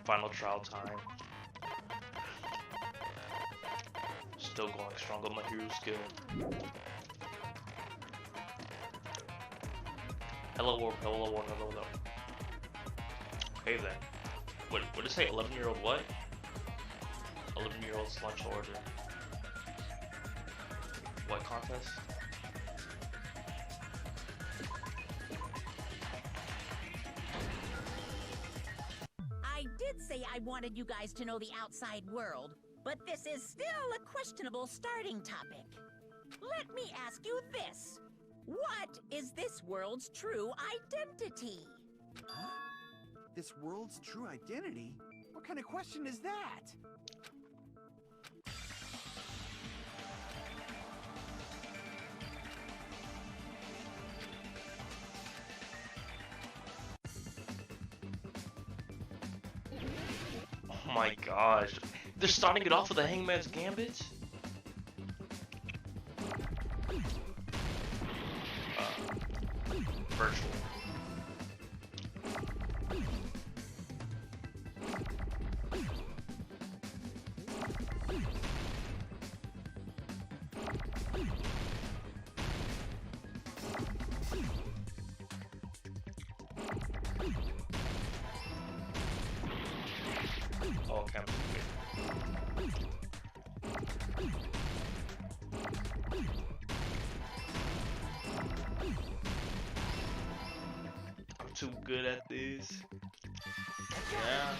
Final trial time. Still going strong on my hero skill. Hello world, hello world, hello world. Okay then. What did it say? 11-year-old what? 11-year-old's lunch order. What contest? I did say I wanted you guys to know the outside world, but this is still a questionable starting topic. Let me ask you this. What is this world's true identity? Huh? This world's true identity? What kind of question is that? Oh my gosh. They're starting it off with a Hangman's Gambit? Virtual. Oh, okay. I'm too good at this. Yeah.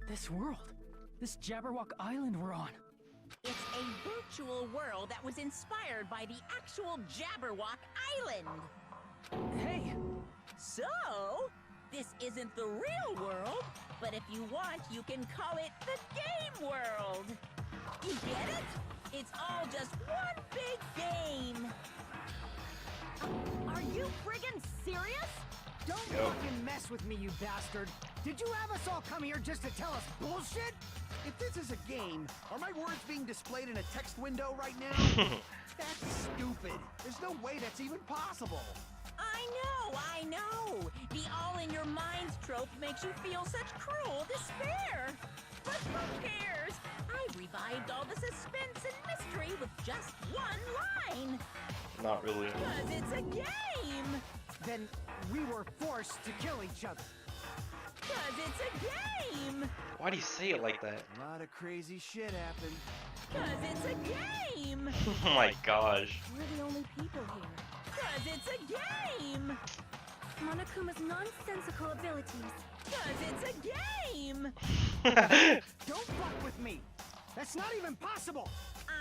This world. This Jabberwock Island we're on. It's a virtual world that was inspired by the actual Jabberwock Island. Hey! So, this isn't the real world, but if you want, you can call it the game world. You get it? It's all just one big game. Are you friggin' serious? Don't fucking mess with me, you bastard! Did you have us all come here just to tell us bullshit? If this is a game, are my words being displayed in a text window right now? That's stupid. There's no way that's even possible. I know. The all-in-your-minds trope makes you feel such cruel despair. But who cares? I've revived all the suspense and mystery with just one line. Not really. Because it's a game. Then we were forced to kill each other. Because it's a game. Why do you say it like that? A lot of crazy shit happened. Because it's a game. Oh my gosh. We're the only people here. Because it's a game. Monokuma's nonsensical abilities. Because it's a game. Don't fuck with me! That's not even possible!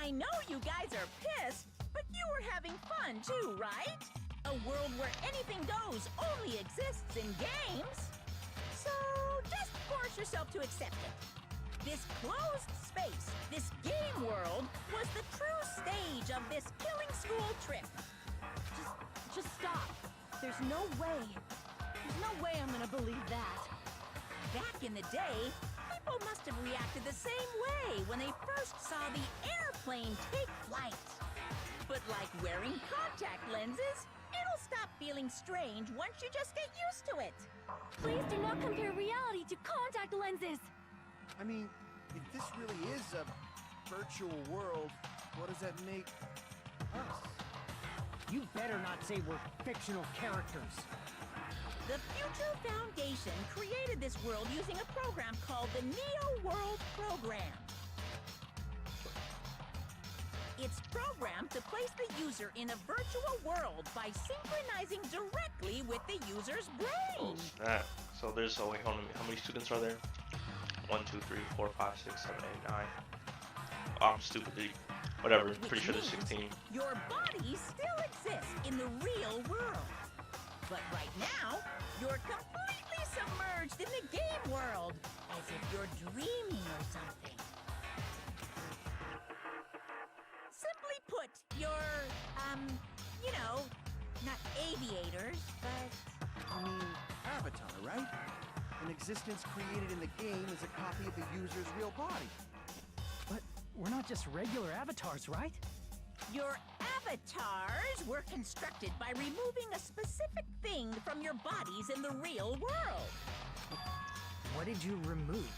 I know you guys are pissed, but you were having fun too, right? A world where anything goes only exists in games. So just force yourself to accept it. This closed space, this game world, was the true stage of this killing school trip. Just stop. There's no way. There's no way I'm gonna believe that. Back in the day, people must have reacted the same way when they first saw the airplane take flight. But like wearing contact lenses, it'll stop feeling strange once you just get used to it. Please do not compare reality to contact lenses. I mean, if this really is a virtual world, what does that make us? You better not say we're fictional characters. The Future Foundation created this world using a program called the Neo World Program. It's programmed to place the user in a virtual world by synchronizing directly with the user's brain. Snap. So there's, oh wait, hold on, how many students are there? 1, 2, 3, 4, 5, 6, 7, 8, 9. Oh, I'm stupid. Whatever, pretty sure there's 16. Your body still exists in the real world. But right now, you're completely submerged in the game world, as if you're dreaming or something. Simply put, you're, you know, not aviators, but... I mean, Avatar, right? An existence created in the game is a copy of the user's real body. But we're not just regular avatars, right? Your Avatars were constructed by removing a specific thing from your bodies in the real world. What did you remove?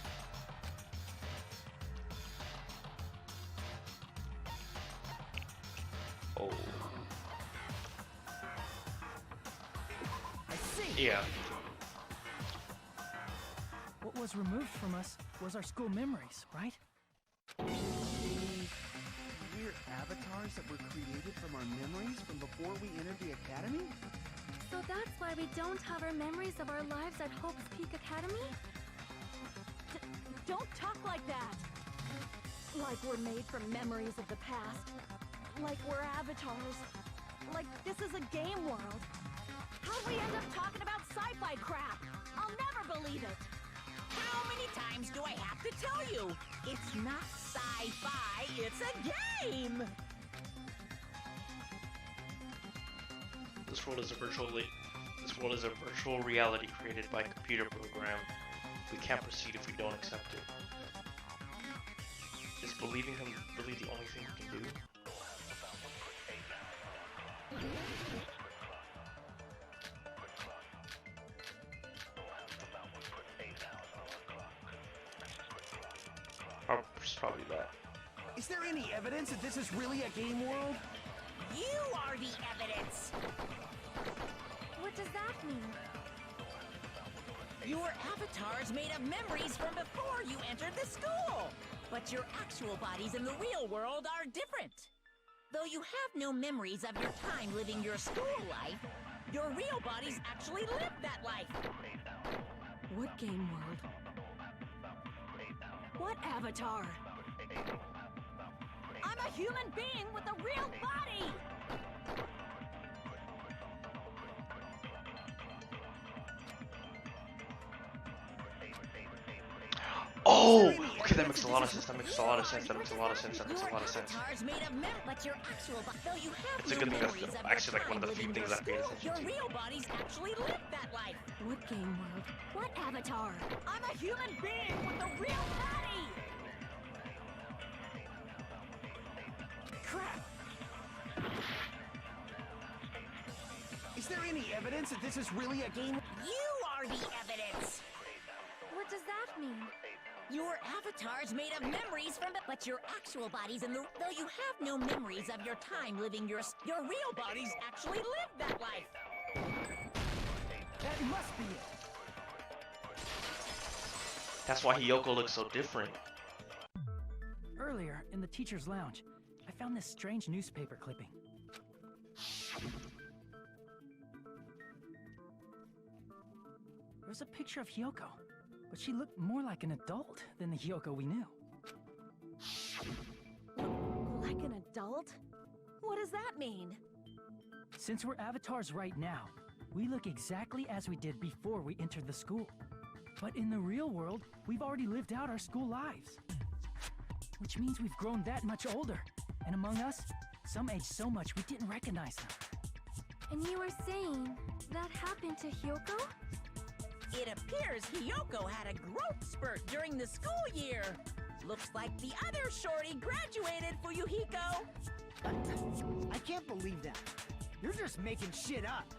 Oh. I see. Yeah. What was removed from us was our school memories, right? We're avatars that were created from our memories from before we entered the academy? So that's why we don't have our memories of our lives at Hope's Peak Academy? Don't talk like that! Like we're made from memories of the past. Like we're avatars. Like this is a game world. How'd we end up talking about sci-fi crap? I'll never believe it! How many times do I have to tell you? It's not sci-fi, it's a game! This world is a virtual reality created by a computer program. We can't proceed if we don't accept it. Is believing him really the only thing we can do? Probably that. Is there any evidence that this is really a game world? You are the evidence! What does that mean? Your avatars made of memories from before you entered the school! But your actual bodies in the real world are different. Though you have no memories of your time living your school life, your real bodies actually lived that life. What game world? What avatar? I'm a human being with a real body! Oh! Okay, that makes a lot of sense. That makes a lot of sense. That makes a lot of sense. That makes a lot of sense. It's a good thing that's actually like one of the few things I paid attention Your to. real bodies actually lived that life. What game world? What avatar? I'm a human being with a real body! Crap! Is there any evidence that this is really a game? You are the evidence. What does that mean? Your avatars made of memories from but your actual bodies in the though you have no memories of your time living your real bodies actually lived that life. That must be it. That's why Hiyoko looks so different. Earlier, in the teacher's lounge, I found this strange newspaper clipping. There was a picture of Hiyoko, but she looked more like an adult than the Hiyoko we knew. Like an adult? What does that mean? Since we're avatars right now, we look exactly as we did before we entered the school. But in the real world, we've already lived out our school lives. Which means we've grown that much older. And among us, some age so much we didn't recognize them. And you were saying that happened to Hiyoko? It appears Hiyoko had a growth spurt during the school year. Looks like the other shorty graduated, Fuyuhiko. I can't believe that. You're just making shit up.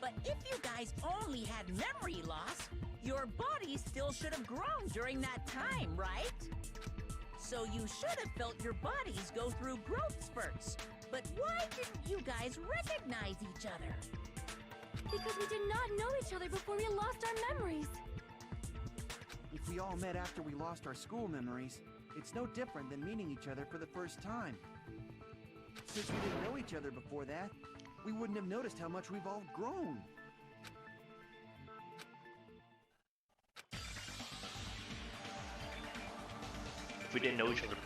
But if you guys only had memory loss, your body still should have grown during that time, right? So you should have felt your bodies go through growth spurts. But why didn't you guys recognize each other? Because we did not know each other before we lost our memories. If we all met after we lost our school memories, it's no different than meeting each other for the first time. Since we didn't know each other before that, we wouldn't have noticed how much we've all grown. If we didn't know each other,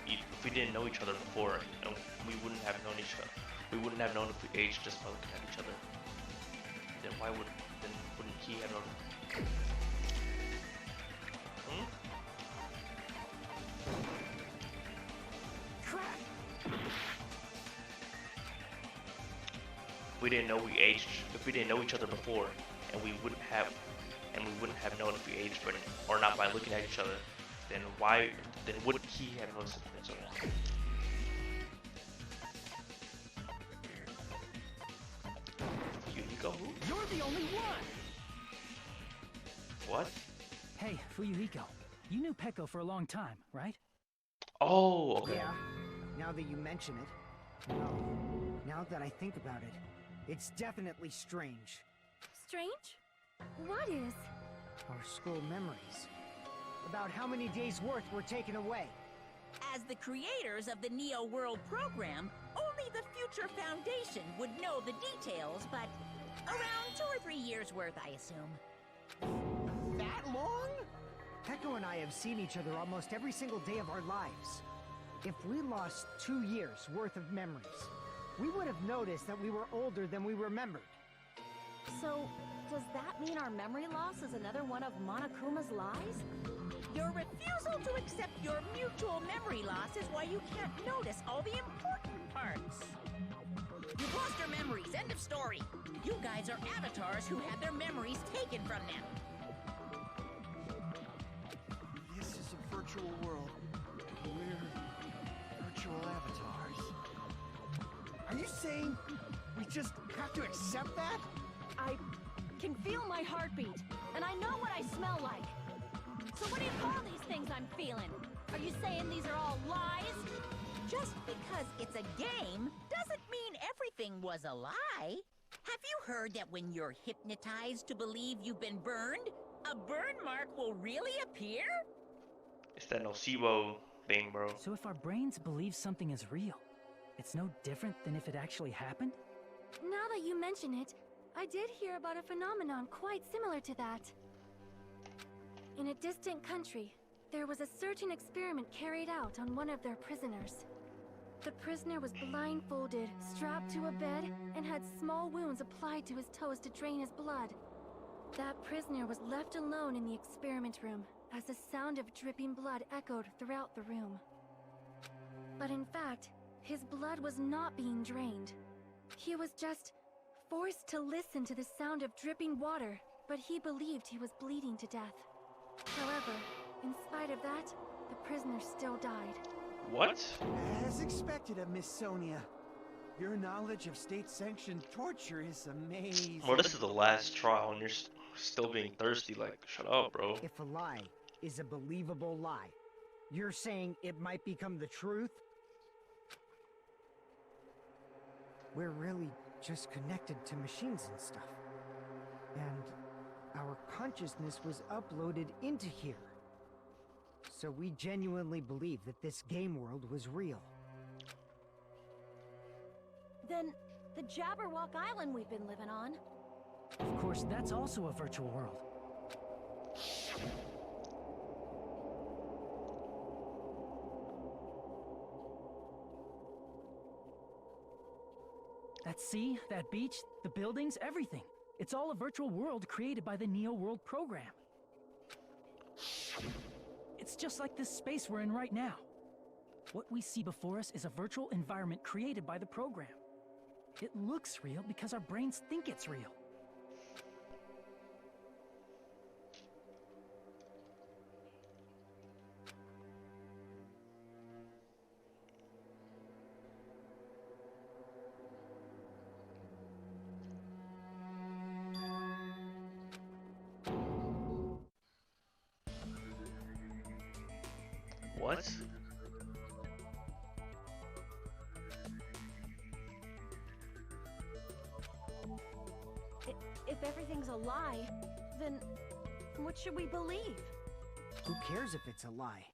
before, you know, we wouldn't have known each other. We wouldn't have known if we aged just by looking at each other. Then wouldn't he have known? Hmm? Crap! We didn't know we aged. If we didn't know each other before, and we wouldn't have known if we aged, or not by looking at each other, then wouldn't he have noticed the difference? the only one! What? Hey, Fuyuhiko, you knew Peko for a long time, right? Oh, okay. Yeah, now that you mention it. No, now that I think about it, it's definitely strange. Strange? What is? Our school memories. About how many days' worth were taken away. As the creators of the Neo World program, only the Future Foundation would know the details, but around 2 or 3 years worth, I assume. That long? Peko and I have seen each other almost every single day of our lives. If we lost 2 years' worth of memories, we would have noticed that we were older than we remembered. So, does that mean our memory loss is another one of Monokuma's lies? Your refusal to accept your mutual memory loss is why you can't notice all the important parts. You've lost your memories, end of story. You guys are avatars who had their memories taken from them. This is a virtual world. We're virtual avatars. Are you saying we just have to accept that? I can feel my heartbeat, and I know what I smell like. So what do you call these things I'm feeling? Are you saying these are all lies? Just because it's a game doesn't mean everything was a lie. Have you heard that when you're hypnotized to believe you've been burned, a burn mark will really appear? It's that nocebo thing, bro. So if our brains believe something is real, it's no different than if it actually happened? Now that you mention it, I did hear about a phenomenon quite similar to that. In a distant country, there was a certain experiment carried out on one of their prisoners. The prisoner was blindfolded, strapped to a bed, and had small wounds applied to his toes to drain his blood. That prisoner was left alone in the experiment room, as the sound of dripping blood echoed throughout the room. But in fact, his blood was not being drained. He was just forced to listen to the sound of dripping water, but he believed he was bleeding to death. However, in spite of that, the prisoner still died. What? As expected of Miss Sonia. Your knowledge of state-sanctioned torture is amazing. Well, this is the last trial, and you're still being thirsty. Like, shut up, bro. If a lie is a believable lie, you're saying it might become the truth? We're really just connected to machines and stuff. And our consciousness was uploaded into here. So we genuinely believe that this game world was real. Then, the Jabberwock Island we've been living on. Of course, that's also a virtual world. That sea, that beach, the buildings, everything. It's all a virtual world created by the Neo World program. It's just like this space we're in right now. What we see before us is a virtual environment created by the program. It looks real because our brains think it's real. What? If everything's a lie, then what should we believe? Who cares if it's a lie?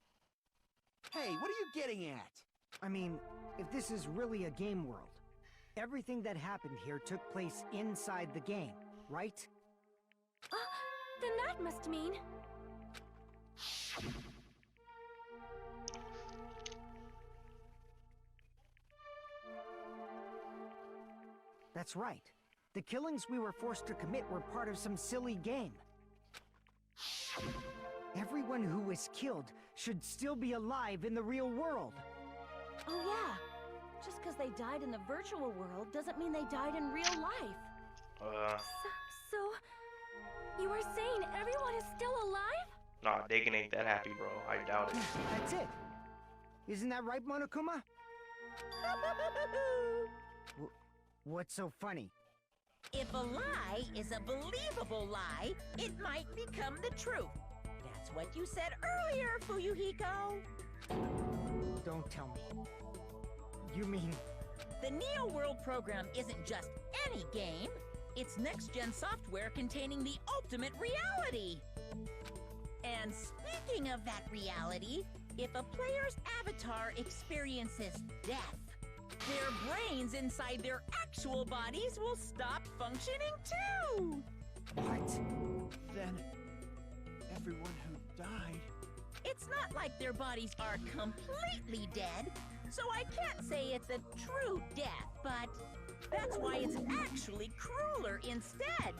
Hey, what are you getting at? I mean, if this is really a game world, everything that happened here took place inside the game, right? Then that must mean... That's right. The killings we were forced to commit were part of some silly game. Everyone who was killed should still be alive in the real world. Oh yeah, just because they died in the virtual world doesn't mean they died in real life. So, you are saying everyone is still alive? Nah, Dagon ain't that happy, bro. I doubt it. That's it. Isn't that right, Monokuma? What's so funny? If a lie is a believable lie, it might become the truth. That's what you said earlier, Fuyuhiko. Don't tell me. You mean... The Neo World program isn't just any game. It's next-gen software containing the ultimate reality. And speaking of that reality, if a player's avatar experiences death, their brains inside their actual bodies will stop functioning too! What? Then, everyone who died... It's not like their bodies are completely dead, so I can't say it's a true death, but that's why it's actually crueler instead.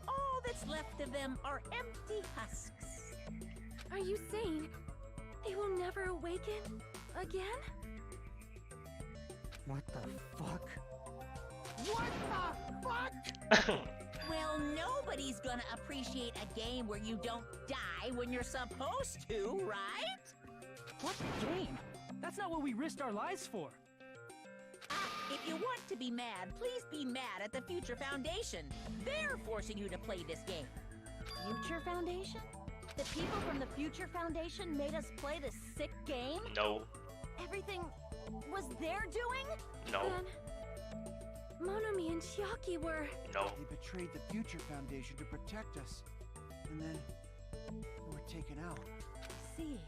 All that's left of them are empty husks. Are you saying they will never awaken again? What the fuck? What the fuck? Well, nobody's gonna appreciate a game where you don't die when you're supposed to, right? What game? That's not what we risked our lives for. If you want to be mad, please be mad at the Future Foundation. They're forcing you to play this game. Future Foundation? The people from the Future Foundation made us play this sick game? No. Everything was their doing? No. Then Monomi and Chiaki were... No. They betrayed the Future Foundation to protect us. And then... they were taken out. I see.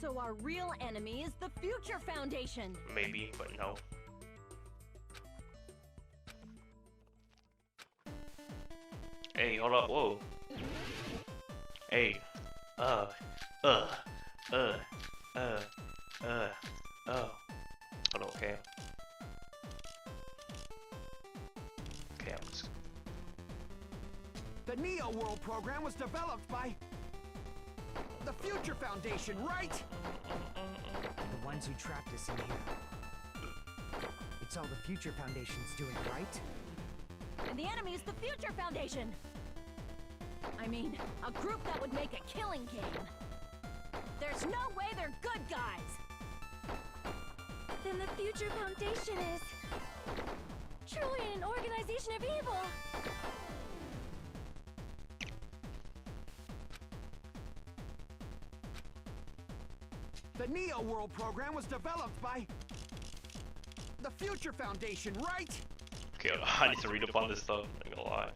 So our real enemy is the Future Foundation. Maybe, but no. Hey, hold up, whoa. Hey. Oh. Hold on, okay. Okay, I'm just... The Neo World program was developed by... the Future Foundation, right? The ones who trapped us in here. It's all the Future Foundation's doing, right? And the enemy is the Future Foundation. I mean, a group that would make a killing game. There's no way they're good guys. Then the Future Foundation is truly an organization of evil. The Neo World program was developed by... the Future Foundation, right? Okay, I need to read up on this stuff, I'm not gonna lie.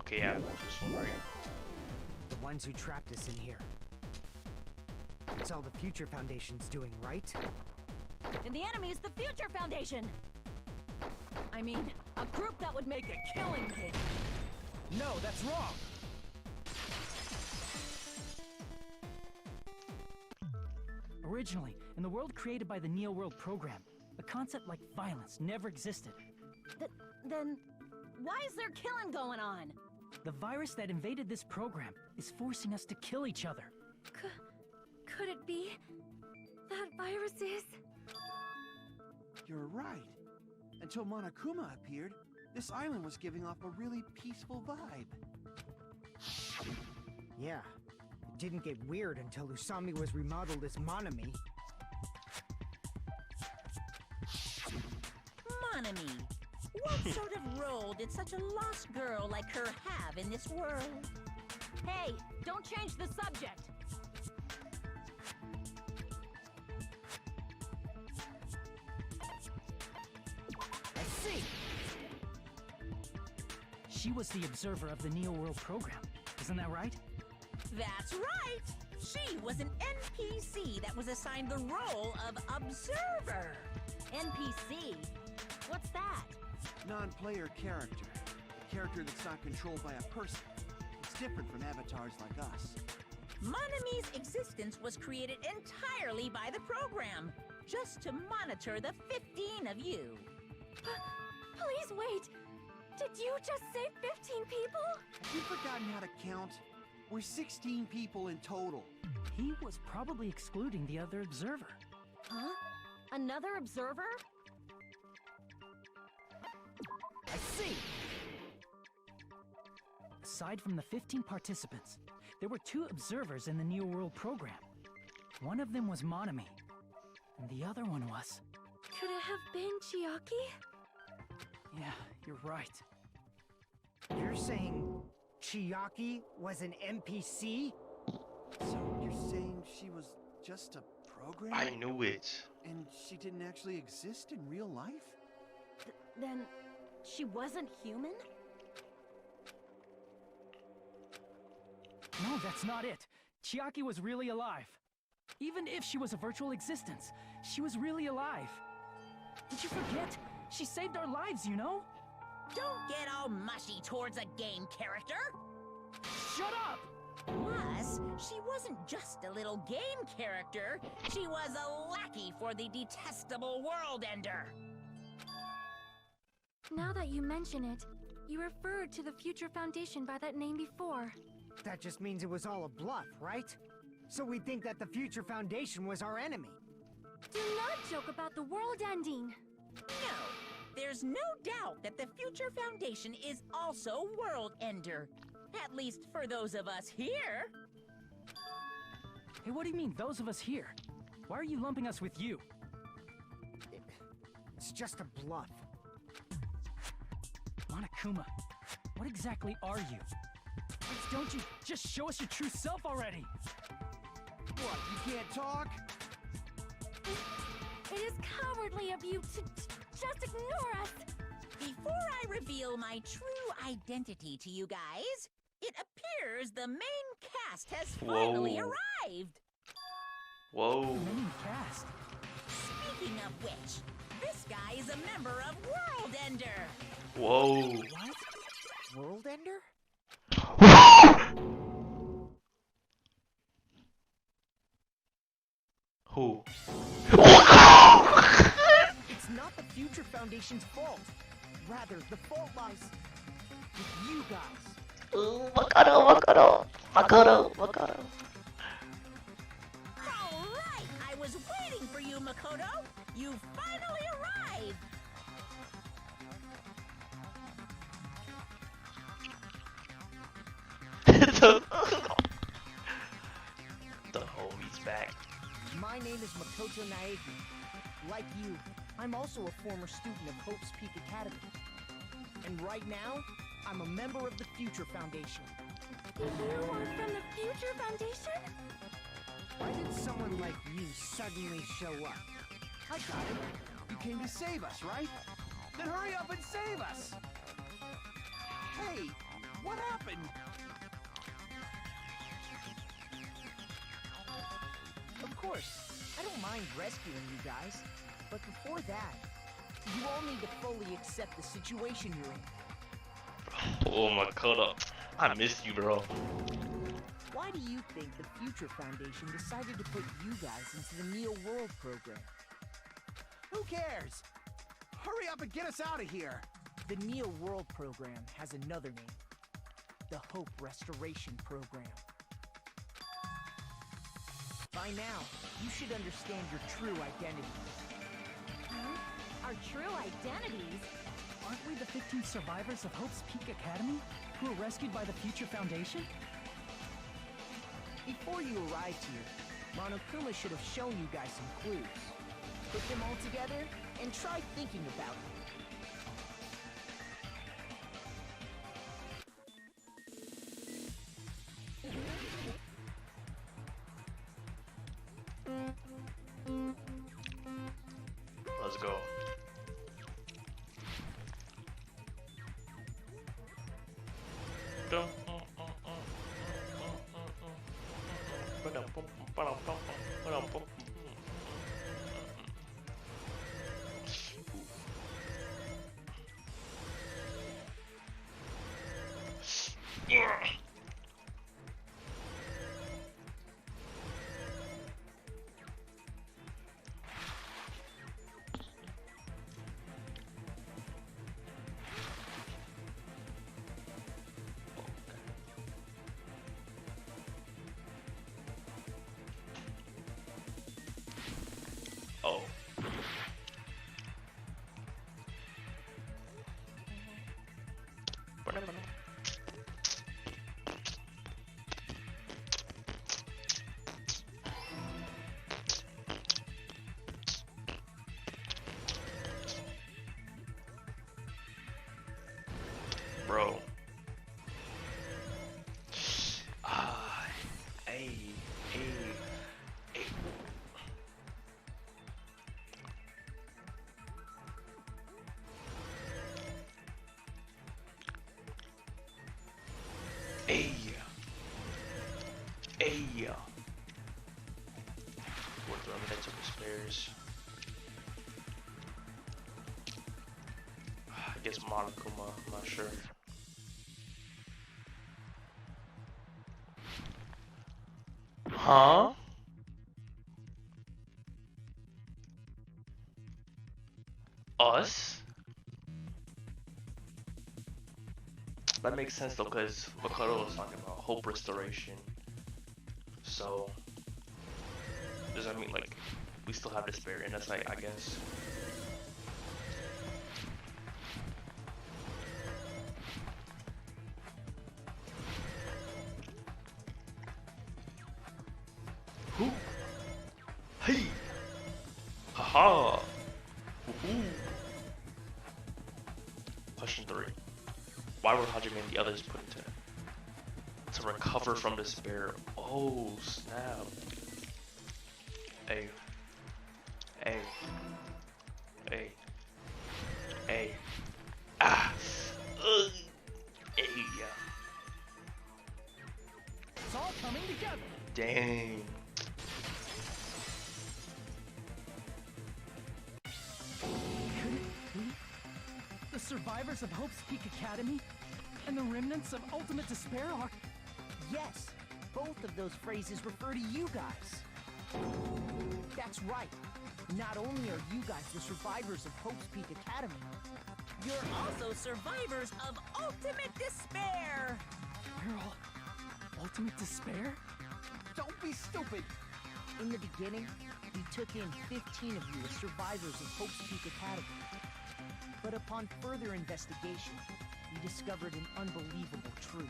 Okay, yeah, this one right. The ones who trapped us in here. It's all the Future Foundation's doing, right? And the enemy is the Future Foundation. I mean, a group that would make a killing game. No, that's wrong. Originally, in the world created by the Neo World program, a concept like violence never existed. Then, why is there killing going on? The virus that invaded this program is forcing us to kill each other. Could it be that virus is... You're right. Until Monokuma appeared, this island was giving off a really peaceful vibe. Yeah. It didn't get weird until Usami was remodeled as Monomi. Monomi, what sort of role did such a lost girl like her have in this world? Hey, don't change the subject. I see! She was the observer of the Neo World program, isn't that right? That's right! She was an NPC that was assigned the role of observer. NPC? What's that? Non-player character. character that's not controlled by a person. It's different from avatars like us. Monami's existence was created entirely by the program, just to monitor the 15 of you. Please wait. Did you just say 15 people? Have you forgotten how to count? We're 16 people in total. He was probably excluding the other observer. Huh? Another observer? I see! Aside from the 15 participants, there were 2 observers in the Neo World program. One of them was Monami, and the other one was... Could it have been Chiaki? Yeah, you're right. You're saying Chiaki was an NPC? So you're saying she was just a program? I knew it. And she didn't actually exist in real life? Then she wasn't human? No, that's not it. Chiaki was really alive. Even if she was a virtual existence, she was really alive. Did you forget? She saved our lives, you know? Don't get all mushy towards a game character. Shut up! Plus, she wasn't just a little game character. She was a lackey for the detestable World Ender. Now that you mention it, you referred to the Future Foundation by that name before. That just means it was all a bluff, right? So we think that the Future Foundation was our enemy. Do not joke about the world ending. No, there's no doubt that the Future Foundation is also World Ender. At least for those of us here. Hey, what do you mean, those of us here? Why are you lumping us with you? It's just a bluff. Monokuma, what exactly are you? Please don't you just show us your true self already? What, you can't talk? It is cowardly of you to just ignore us. Before I reveal my true identity to you guys, it appears the main cast has finally Whoa. arrived. Whoa. Main cast. Speaking of which, this guy is a member of World Ender. Whoa. What? World Ender? Who? It's not the Future Foundation's fault. Rather, the fault lies with you guys. Makoto. All right, I was waiting for you, Makoto. You finally arrived. The homie's back. My name is Makoto Naegi. Like you, I'm also a former student of Hope's Peak Academy. And right now, I'm a member of the Future Foundation. You are from the Future Foundation? Why did someone like you suddenly show up? I got it. You came to save us, right? Then hurry up and save us! Hey, what happened? Of course, I don't mind rescuing you guys. But before that, you all need to fully accept the situation you're in. Oh, Makoto. I miss you, bro. Why do you think the Future Foundation decided to put you guys into the Neo World program? Who cares? Hurry up and get us out of here! The Neo World program has another name. The Hope Restoration Program. By now, you should understand your true identity. Huh? Our true identities? Aren't we the 15 survivors of Hope's Peak Academy who were rescued by the Future Foundation? Before you arrived here, Monokuma should have shown you guys some clues. Put them all together and try thinking about it. Let's go. Hey. Hey. What the remnants of despairs? I guess Monokuma, I'm not sure. Huh? Us? That makes sense though, because Makoto was talking about hope restoration. So, does that mean like we still have despair in us? I guess. Who? Hey! Haha! Woohoo! Question 3. Why were Hajime and the others put to recover from despair? Oh, snap. Hey. Hey. Hey. Hey. Ah! Ugh! Hey. It's all coming together. Dang. The survivors of Hope's Peak Academy and the remnants of Ultimate Despair are... Yes, both of those phrases refer to you guys. That's right. Not only are you guys the survivors of Hope's Peak Academy, You're also survivors of Ultimate Despair! We're all Ultimate Despair? don't be stupid. In the beginning, we took in 15 of you as survivors of Hope's Peak Academy. But upon further investigation, we discovered an unbelievable truth.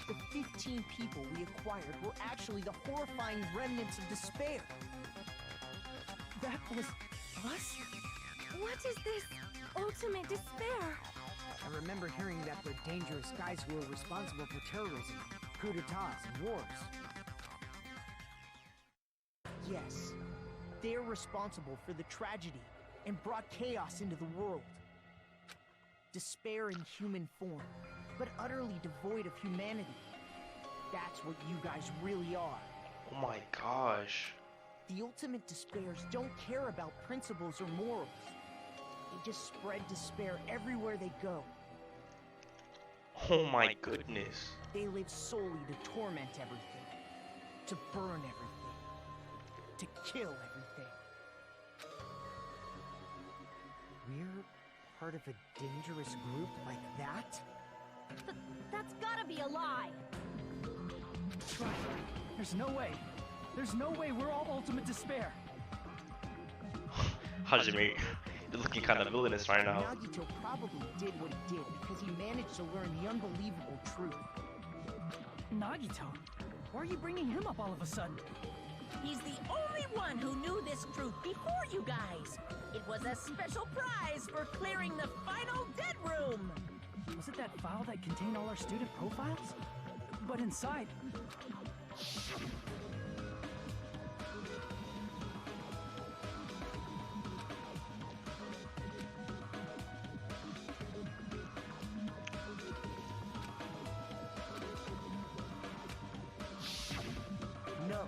The 15 people we acquired were actually the horrifying remnants of despair. That was us? What is this ultimate despair? I remember hearing that they're dangerous guys who are responsible for terrorism, coup d'etats, and wars. Yes, they're responsible for the tragedy and brought chaos into the world. Despair in human form, but utterly devoid of humanity. That's what you guys really are. Oh my gosh. The ultimate despairs don't care about principles or morals. They just spread despair everywhere they go. Oh my goodness. They live solely to torment everything, to burn everything, to kill everything. We're part of a dangerous group like that? That's gotta be a lie. That's right. There's no way. There's no way we're all Ultimate Despair. Hajime, you're looking kind of villainous right now. Nagito probably did what he did because he managed to learn the unbelievable truth. Nagito? Why are you bringing him up all of a sudden? He's the only one who knew this truth before you guys. It was a special prize for clearing the final dead room. Was it that file that contained all our student profiles? But inside... No,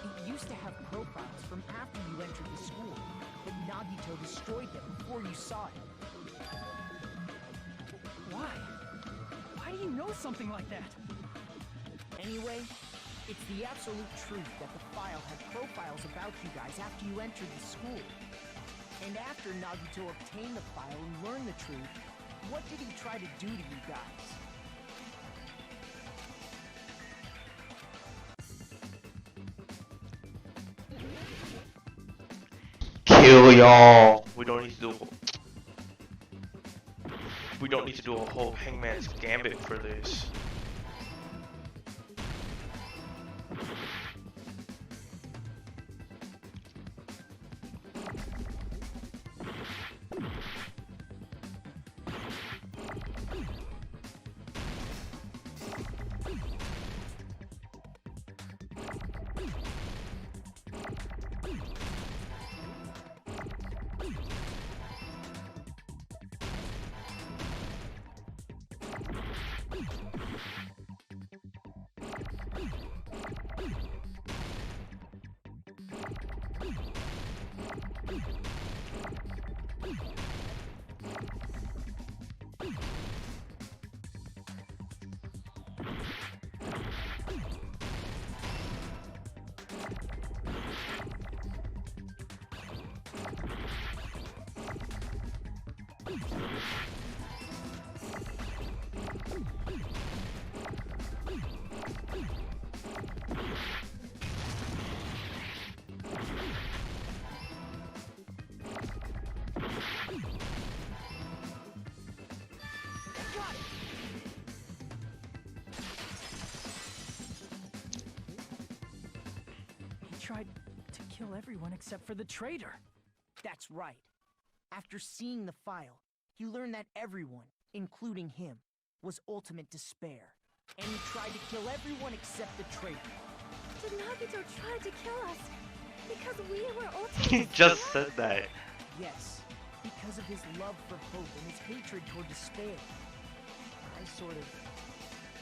it used to have profiles from after you entered the school, but Nagito destroyed them before you saw it. Why? Why do you know something like that? Anyway, it's the absolute truth that the file had profiles about you guys after you entered the school. And after Nagito obtained the file and learned the truth, what did he try to do to you guys? Kill y'all. We don't need to do a whole Hangman's Gambit for this. tried to kill everyone except for the traitor. That's right. After seeing the file, he learned that everyone, including him, was ultimate despair. And he tried to kill everyone except the traitor. Did Nagito try to kill us because we were He ultimate? just said that. Yes, because of his love for hope and his hatred toward despair. I sort of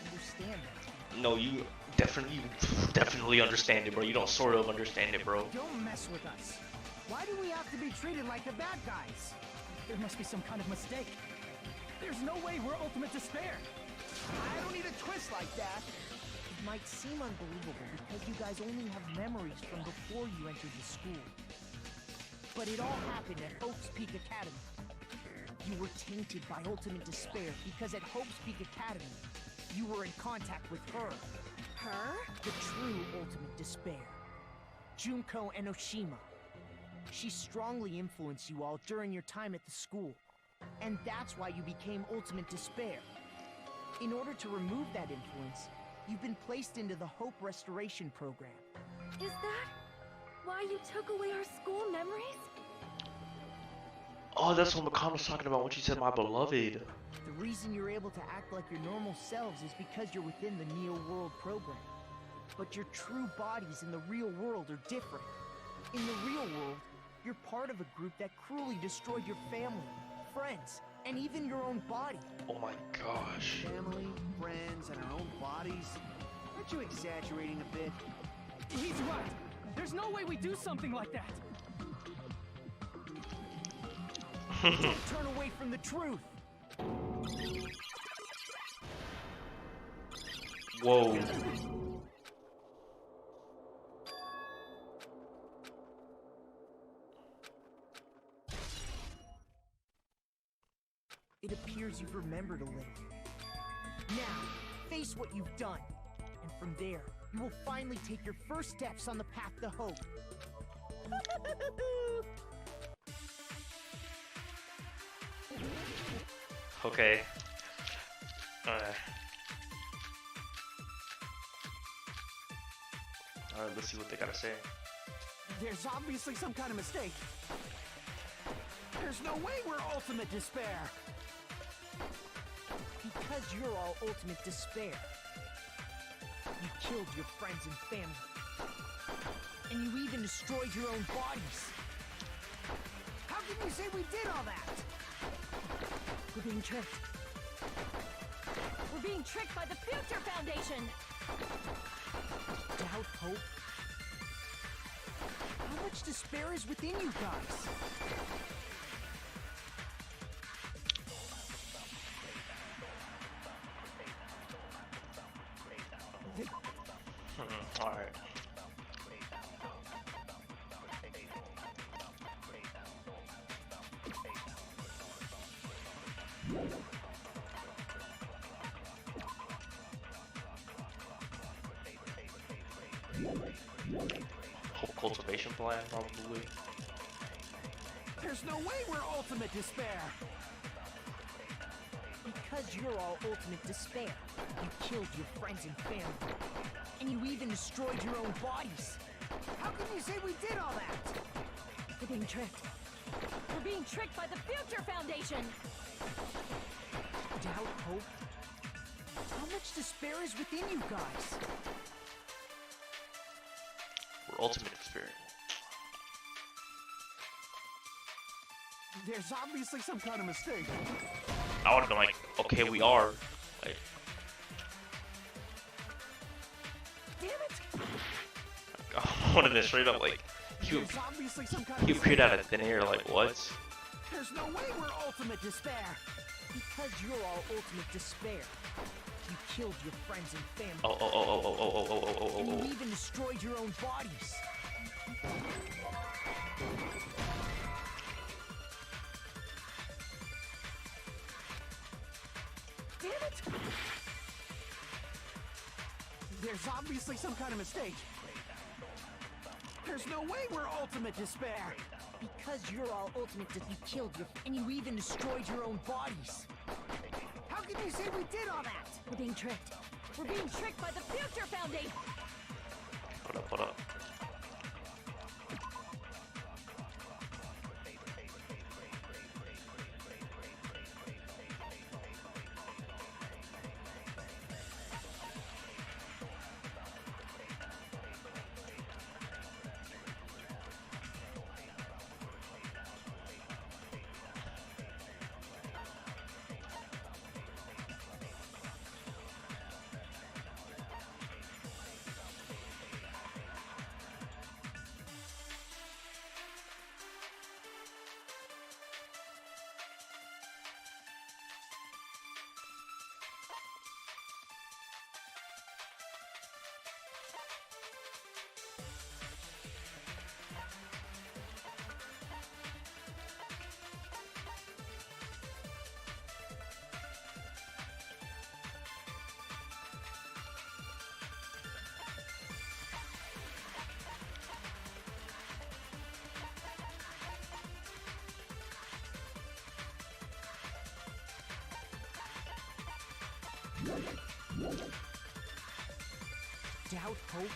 understand that. No, you definitely understand it, bro. You don't sort of understand it, bro. Don't mess with us. Why do we have to be treated like the bad guys? There must be some kind of mistake. There's no way we're ultimate despair. I don't need a twist like that. It might seem unbelievable because you guys only have memories from before you entered the school. But it all happened at Hope's Peak Academy. You were tainted by ultimate despair because at Hope's Peak Academy, you were in contact with her. Her? The true ultimate despair. Junko Enoshima. She strongly influenced you all during your time at the school. And that's why you became ultimate despair. In order to remove that influence, you've been placed into the Hope Restoration Program. Is that why you took away our school memories? Oh, that's what Makana's talking about when she said my beloved. The reason you're able to act like your normal selves is because you're within the Neo World program. But your true bodies in the real world are different. In the real world, you're part of a group that cruelly destroyed your family, friends, and even your own body. Oh my gosh. Family, friends, and our own bodies. Aren't you exaggerating a bit? He's right. There's no way we do something like that. Don't turn away from the truth. Whoa. It appears you've remembered a little. Now, face what you've done. And from there, you will finally take your first steps on the path to hope. Okay. Alright, let's see what they gotta say. There's obviously some kind of mistake. There's no way we're ultimate despair. Because you're all ultimate despair. You killed your friends and family. And you even destroyed your own bodies. How can you say we did all that? We're being tricked. We're being tricked by the Future Foundation! Doubt, hope. How much despair is within you guys? Alright. Whole cultivation plan, probably. There's no way we're ultimate despair. Because you're all ultimate despair. You killed your friends and family. And you even destroyed your own bodies. How can you say we did all that? We're being tricked. We're being tricked by the Future Foundation! Doubt, hope. How much despair is within you guys? We're ultimate experience. There's obviously some kind of mistake. I would have been like, okay, we are. Like, Damn it! I would have been straight up like, he There's obviously some kind of he appeared mistake. out of thin air, like, what? There's no way we're ultimate despair. Because you're all ultimate despair. You killed your friends and family. Oh, oh, oh, oh, oh, oh, oh, oh, oh, And oh, you oh. even destroyed your own bodies. Damn it! There's obviously some kind of mistake. There's no way we're ultimate despair. Because you're all ultimate you killed your and you even destroyed your own bodies. How can you say we did all that? We're being tricked. We're being tricked by the Future Foundation! Hold up, hold up. Doubt, hope?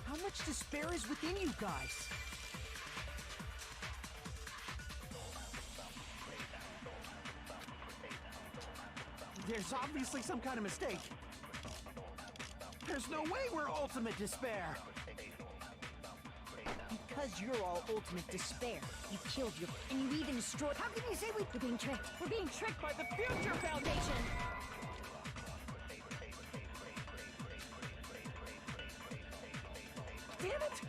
How much despair is within you guys? There's obviously some kind of mistake. There's no way we're ultimate despair. Because you're all ultimate despair. You killed your... and you even destroyed... How can you say we're being tricked? We're being tricked by the Future Foundation! Damn it!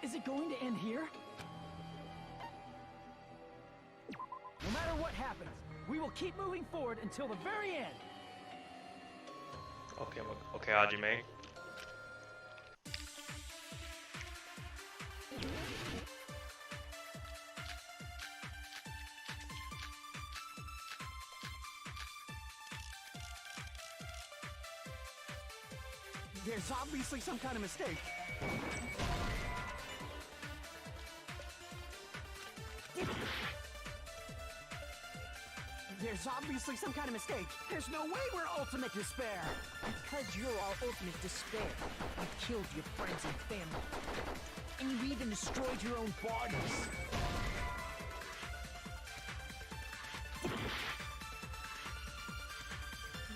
Is it going to end here? No matter what happens, we will keep moving forward until the very end. Okay, okay, Hajime. There's obviously some kind of mistake. There's obviously some kind of mistake. There's no way we're ultimate despair. Because you're all ultimate despair. You killed your friends and family. And you even destroyed your own bodies.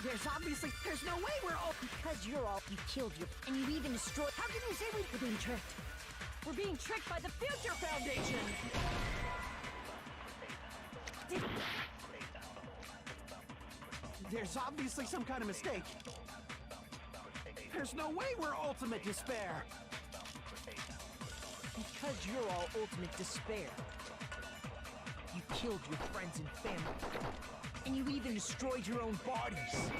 There's no way we're all... Because you're all... you killed your... and you even destroyed... How can you say we're being tricked? We're being tricked by the Future Foundation! There's obviously some kind of mistake. There's no way we're ultimate despair. Because you're all ultimate despair. You killed your friends and family. And you even destroyed your own bodies.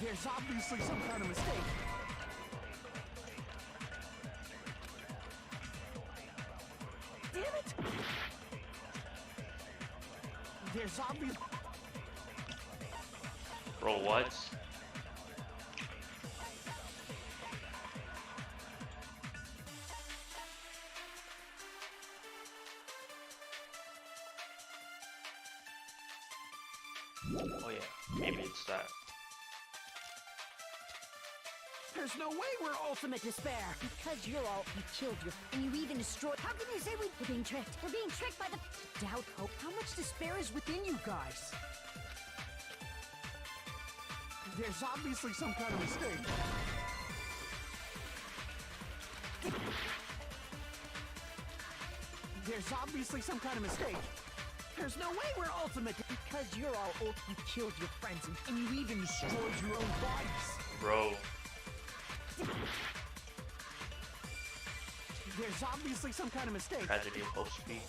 There's obviously some kind of mistake. Damn it! There's obvious... Bro, what? Oh yeah, maybe it's that. There's no way we're ultimate despair. Because you're all... you killed your... and you even destroyed... How can you say we're being tricked? We're being tricked by the... Doubt, hope. How much despair is within you guys? There's obviously some kind of mistake. There's obviously some kind of mistake. There's no way we're ultimate. Because you're all... you killed your friends and you even destroyed your own bodies. Bro. There's obviously some kind of mistake. Tragedy supposed to be.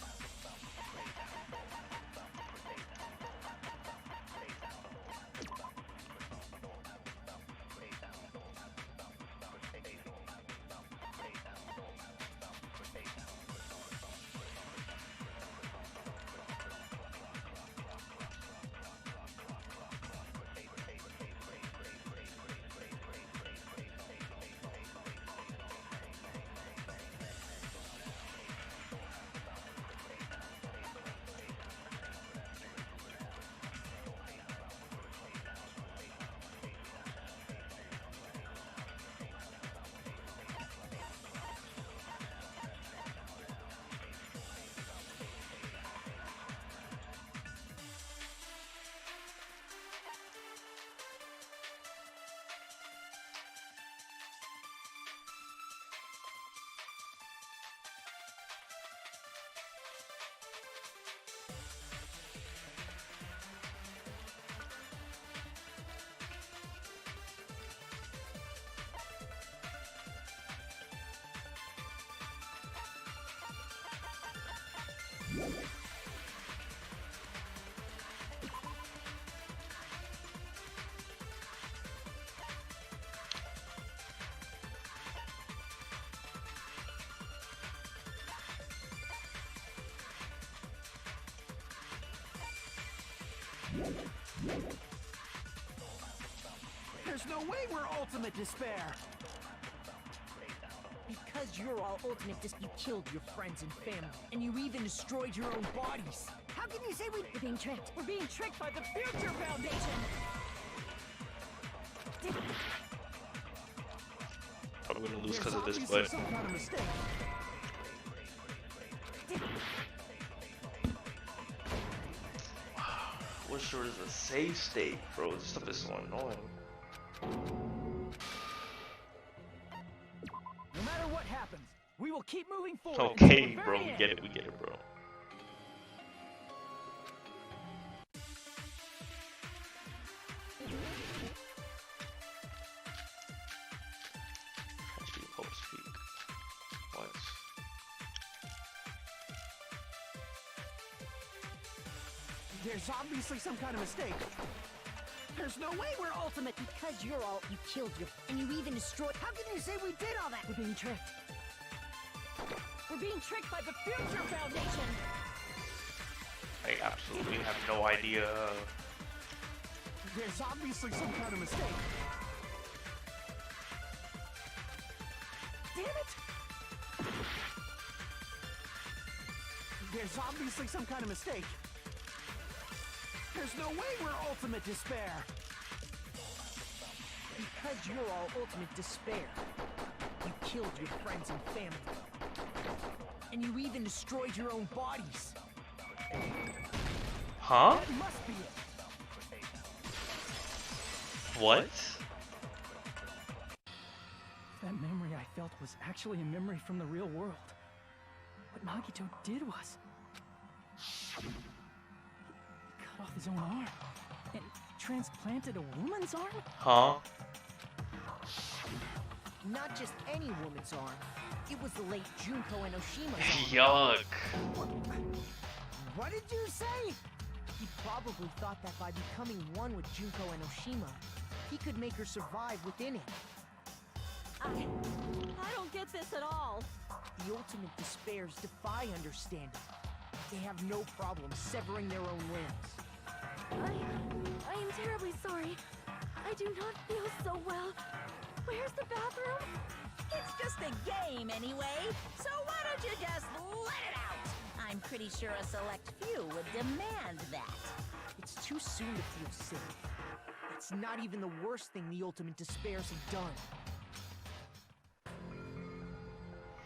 There's no way we're ultimate despair! Because you're all ultimate you killed your friends and family, and you even destroyed your own bodies. How can you say we're being tricked? We're being tricked by the Future Foundation! Probably gonna lose because of this, Obviously but some kind of mistake. what sure is a save state, bro? This stuff is so annoying. No matter what happens, we will keep moving forward. Okay, until the bro, very we end. get it, bro. Actually, hope speak. What? There's obviously some kind of mistake. There's no way we're ultimate. Because you're all you killed your and you even destroyed. How can you say we did all that? We're being tricked. We're being tricked by the Future Foundation. I absolutely have no idea. There's obviously some kind of mistake. Damn it! There's obviously some kind of mistake. There's no way we're ultimate despair. Because you're all ultimate despair. You killed your friends and family. And you even destroyed your own bodies. Huh? That must be it. What? That memory I felt was actually a memory from the real world. What Nagito did was... he cut off his own arm and transplanted a woman's arm? Huh? Not just any woman's arm. It was the late Junko Enoshima's Yuck. arm. What did you say? He probably thought that by becoming one with Junko Enoshima, he could make her survive within him. I don't get this at all. The ultimate despairs defy understanding. They have no problem severing their own limbs. I am terribly sorry. I do not feel so well. Where's the bathroom? It's just a game anyway, so why don't you just let it out? I'm pretty sure a select few would demand that. It's too soon to feel safe. It's not even the worst thing the ultimate despairs have done.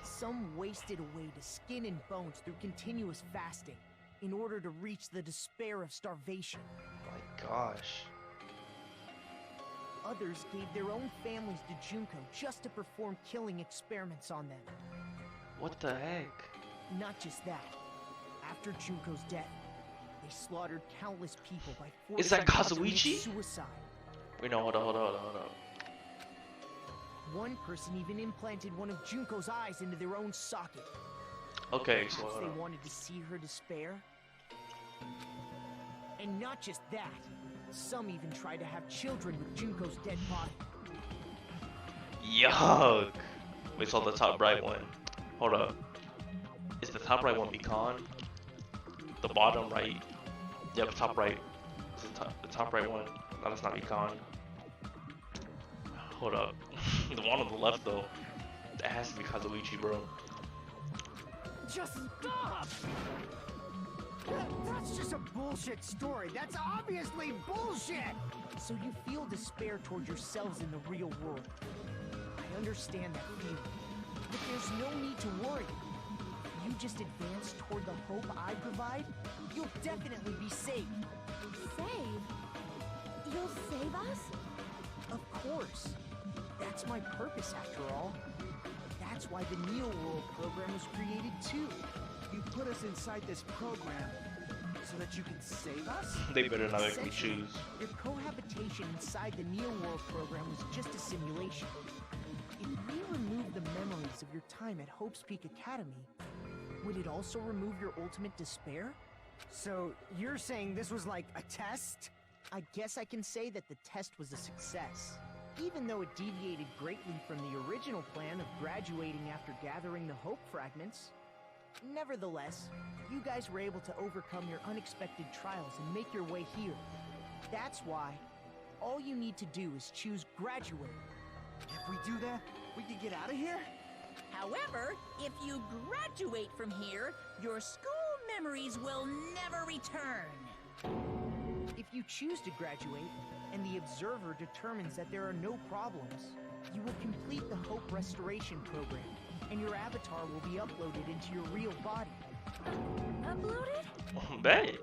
Some wasted away to skin and bones through continuous fasting in order to reach the despair of starvation. My gosh. Others gave their own families to Junko just to perform killing experiments on them. What the heck? Not just that. After Junko's death, they slaughtered countless people by forcing Is that them to commit Kazuichi? suicide. Wait, no, hold on. One person even implanted one of Junko's eyes into their own socket. Okay, so Perhaps hold they on. wanted to see her despair. And not just that. Some even tried to have children with Junko's dead body. Yuck. Wait, so the top right one. Hold up. Is the top right one Beacon? The bottom right. Yep, top right. The top right one. No, that's not Beacon. Hold up. The one on the left though. That has to be Kazuichi, bro. Just stop! That's just a bullshit story. That's obviously bullshit! So you feel despair toward yourselves in the real world. I understand that feeling. But there's no need to worry. If you just advance toward the hope I provide, you'll definitely be saved. Save? You'll save us? Of course. That's my purpose after all. That's why the Neo World program was created too. You put us inside this program so that you can save us? They better not make me Essentially, choose. your cohabitation inside the Neo World program was just a simulation. If we remove the memories of your time at Hope's Peak Academy, would it also remove your ultimate despair? So, you're saying this was like a test? I guess I can say that the test was a success. Even though it deviated greatly from the original plan of graduating after gathering the Hope fragments. Nevertheless, you guys were able to overcome your unexpected trials and make your way here. That's why all you need to do is choose graduate. If we do that, we can get out of here? However, if you graduate from here, your school memories will never return. If you choose to graduate, and the observer determines that there are no problems, you will complete the Hope Restoration Program, and your avatar will be uploaded into your real body. Uploaded? Bet.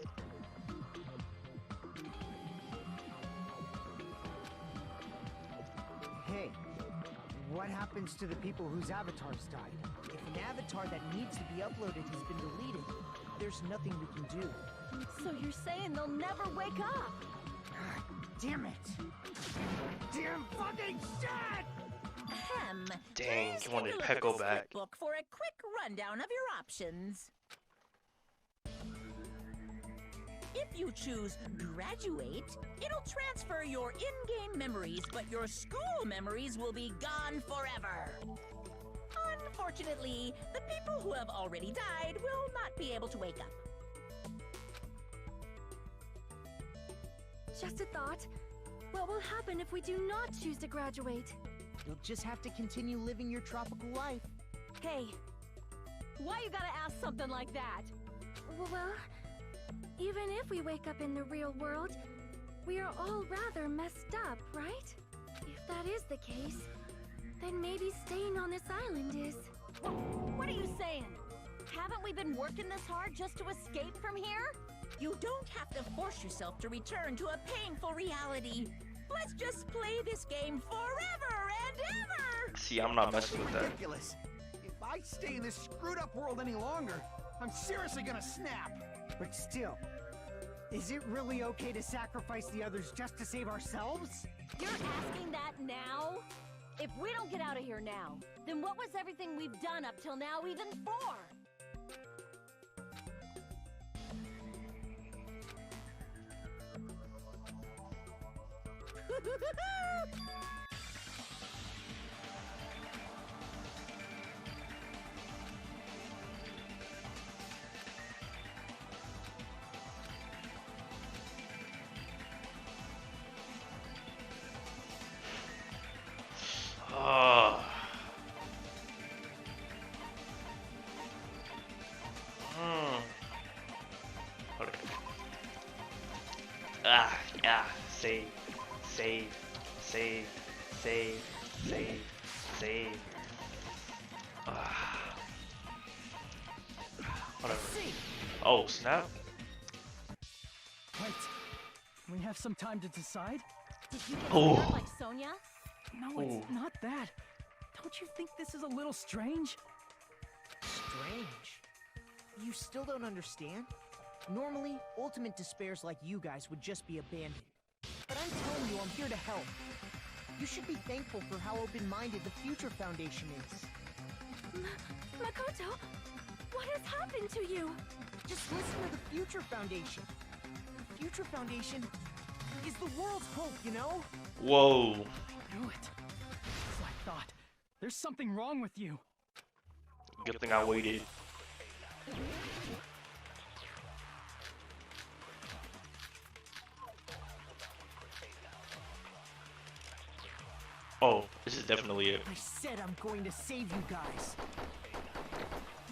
Hey, what happens to the people whose avatars died? If an avatar that needs to be uploaded has been deleted, there's nothing we can do. So you're saying they'll never wake up? God damn it! Damn fucking shit! Ahem. Dang, Please you wanted take a look Pecco at the back. book for a quick rundown of your options. If you choose graduate, it'll transfer your in-game memories, but your school memories will be gone forever. Unfortunately, the people who have already died will not be able to wake up. Just a thought. What will happen if we do not choose to graduate? You'll just have to continue living your tropical life. Hey, why you gotta ask something like that? Well, even if we wake up in the real world, we are all rather messed up, right? If that is the case, then maybe staying on this island is... What are you saying? Haven't we been working this hard just to escape from here? You don't have to force yourself to return to a painful reality. Let's just play this game forever and ever! See, I'm not messing with that. Ridiculous. If I stay in this screwed up world any longer, I'm seriously gonna snap. But still, is it really okay to sacrifice the others just to save ourselves? You're asking that now? If we don't get out of here now, then what was everything we've done up till now even for? Ah. Okay. Ah, yeah. Save, save, save, save, save, save. Ah. Whatever. Oh, snap. Wait, we have some time to decide? Did you get Oh. scared like Sonia? No, it's Ooh. not that. Don't you think this is a little strange? Strange. You still don't understand? Normally, ultimate despairs like you guys would just be abandoned. But I'm telling you, I'm here to help. You should be thankful for how open-minded the Future Foundation is. Makoto, what has happened to you? Just listen to the Future Foundation. The Future Foundation is the world's hope, you know? Whoa. I knew it. As I thought. There's something wrong with you. Good thing I waited. Oh, this is definitely it. I said I'm going to save you guys.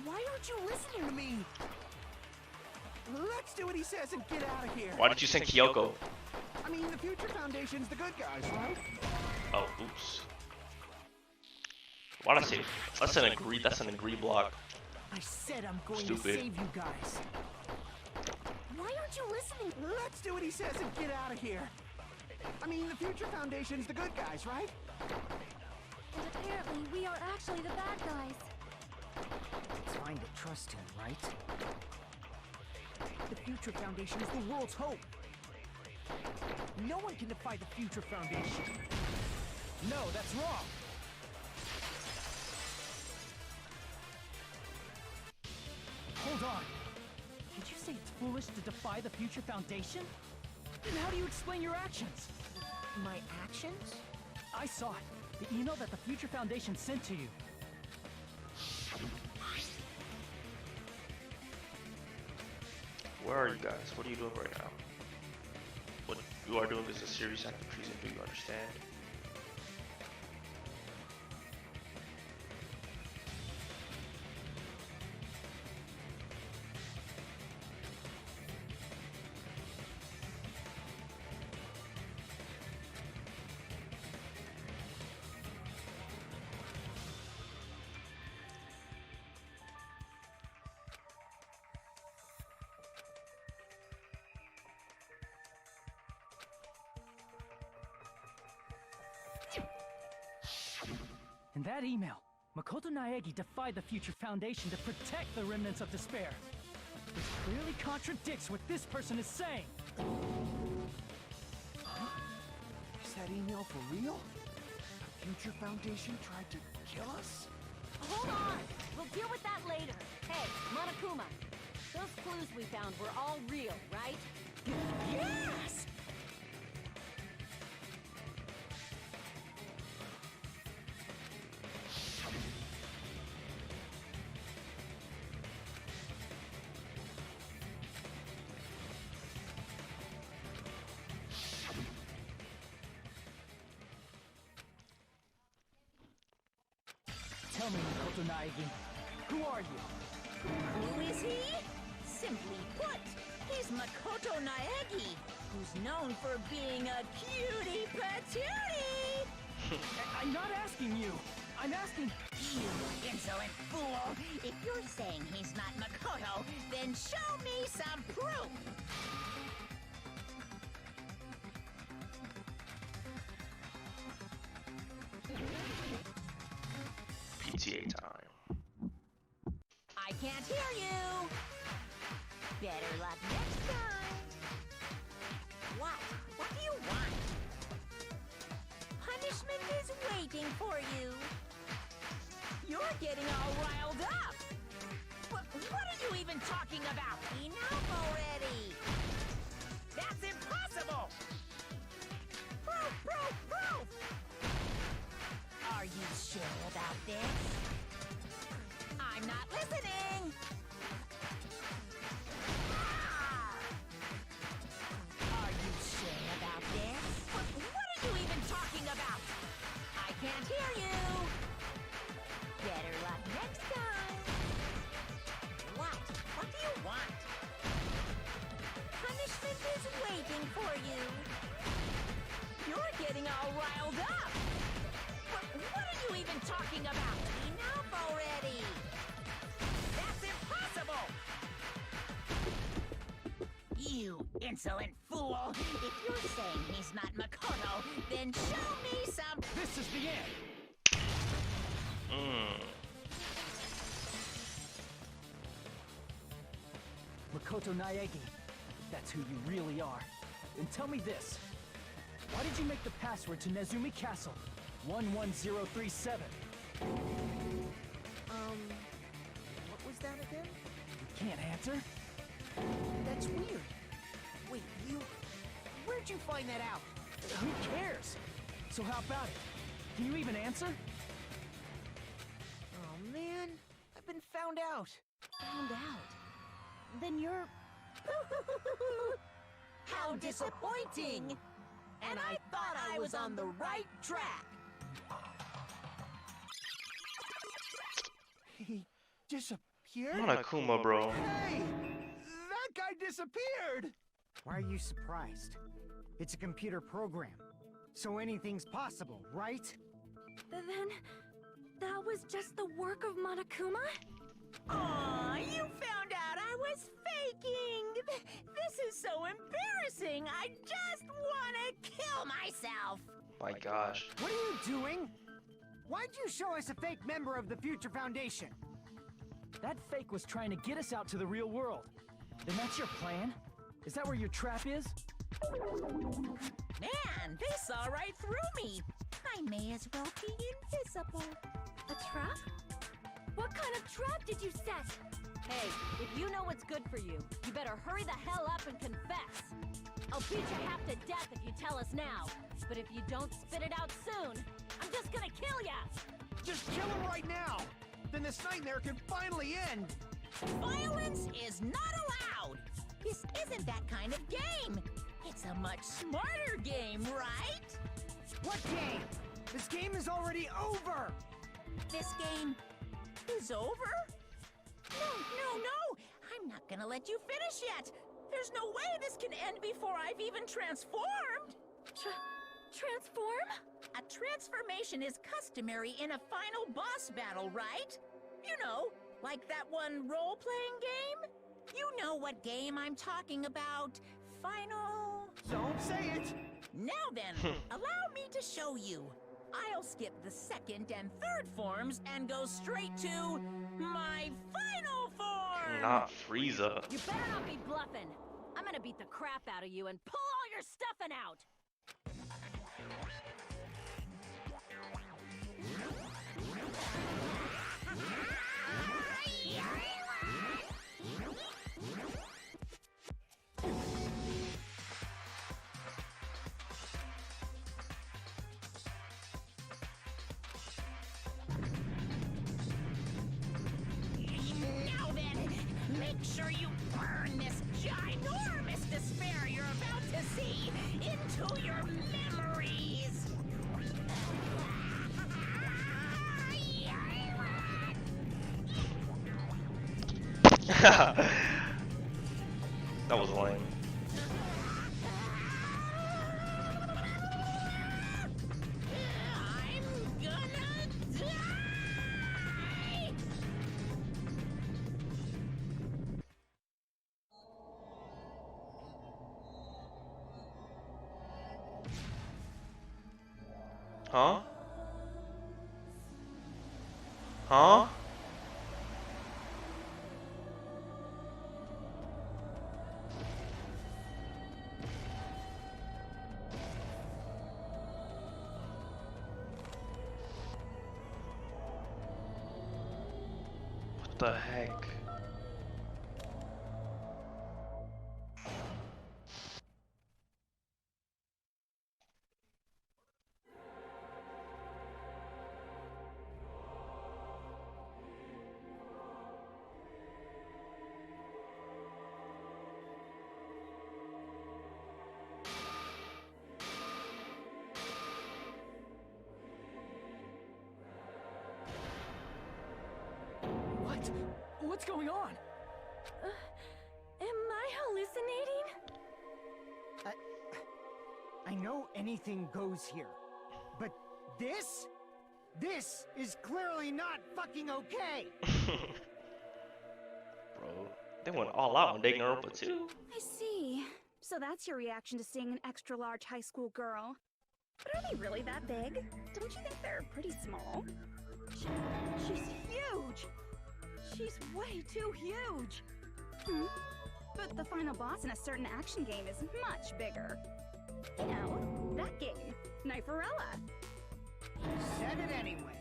Why aren't you listening to me? Let's do what he says and get out of here. Why did you sing Kyoko? I mean, the Future Foundation's the good guys, right? Oh, oops. Why'd I say? That's an agree block. I said I'm going Stupid. to save you guys. Why aren't you listening? Let's do what he says and get out of here. I mean, the Future Foundation's the good guys, right? And apparently, we are actually the bad guys. It's fine to trust him, right? The Future Foundation is the world's hope. No one can defy the Future Foundation. No, that's wrong. Hold on. Did you say it's foolish to defy the Future Foundation? Then how do you explain your actions? My actions? I saw it. The email that the Future Foundation sent to you. Where are you guys? What are you doing right now? What? You are doing this a serious act of treason, do you understand? In that email, Makoto Naegi defied the Future Foundation to protect the remnants of despair. Which clearly contradicts what this person is saying. Is that email for real? The Future Foundation tried to kill us? Hold on! We'll deal with that later. Hey, Monokuma, those clues we found were all real, right? Yes! Tell me, Makoto Naegi, who are you? Who is he? Simply put, he's Makoto Naegi, who's known for being a cutie patootie! I'm not asking you. I'm asking... You insolent fool! If you're saying he's not Makoto, then show me some proof! PTA time. I can't hear you! Better luck next time! What? What do you want? Punishment is waiting for you! You're getting all riled up! What are you even talking about? Enough already! That's impossible! Proof! Proof! Proof! Are you sure about this? I'm not listening! Ah! Are you sure about this? What are you even talking about? I can't hear you! Better luck next time! What? What do you want? Punishment is waiting for you! You're getting all riled up! What are you even talking about? Enough already! That's impossible! You insolent fool! If you're saying he's not Makoto, then show me some... This is the end! Makoto Naegi, that's who you really are. Then tell me this. Why did you make the password to Nezumi Castle 11037? What was that again? You can't answer? That's weird. Wait, where'd you find that out? Who cares? So how about it? Can you even answer? Oh man, I've been found out. Found out. Then you're... How disappointing! And I thought I was on the right track! He disappeared? Monokuma, bro. Hey! That guy disappeared! Why are you surprised? It's a computer program, so anything's possible, right? Then... that was just the work of Monokuma? Aw, you found out I was faking! This is so embarrassing! I just wanna kill myself! My gosh. What are you doing? Why'd you show us a fake member of the Future Foundation? That fake was trying to get us out to the real world. Then that's your plan? Is that where your trap is? Man, they saw right through me! I may as well be invisible. A trap? What kind of trap did you set? Hey, if you know what's good for you, you better hurry the hell up and confess. I'll beat you half to death if you tell us now. But if you don't spit it out soon, I'm just gonna kill ya! Just kill him right now! Then this nightmare can finally end! Violence is not allowed! This isn't that kind of game! It's a much smarter game, right? What game? This game is already over! This game is over? No. I'm not gonna let you finish yet. There's no way this can end before I've even transformed. Transform? A transformation is customary in a final boss battle, right? You know, like that one role-playing game? You know what game I'm talking about. Final... Don't say it! Now then, allow me to show you. I'll skip the second and third forms and go straight to my final form! Not Frieza. You better not be bluffing. I'm gonna beat the crap out of you and pull all your stuffing out. Now then, make sure you burn this ginormous despair you're about to see into your memories! That was lame. I'm gonna die! Huh? Huh? What the heck? What? What's going on? Am I hallucinating? I know anything goes here, but this is clearly not fucking okay! Bro, they went all out on Danganronpa too. I see. So that's your reaction to seeing an extra-large high school girl. But are they really that big? Don't you think they're pretty small? She's huge! She's way too huge! But the final boss in a certain action game is much bigger. You know, that game, Kniferella. Said it anyway.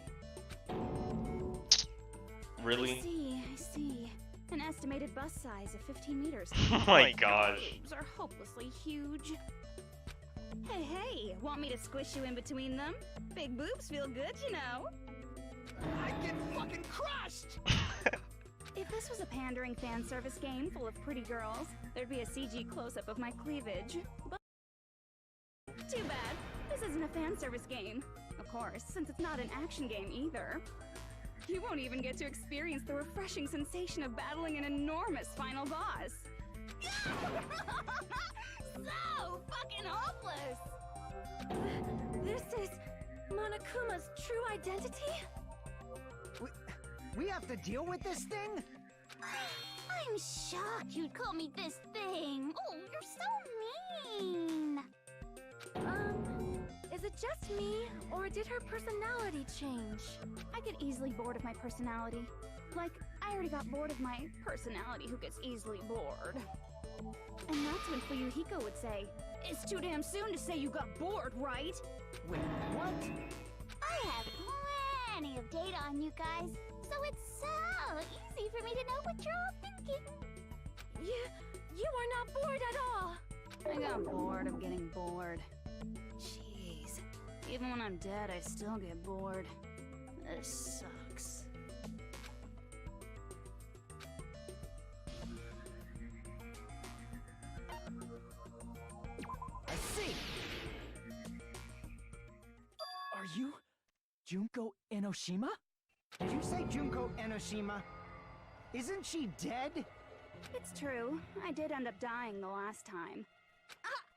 Really? I see. An estimated bus size of 15 meters. Oh my gosh. Boobs are hopelessly huge. Hey, want me to squish you in between them? Big boobs feel good, you know. I get fucking crushed! If this was a pandering fan service game full of pretty girls, there'd be a CG close-up of my cleavage. But too bad. This isn't a fan service game. Of course, since it's not an action game either. You won't even get to experience the refreshing sensation of battling an enormous final boss. So fucking hopeless! This is Monokuma's true identity? We have to deal with this thing? I'm shocked you'd call me this thing. Oh, you're so mean. Is it just me, or did her personality change? I get easily bored of my personality. Like, I already got bored of my personality who gets easily bored. And that's when Fuyuhiko would say, "It's too damn soon to say you got bored, right?" Wait, what? I have plenty of data on you guys, so it's so easy for me to know what you're all thinking. You are not bored at all. I got bored of getting bored. Jeez. Even when I'm dead, I still get bored. This sucks. Junko Enoshima? Did you say Junko Enoshima? Isn't she dead? It's true. I did end up dying the last time.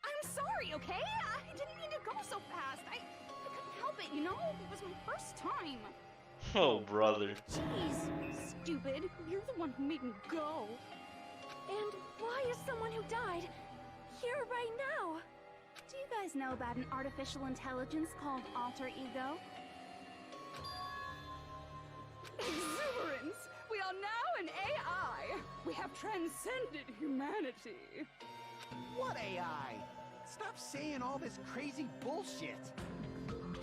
I'm sorry, okay? I didn't mean to go so fast. I couldn't help it, you know? It was my first time. Oh, brother. Jeez, stupid. You're the one who made me go. And why is someone who died here right now? Do you guys know about an artificial intelligence called alter ego? Exuberance! We are now an AI! We have transcended humanity! What AI? Stop saying all this crazy bullshit.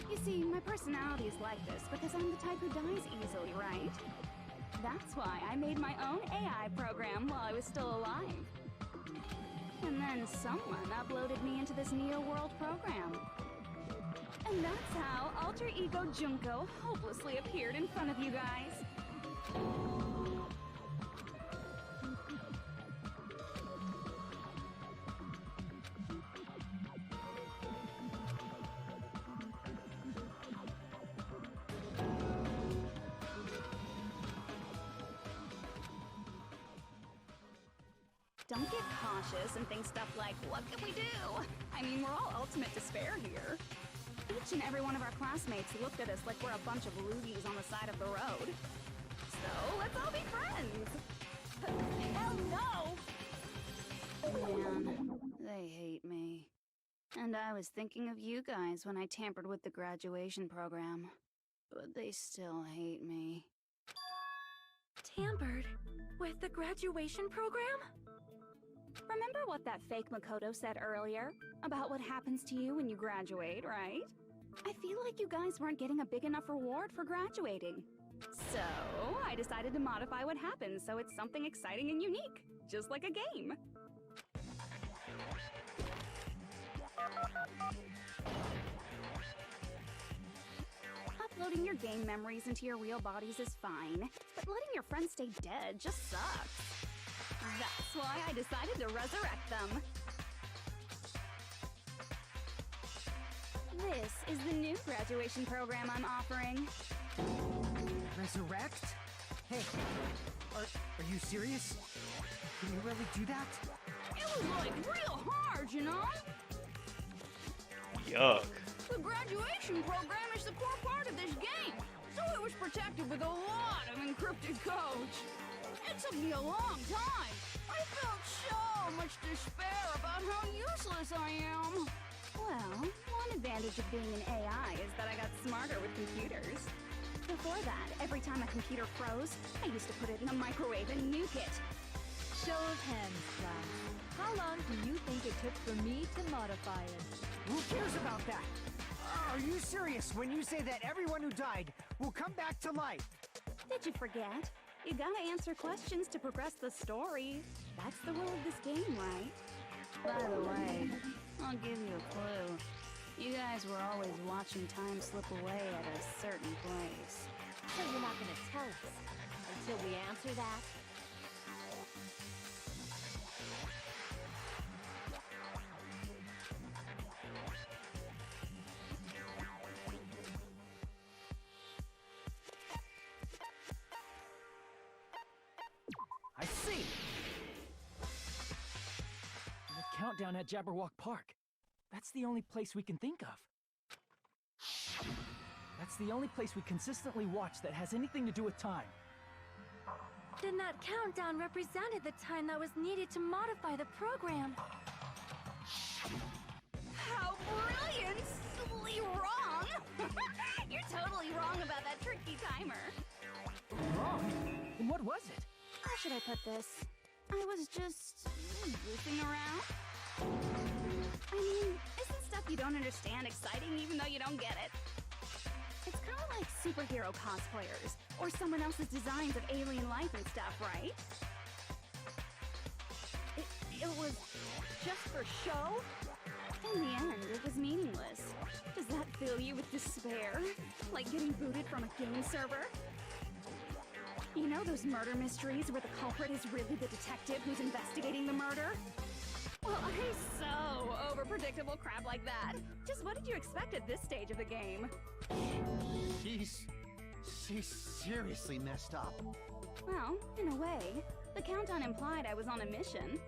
You see, my personality is like this because I'm the type who dies easily, right? That's why I made my own AI program while I was still alive. And then someone uploaded me into this Neo-World program. And that's how Alter Ego Junko hopelessly appeared in front of you guys. Don't get cautious and think stuff like, what can we do? I mean, we're all ultimate despair here. Each and every one of our classmates looked at us like we're a bunch of loogies on the side of the road. So, let's all be friends! Hell no! Man, they hate me. And I was thinking of you guys when I tampered with the graduation program. But they still hate me. Tampered with the graduation program? Remember what that fake Makoto said earlier? About what happens to you when you graduate, right? I feel like you guys weren't getting a big enough reward for graduating. So, I decided to modify what happens so it's something exciting and unique. Just like a game. Uploading your game memories into your real bodies is fine, but letting your friends stay dead just sucks. That's why I decided to resurrect them. This is the new graduation program I'm offering. Resurrect? Hey, are you serious? Can you really do that? It was like real hard, you know? Yuck. The graduation program is the core part of this game, so it was protected with a lot of encrypted codes. It took me a long time. I felt so much despair about how useless I am. Well, one advantage of being an AI is that I got smarter with computers. Before that, every time a computer froze, I used to put it in a microwave and nuke it. Show of hands, class. How long do you think it took for me to modify it? Who cares about that? Are you serious when you say that everyone who died will come back to life? Did you forget? You gotta answer questions to progress the story. That's the rule of this game, right? By the way, I'll give you a clue. You guys were always watching time slip away at a certain place. So you're not gonna tell us until we answer that? I see! The countdown at Jabberwock Park. That's the only place we can think of. That's the only place we consistently watch that has anything to do with time. Then that countdown represented the time that was needed to modify the program. How brilliantly wrong! You're totally wrong about that tricky timer. Wrong? And what was it? How should I put this? I was just goofing around. I mean, isn't stuff you don't understand exciting even though you don't get it? It's kind of like superhero cosplayers, or someone else's designs of alien life and stuff, right? It was just for show? In the end, it was meaningless. Does that fill you with despair? Like getting booted from a game server? You know those murder mysteries where the culprit is really the detective who's investigating the murder? Well, I'm so over predictable crap like that. Just what did you expect at this stage of the game? She's seriously messed up. Well, in a way, the countdown implied I was on a mission.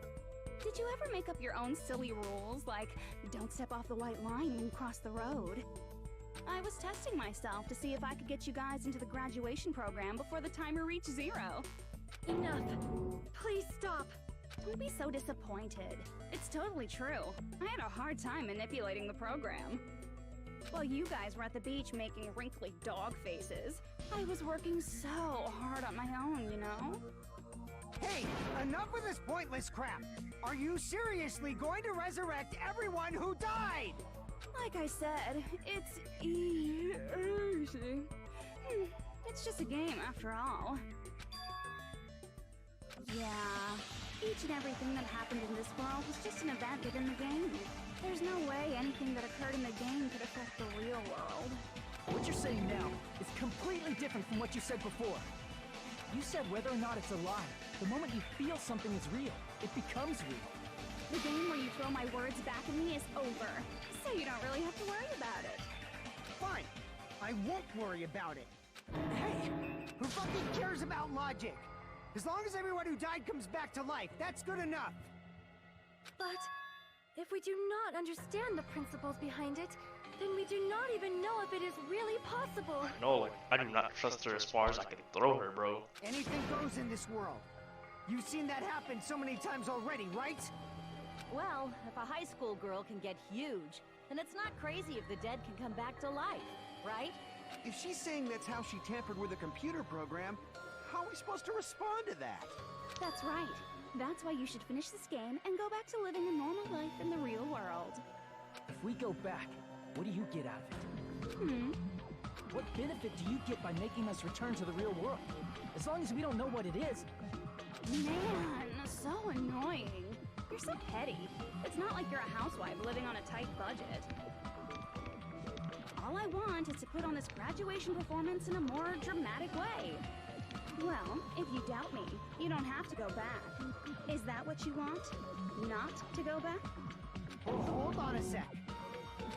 Did you ever make up your own silly rules, like don't step off the white line when you cross the road? I was testing myself to see if I could get you guys into the graduation program before the timer reached 0. Enough. Please stop. Don't be so disappointed. It's totally true. I had a hard time manipulating the program. While you guys were at the beach making wrinkly dog faces, I was working so hard on my own, you know? Hey, enough with this pointless crap! Are you seriously going to resurrect everyone who died? Like I said, it's easy. It's just a game after all. Yeah, each and everything that happened in this world was just an event within the game. There's no way anything that occurred in the game could affect the real world. What you're saying now is completely different from what you said before. You said whether or not it's a lie. The moment you feel something is real, it becomes real. The game where you throw my words back at me is over, so you don't really have to worry about it. Fine, I won't worry about it. Hey, who fucking cares about logic? As long as everyone who died comes back to life, that's good enough. But if we do not understand the principles behind it, then we do not even know if it is really possible. No, like, I do not trust her as far as I can throw her, bro. Anything goes in this world. You've seen that happen so many times already, right? Well, if a high school girl can get huge, then it's not crazy if the dead can come back to life, right? If she's saying that's how she tampered with a computer program, how are we supposed to respond to that? That's right. That's why you should finish this game and go back to living a normal life in the real world. If we go back, what do you get out of it? What benefit do you get by making us return to the real world? As long as we don't know what it is. Man, so annoying. You're so petty. It's not like you're a housewife living on a tight budget. All I want is to put on this graduation performance in a more dramatic way. Well, if you doubt me, you don't have to go back. Is that what you want? Not to go back? Well, hold on a sec.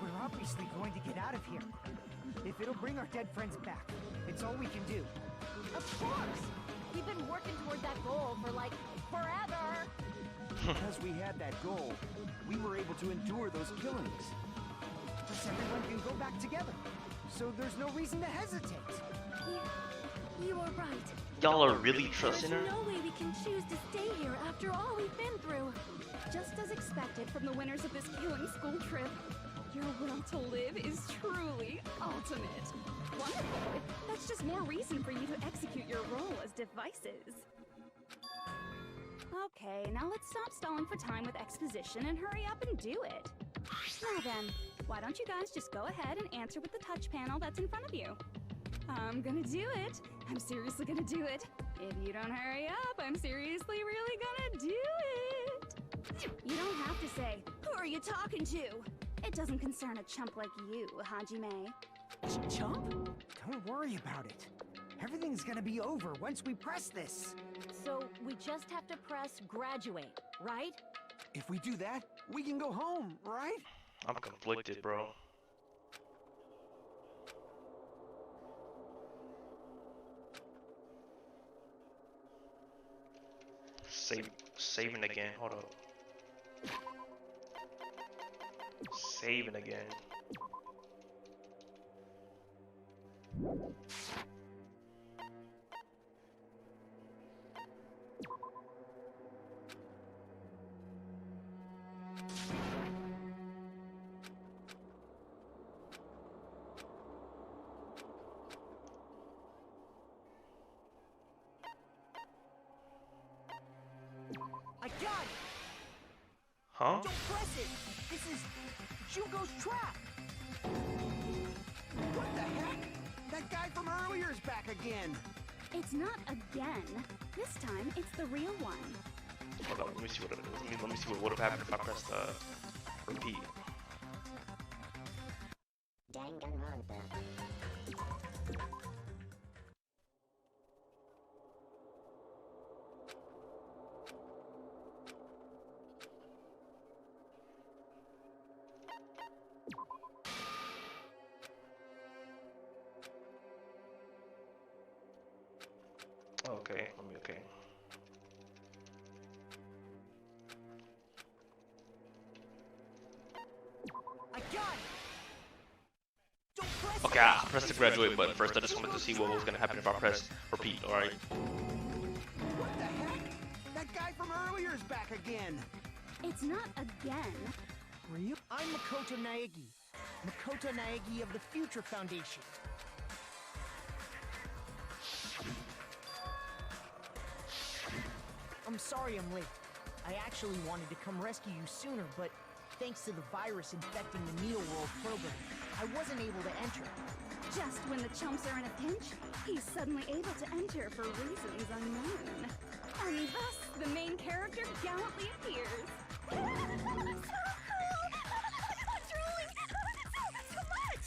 We're obviously going to get out of here. If it'll bring our dead friends back, it's all we can do. Of course! We've been working toward that goal for, like, forever! Because we had that goal, we were able to endure those killings. Plus everyone can go back together. So there's no reason to hesitate. You are right. Y'all are really trusting her? There's no way we can choose to stay here after all we've been through. Just as expected from the winners of this killing school trip, your will to live is truly ultimate. Wonderful! That's just more reason for you to execute your role as devices. Okay, now let's stop stalling for time with exposition and hurry up and do it. Now then, why don't you guys just go ahead and answer with the touch panel that's in front of you? I'm gonna do it. I'm seriously gonna do it. If you don't hurry up, I'm seriously really gonna do it. You don't have to say, who are you talking to? It doesn't concern a chump like you, Hajime. Chump? Don't worry about it. Everything's gonna be over once we press this. So we just have to press graduate, right? If we do that, we can go home, right? I'm conflicted, bro. Saving again. Hold up. Saving again. I got it! Huh? Don't press it! This is Jugo's trap! What the heck? That guy from earlier is back again! It's not again. This time, it's the real one. Hold on, let me see what it is. Let me see what would have happened if I pressed repeat. Danganronpa. okay. Let me okay. I got it. Don't press Okay, I pressed the graduate button first. I just wanted to see what was gonna happen if I press repeat. All right. What the heck? That guy from earlier is back again. It's not again. Ryu? I'm Makoto Naegi. Makoto Naegi of the Future Foundation. I'm sorry I'm late. I actually wanted to come rescue you sooner, but thanks to the virus infecting the Neo World program, I wasn't able to enter. Just when the chumps are in a pinch, he's suddenly able to enter for reasons unknown. And thus, the main character gallantly appears. So cool! Drooling! So much!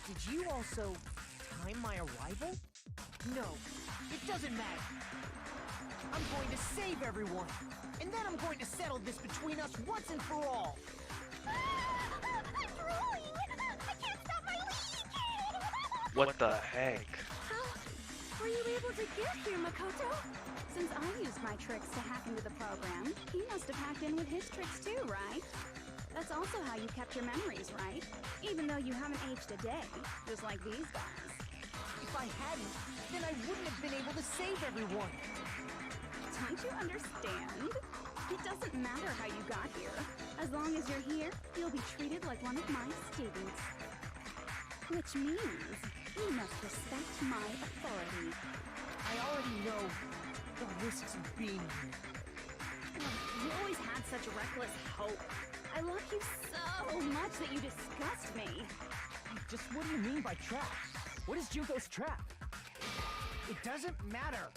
Did you also time my arrival? No, it doesn't matter. I'm going to save everyone, and then I'm going to settle this between us once and for all. I'm drooling! I can't stop my leak! What the heck? How were you able to get here, Makoto? Since I used my tricks to hack into the program, he must have hacked in with his tricks too, right? That's also how you kept your memories, right? Even though you haven't aged a day, just like these guys. If I hadn't, then I wouldn't have been able to save everyone. Don't you understand? It doesn't matter how you got here. As long as you're here, you'll be treated like one of my students. Which means you must respect my authority. I already know the risks of being here. You always had such reckless hope. I love you so much that you disgust me. Just what do you mean by trap? What is Junko's trap? It doesn't matter.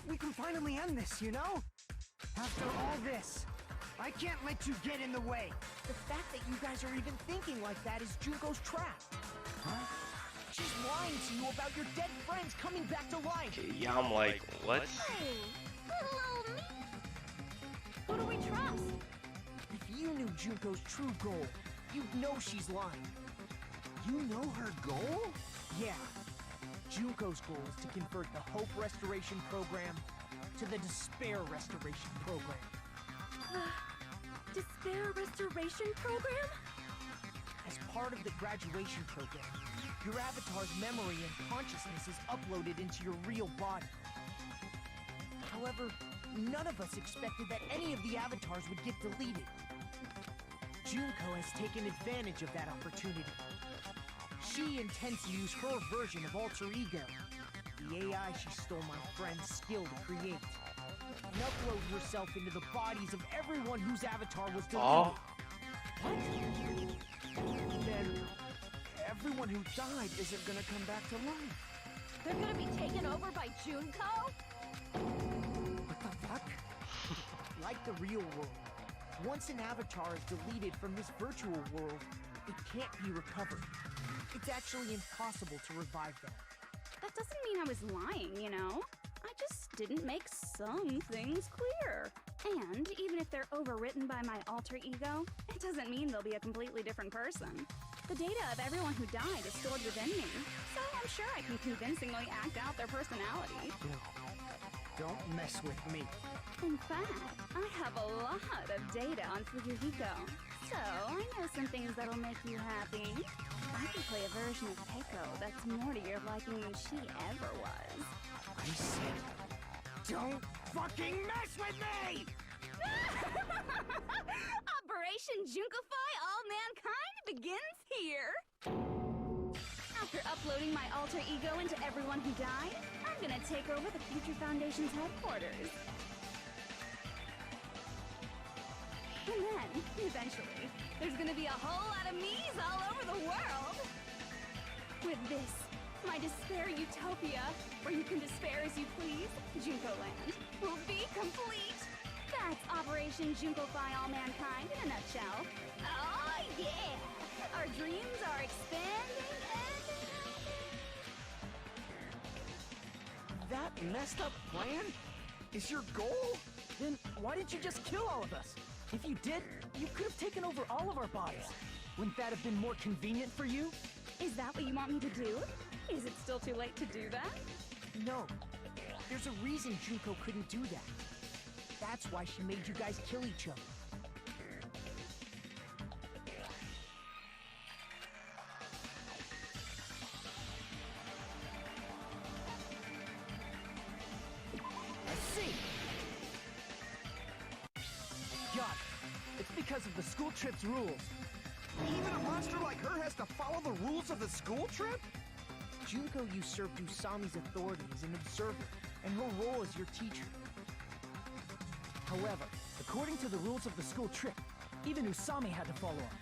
We can finally end this, you know? After all this, I can't let you get in the way. The fact that you guys are even thinking like that is Junko's trap. Huh? She's lying to you about your dead friends coming back to life. Yeah, I'm like, what? Hey, little old me. Who do we trust? If you knew Junko's true goal, you'd know she's lying. You know her goal? Yeah. Junko's goal is to convert the Hope Restoration Program to the Despair Restoration Program. Despair Restoration Program? As part of the graduation program, your avatar's memory and consciousness is uploaded into your real body. However, none of us expected that any of the avatars would get deleted. Junko has taken advantage of that opportunity. She intends to use her version of Alter Ego, the AI she stole my friend's skill to create, and upload herself into the bodies of everyone whose avatar was deleted. Oh. What? Then Everyone who died isn't gonna come back to life. They're gonna be taken over by Junko? what the fuck? Like the real world, once an avatar is deleted from this virtual world, it can't be recovered. It's actually impossible to revive them. That doesn't mean I was lying, you know? I just didn't make some things clear. And even if they're overwritten by my alter ego, it doesn't mean they'll be a completely different person. The data of everyone who died is stored within me, so I'm sure I can convincingly act out their personality. No, don't mess with me. In fact, I have a lot of data on Fuyuhiko, so I know some things that'll make you happy. I can play a version of Keiko that's more to your liking than she ever was. I said, don't fucking mess with me! Operation Junkify All Mankind begins here! After uploading my alter ego into everyone who died, I'm gonna take over the Future Foundation's headquarters. And then, eventually, there's gonna be a whole lot of me's all over the world! With this, my despair utopia, where you can despair as you please, Junko Land, will be complete! That's Operation Junkify All Mankind in a nutshell. Oh yeah! Our dreams are expanding and... That messed up plan is your goal? Then why didn't you just kill all of us? If you did, you could have taken over all of our bodies. Wouldn't that have been more convenient for you? Is that what you want me to do? Is it still too late to do that? No. There's a reason Junko couldn't do that. That's why she made you guys kill each other. I see! Got it. It's because of the school trip's rules. Even a monster like her has to follow the rules of the school trip? Junko usurped Usami's authority as an observer, and her role as your teacher. However, according to the rules of the school trip, even Usami had to follow them.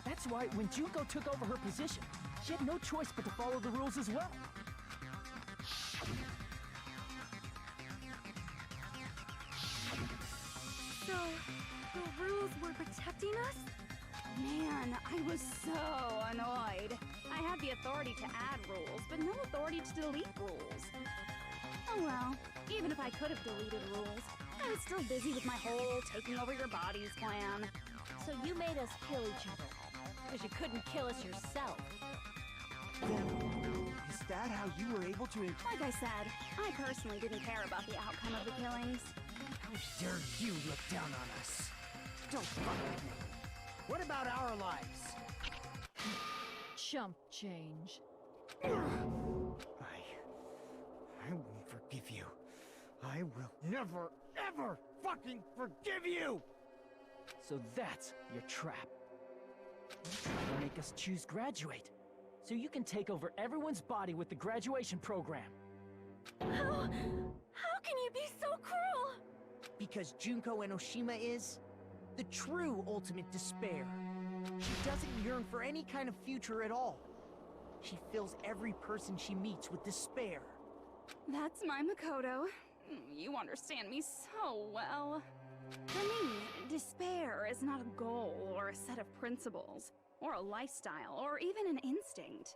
That's why when Junko took over her position, she had no choice but to follow the rules as well. So, the rules were protecting us? Man, I was so annoyed. I had the authority to add rules, but no authority to delete rules. Oh well, even if I could have deleted rules, I was still busy with my whole taking over your bodies plan. So you made us kill each other. Because you couldn't kill us yourself. Then, is that how you were able to... Like I said, I personally didn't care about the outcome of the killings. How dare you look down on us? Don't fuck with me. What about our lives? Chump change. I won't forgive you. I will never, ever fucking forgive you! So that's your trap. You're trying to make us choose graduate, so you can take over everyone's body with the graduation program. How can you be so cruel? Because Junko Enoshima is the true ultimate despair. She doesn't yearn for any kind of future at all. She fills every person she meets with despair. That's my Makoto. You understand me so well. For me, despair is not a goal or a set of principles, or a lifestyle, or even an instinct.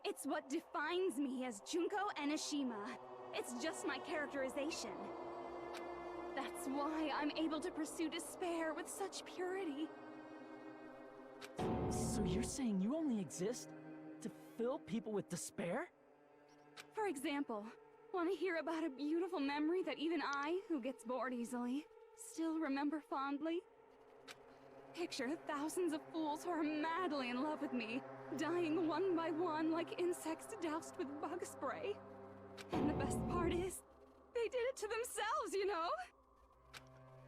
It's what defines me as Junko Enoshima. It's just my characterization. That's why I'm able to pursue despair with such purity. So you're saying you only exist to fill people with despair? For example, want to hear about a beautiful memory that even I, who gets bored easily, still remember fondly? Picture thousands of fools who are madly in love with me, dying one by one like insects doused with bug spray. And the best part is, they did it to themselves, you know?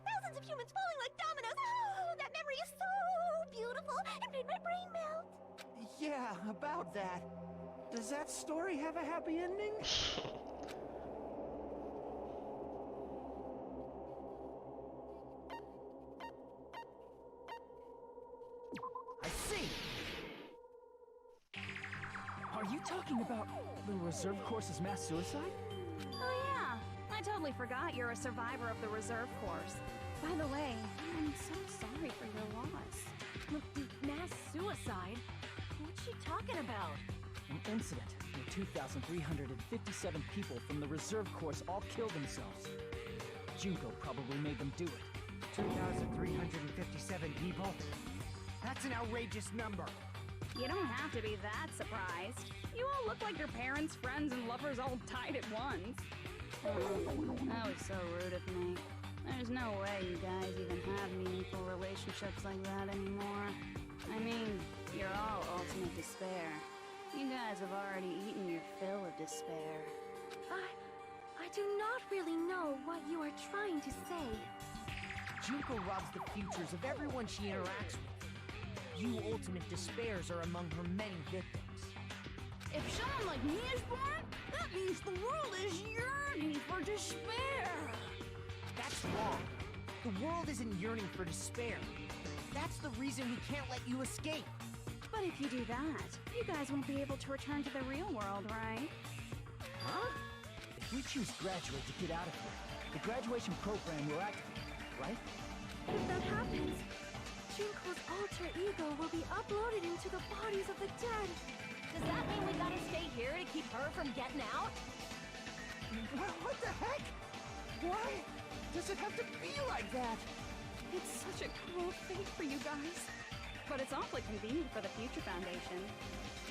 Thousands of humans falling like dominoes. Oh, that memory is so beautiful. It made my brain melt. Yeah, about that. Does that story have a happy ending? I see! Are you talking about the reserve course's mass suicide? Oh yeah, I totally forgot you're a survivor of the reserve course. By the way, I'm so sorry for your loss. Mass suicide? What's she talking about? An incident where 2,357 people from the reserve course all killed themselves. Junko probably made them do it. 2,357 people? That's an outrageous number. You don't have to be that surprised. You all look like your parents, friends, and lovers all tied at once. Oh, that was so rude of me. There's no way you guys even have meaningful relationships like that anymore. I mean, you're all ultimate despair. You guys have already eaten your fill of despair. I do not really know what you are trying to say. Junko robs the futures of everyone she interacts with. You ultimate despairs are among her many victims. If someone like me is born, that means the world is yearning for despair. That's wrong. The world isn't yearning for despair. That's the reason we can't let you escape. But if you do that, you guys won't be able to return to the real world, right? Huh? If we choose graduate to get out of here, the graduation program will activate, right? If that happens, Junko's alter ego will be uploaded into the bodies of the dead. Does that mean we gotta stay here to keep her from getting out? What the heck? Why does it have to be like that? It's such a cruel fate for you guys. But it's awfully convenient for the Future Foundation.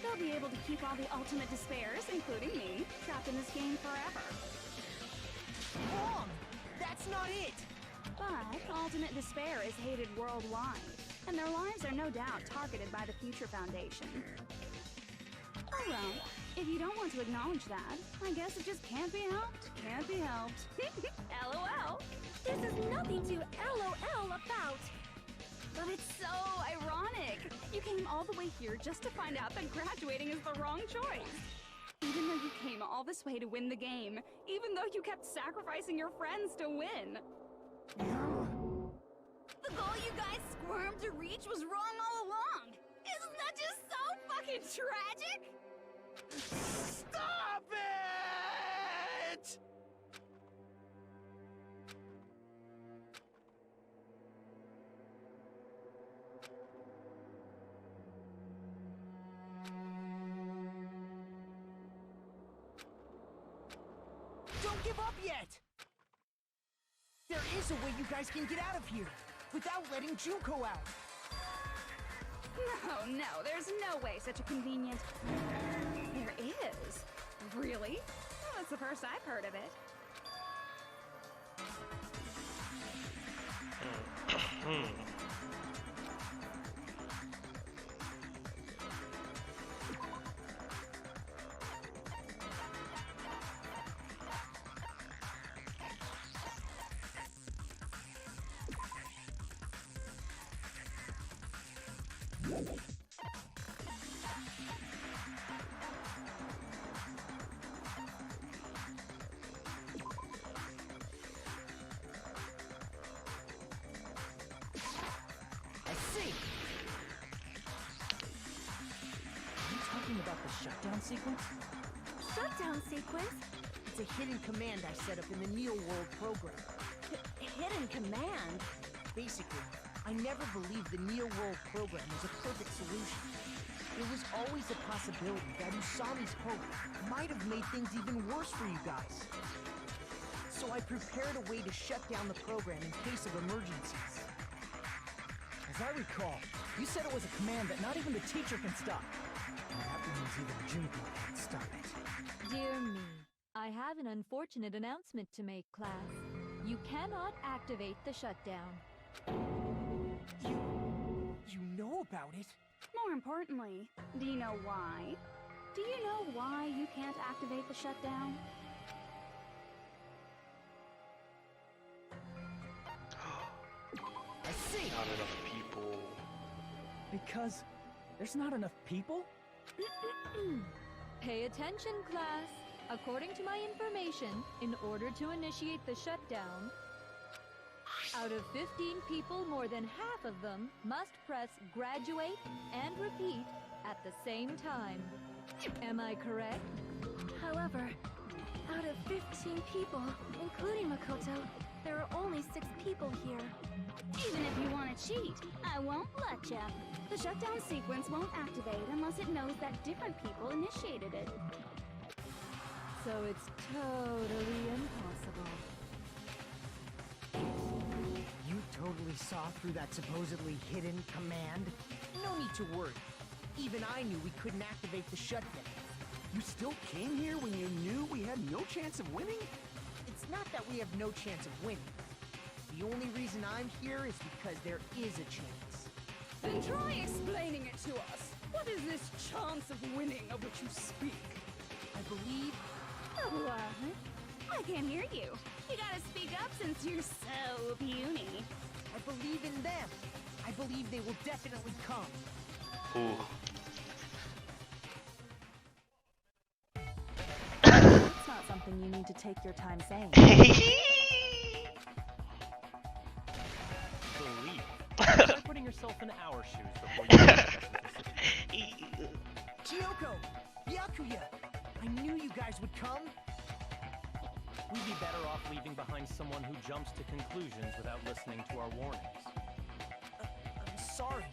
They'll be able to keep all the Ultimate Despairs, including me, trapped in this game forever. Wrong! That's not it! But Ultimate Despair is hated worldwide, and their lives are no doubt targeted by the Future Foundation. Oh well, if you don't want to acknowledge that, I guess it just can't be helped. Can't be helped. LOL. This is nothing to LOL about. But it's so ironic. You came all the way here just to find out that graduating is the wrong choice. Even though you came all this way to win the game, even though you kept sacrificing your friends to win. The goal you guys squirmed to reach was wrong all along. Isn't that just so fucking tragic? Stop it! Don't give up yet! There is a way you guys can get out of here, without letting Junko out. No, there's no way such a convenient... There is? Really? Well, that's the first I've heard of it. I see. Are you talking about the shutdown sequence? Shutdown sequence? It's a hidden command I set up in the Neo World program. Hidden command? Basically, I never believed the Neo World program was a perfect solution. There was always a possibility that Usami's hope might have made things even worse for you guys. So I prepared a way to shut down the program in case of emergencies. As I recall, you said it was a command that not even the teacher can stop. And that means even Junko can't stop it. Dear me, I have an unfortunate announcement to make, class. You cannot activate the shutdown. You know about it? More importantly, do you know why? Do you know why you can't activate the shutdown? I see. Not enough people. Because there's not enough people? Pay attention, class. According to my information, in order to initiate the shutdown, out of 15 people, more than half of them must press graduate and repeat at the same time. Am I correct? However, out of 15 people, including Makoto, there are only 6 people here. Even if you want to cheat, I won't let ya. The shutdown sequence won't activate unless it knows that different people initiated it. So it's totally impossible. You totally saw through that supposedly hidden command? No need to worry. Even I knew we couldn't activate the shutdown. You still came here when you knew we had no chance of winning? It's not that we have no chance of winning. The only reason I'm here is because there is a chance. Then try explaining it to us. What is this chance of winning of which you speak? I believe... What? I can't hear you. You gotta speak up since you're so puny. I believe in them. I believe they will definitely come. Ooh. That's not something you need to take your time saying. Believe. Try putting yourself in our shoes before you make that decision. Kyoko! Byakuya! I knew you guys would come! We'd be better off leaving behind someone who jumps to conclusions without listening to our warnings. I'm sorry.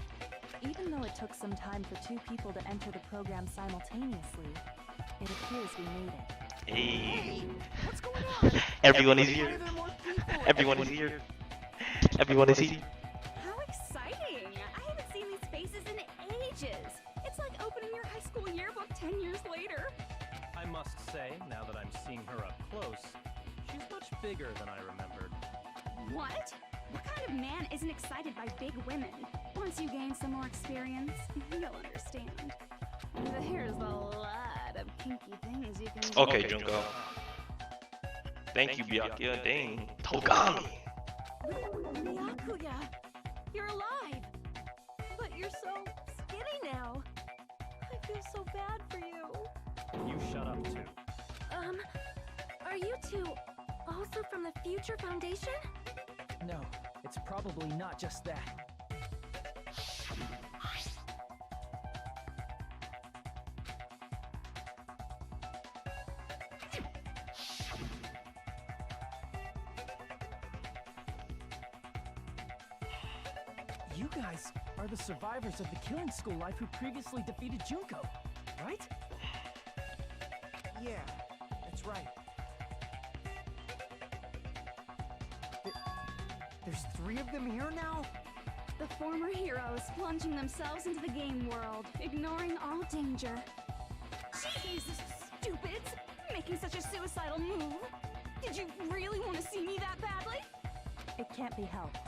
Even though it took some time for 2 people to enter the program simultaneously, it appears we made it. Hey. What's going on? Everyone is Why here. are there more people? Everyone is here. Everyone is here. How exciting! I haven't seen these faces say, now that I'm seeing her up close, she's much bigger than I remembered. What? What kind of man isn't excited by big women? Once you gain some more experience, you'll understand. There's a lot of kinky things you can do. Okay, Junko. Thank you, Byakuya. Dang. Togami! Byakuya, you're alive. But you're so skinny now. I feel so bad for you. You shut up, too. Are you two also from the Future Foundation? No, it's probably not just that. You guys are the survivors of the Killing School life who previously defeated Junko, right? Yeah, that's right. There's 3 of them here now? The former heroes plunging themselves into the game world, ignoring all danger. Jesus, stupids! Making such a suicidal move. Did you really want to see me that badly? It can't be helped.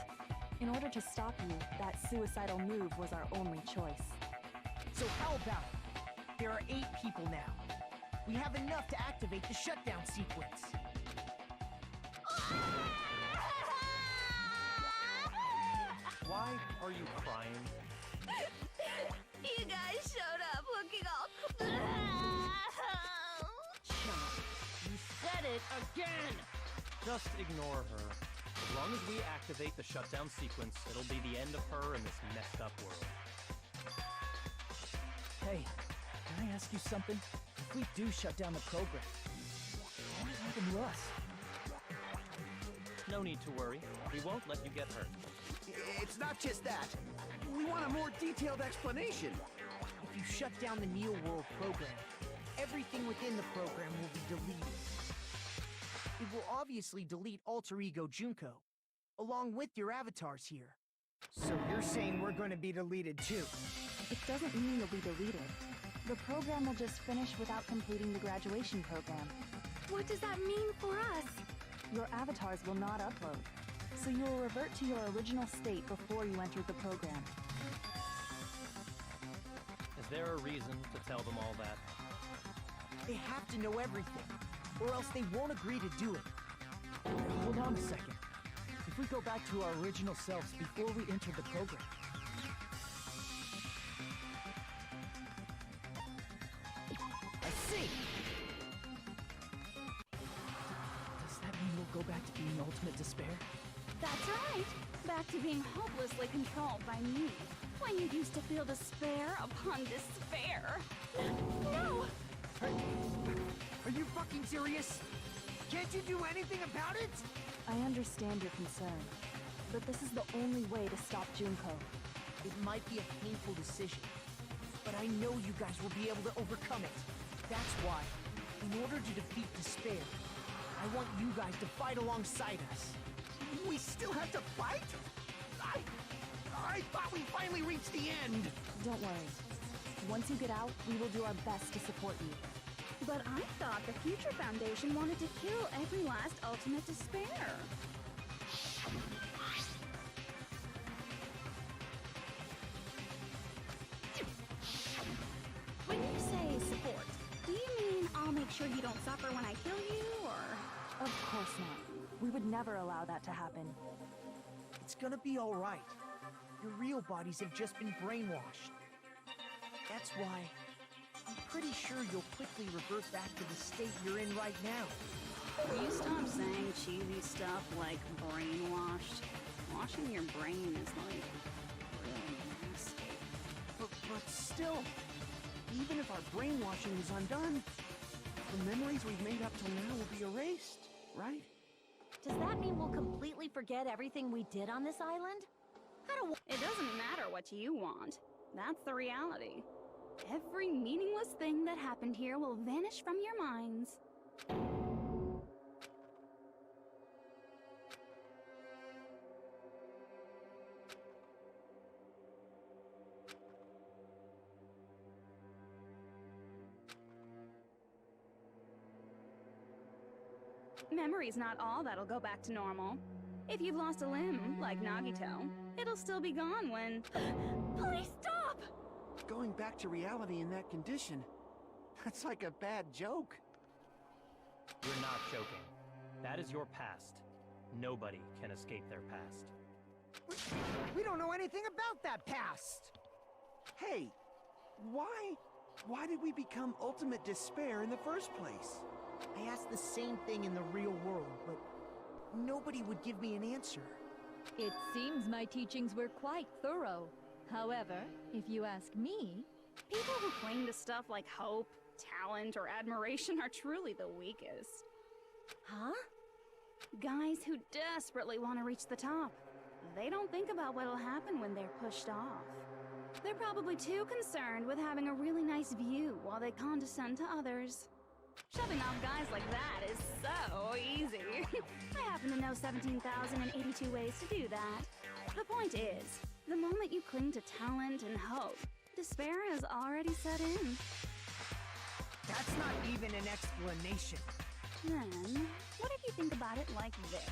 In order to stop you, that suicidal move was our only choice. So how about it? There are 8 people now. We have enough to activate the shutdown sequence. Why are you crying? You guys showed up looking all You said it again! Just ignore her. As long as we activate the shutdown sequence, it'll be the end of her in this messed up world. Hey, can I ask you something? If we do shut down the program, what will happen to us? No need to worry. We won't let you get hurt. It's not just that. We want a more detailed explanation. If you shut down the Neo World program, everything within the program will be deleted. It will obviously delete Alter Ego Junko, along with your avatars here. So you're saying we're going to be deleted too? It doesn't mean you'll be deleted. The program will just finish without completing the graduation program. What does that mean for us? Your avatars will not upload, so you will revert to your original state before you entered the program. Is there a reason to tell them all that? They have to know everything, or else they won't agree to do it. Hold on a second. If we go back to our original selves before we entered the program, I see! does that mean we'll go back to being ultimate despair? That's right. Back to being hopelessly controlled by me. When you used to feel despair upon despair. No! Are you fucking serious? Can't you do anything about it? I understand your concern, but this is the only way to stop Junko. It might be a painful decision, but I know you guys will be able to overcome it. That's why, in order to defeat despair, I want you guys to fight alongside us. We still have to fight? I thought we finally reached the end. Don't worry. Once you get out, we will do our best to support you. But I thought the Future Foundation wanted to kill every last ultimate despair. When you say support, do you mean I'll make sure you don't suffer when I kill you, or...? Of course not. We would never allow that to happen. It's gonna be alright. Your real bodies have just been brainwashed. That's why I'm pretty sure you'll quickly revert back to the state you're in right now. Will you stop saying cheesy stuff like brainwashed? Washing your brain is like really nasty. But still, even if our brainwashing is undone, the memories we've made up till now will be erased, right? Does that mean we'll completely forget everything we did on this island? It doesn't matter what you want. That's the reality. Every meaningless thing that happened here will vanish from your minds. Memory's not all that'll go back to normal. If you've lost a limb, like Nagito, it'll still be gone when... Please stop! Going back to reality in that condition, that's like a bad joke. You're not joking. That is your past. Nobody can escape their past. We don't know anything about that past! Hey, why did we become ultimate despair in the first place? I asked the same thing in the real world, but nobody would give me an answer. It seems my teachings were quite thorough. However, if you ask me, People who cling to stuff like hope, talent, or admiration are truly the weakest. Huh? Guys who desperately want to reach the top. They don't think about what'll happen when they're pushed off. They're probably too concerned with having a really nice view while they condescend to others. Shoving off guys like that is so easy. I happen to know 17,082 ways to do that. The point is, the moment you cling to talent and hope, despair has already set in. That's not even an explanation. Then, what if you think about it like this?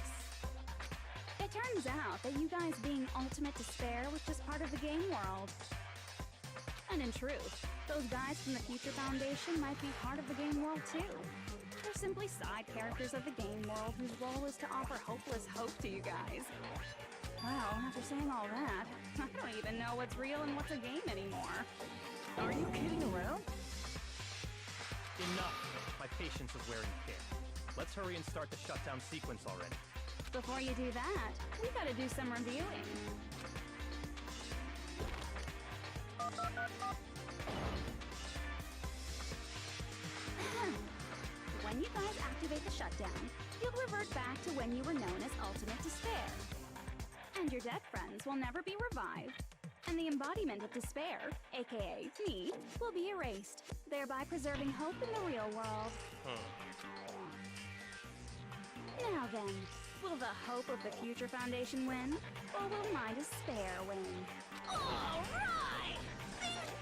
It turns out that you guys being ultimate despair was just part of the game world. And in truth, those guys from the Future Foundation might be part of the game world too. They're simply side characters of the game world whose role is to offer hopeless hope to you guys. Well, after saying all that, I don't even know what's real and what's a game anymore. Are you kidding around? Enough! My patience is wearing thin. Let's hurry and start the shutdown sequence already. Before you do that, we gotta do some reviewing. When you guys activate the shutdown, you'll revert back to when you were known as Ultimate Despair. And your dead friends will never be revived. And the embodiment of despair, aka me, will be erased, thereby preserving hope in the real world. Now then, will the hope of the Future Foundation win, or will my despair win? All right!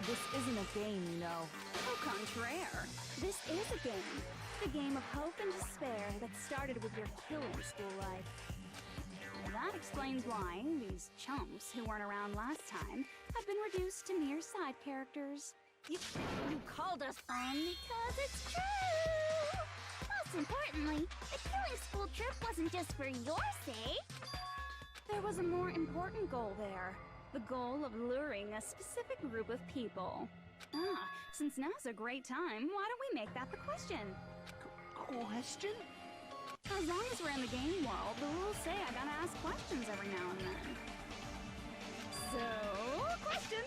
This isn't a game, you know. Au contraire, this is a game. The game of hope and despair that started with your killing school life. That explains why these chumps who weren't around last time have been reduced to mere side characters. You called us Because it's true! Most importantly, the killing school trip wasn't just for your sake. There was a more important goal there. The goal of luring a specific group of people. Since now's a great time, why don't we make that the question? Question? As long as we're in the game world, the rules say I gotta ask questions every now and then. So, question.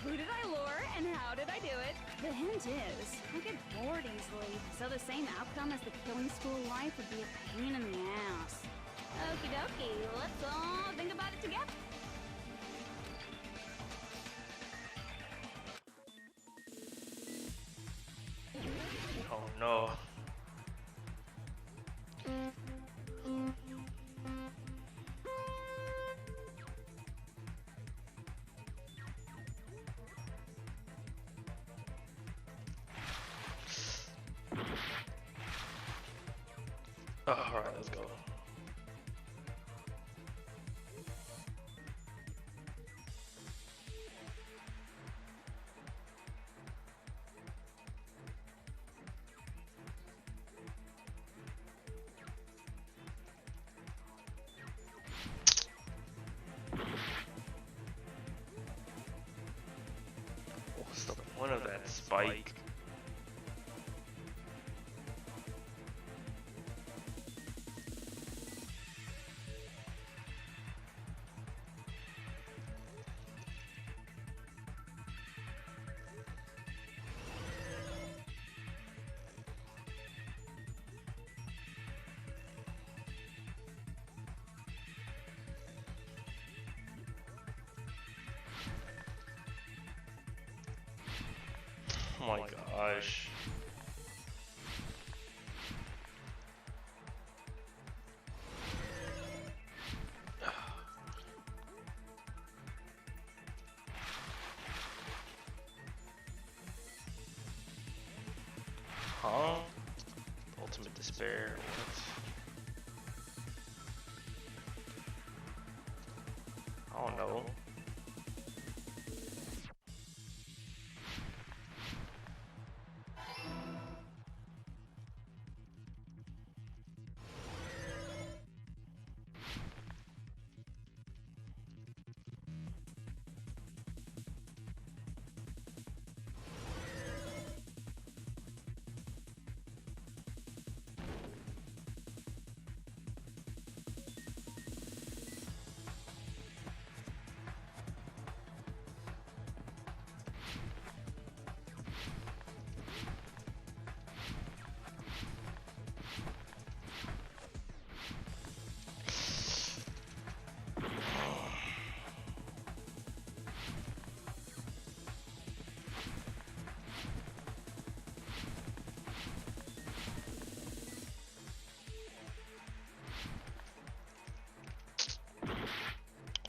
Who did I lure and how did I do it? The hint is, I get bored easily, so the same outcome as the killing school life would be a pain in the ass. Okie dokie, let's all think about it together. Oh no. Alright, let's go. What's the point of that spike? Oh my gosh. Huh? Ultimate despair. What? I don't know.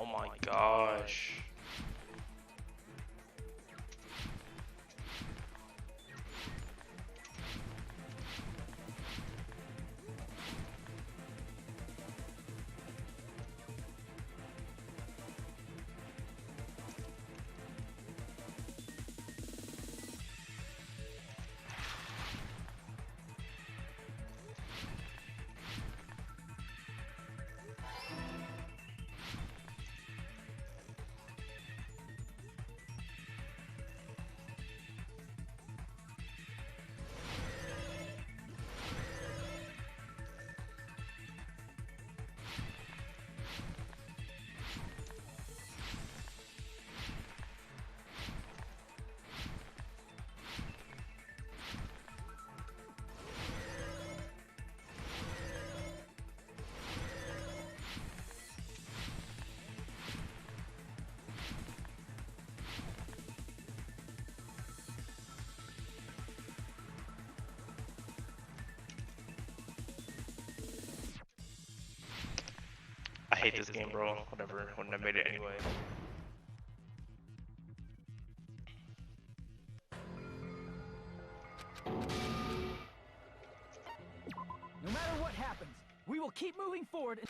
Oh my gosh. I hate this game, bro. Whatever. Wouldn't have made it anyway. No matter what happens, we will keep moving forward.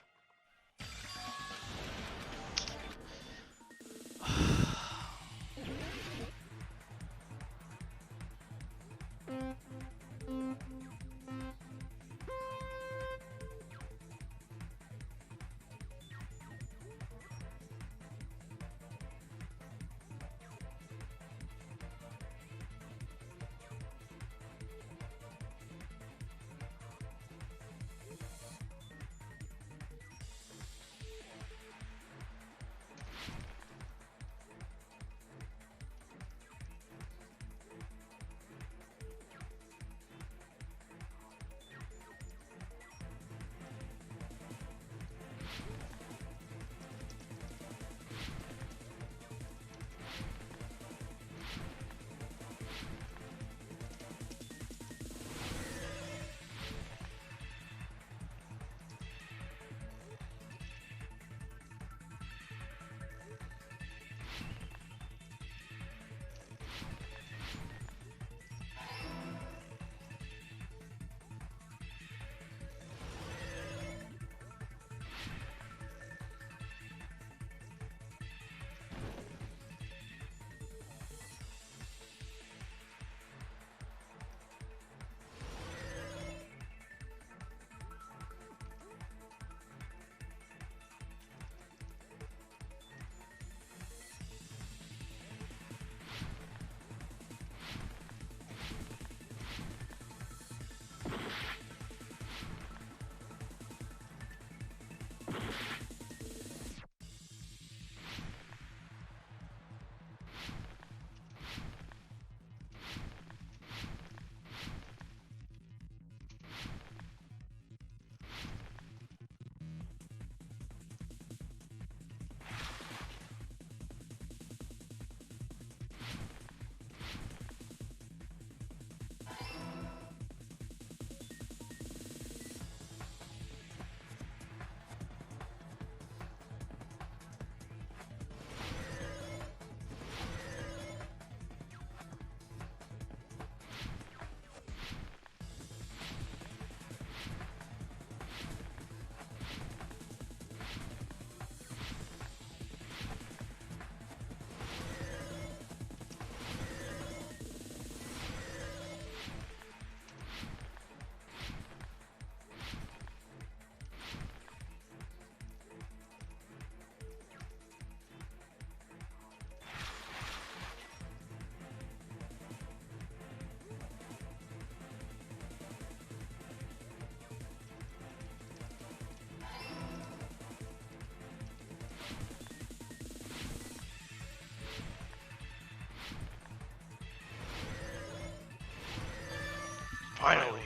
Finally.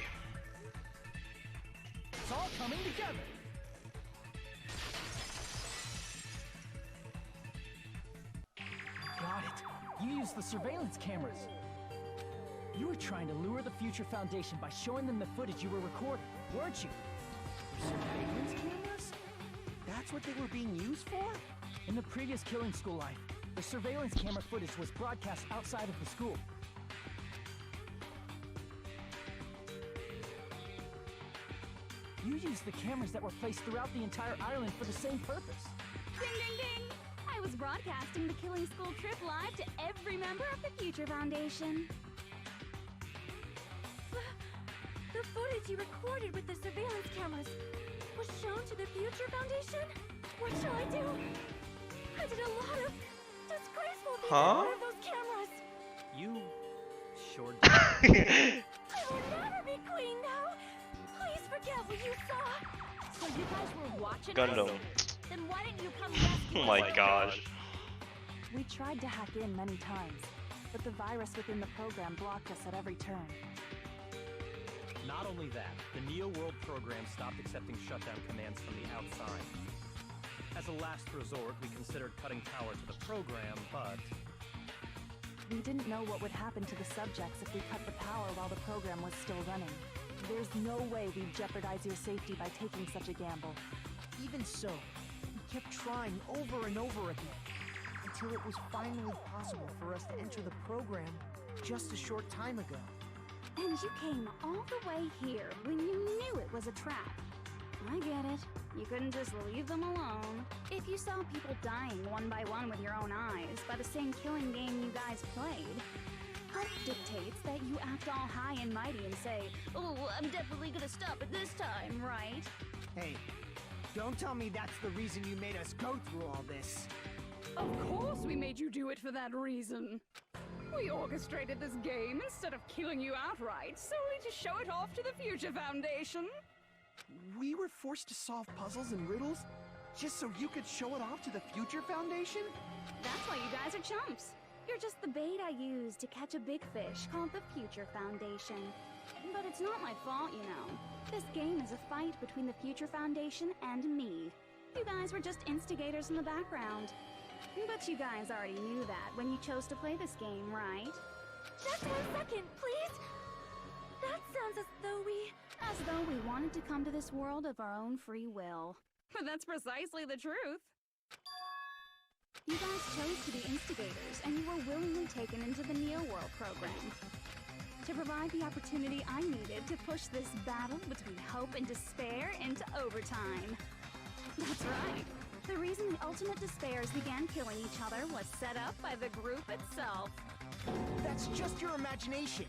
It's all coming together. Got it. You used the surveillance cameras. You were trying to lure the Future Foundation by showing them the footage you were recording, weren't you? Surveillance cameras? That's what they were being used for? In the previous Killing School life, the surveillance camera footage was broadcast outside of the school. You used the cameras that were placed throughout the entire island for the same purpose. Ding, ding, ding! I was broadcasting the Killing School trip live to every member of the Future Foundation. The footage you recorded with the surveillance cameras was shown to the Future Foundation? What shall I do? I did a lot of disgraceful things Huh? with those cameras. You sure did. I will never be queen now. Please forget what you saw. So you guys were watching Gundam. us? Then why didn't you come rescue Oh us? my gosh. We tried to hack in many times, but the virus within the program blocked us at every turn. Not only that, the Neo World program stopped accepting shutdown commands from the outside. As a last resort, we considered cutting power to the program, but We didn't know what would happen to the subjects if we cut the power while the program was still running. There's no way we'd jeopardize your safety by taking such a gamble. Even so, we kept trying over and over again, until it was finally possible for us to enter the program just a short time ago. And you came all the way here when you knew it was a trap. I get it. You couldn't just leave them alone. If you saw people dying one by one with your own eyes by the same killing game you guys played, hope dictates that you act all high and mighty and say, "Oh, I'm definitely gonna stop it this time, right?" Hey, don't tell me that's the reason you made us go through all this. Of course we made you do it for that reason. We orchestrated this game instead of killing you outright, solely to show it off to the Future Foundation. We were forced to solve puzzles and riddles just so you could show it off to the Future Foundation? That's why you guys are chumps. You're just the bait I used to catch a big fish called the Future Foundation. But it's not my fault, you know. This game is a fight between the Future Foundation and me. You guys were just instigators in the background. But you guys already knew that when you chose to play this game, right? Just 1 second, please! That sounds as though we wanted to come to this world of our own free will. But that's precisely the truth. You guys chose to be instigators, and you were willingly taken into the Neo World program to provide the opportunity I needed to push this battle between hope and despair into overtime. That's right. The reason the ultimate despairs began killing each other was set up by the group itself. That's just your imagination.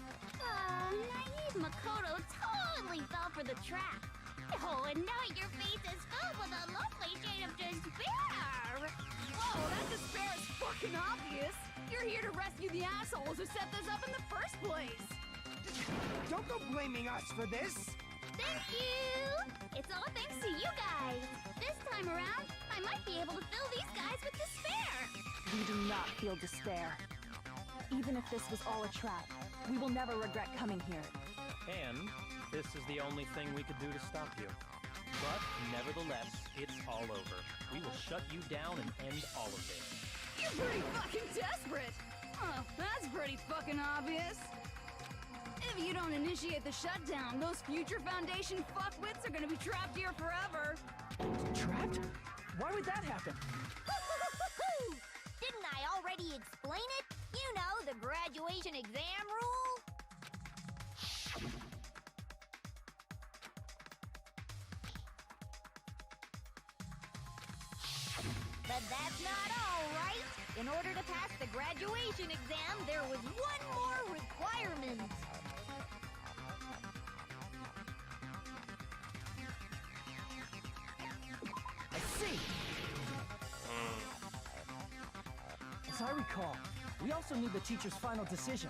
Naive Makoto totally fell for the trap. Oh, and now your face is filled with a lovely shade of despair. Whoa, that despair is fucking obvious. You're here to rescue the assholes who set this up in the first place. Don't go blaming us for this. Thank you! It's all thanks to you guys. This time around, I might be able to fill these guys with despair. we do not feel despair. Even if this was all a trap, we will never regret coming here. And this is the only thing we could do to stop you. But nevertheless, it's all over. We will shut you down and end all of this. You're pretty fucking desperate. Oh, that's pretty fucking obvious. If you don't initiate the shutdown, those Future Foundation fuckwits are gonna be trapped here forever. Trapped? Why would that happen? Didn't I already explain it? You know, the graduation exam rule? But that's not all, right? In order to pass the graduation exam, there was one more requirement. I see! As I recall, we also need the teacher's final decision.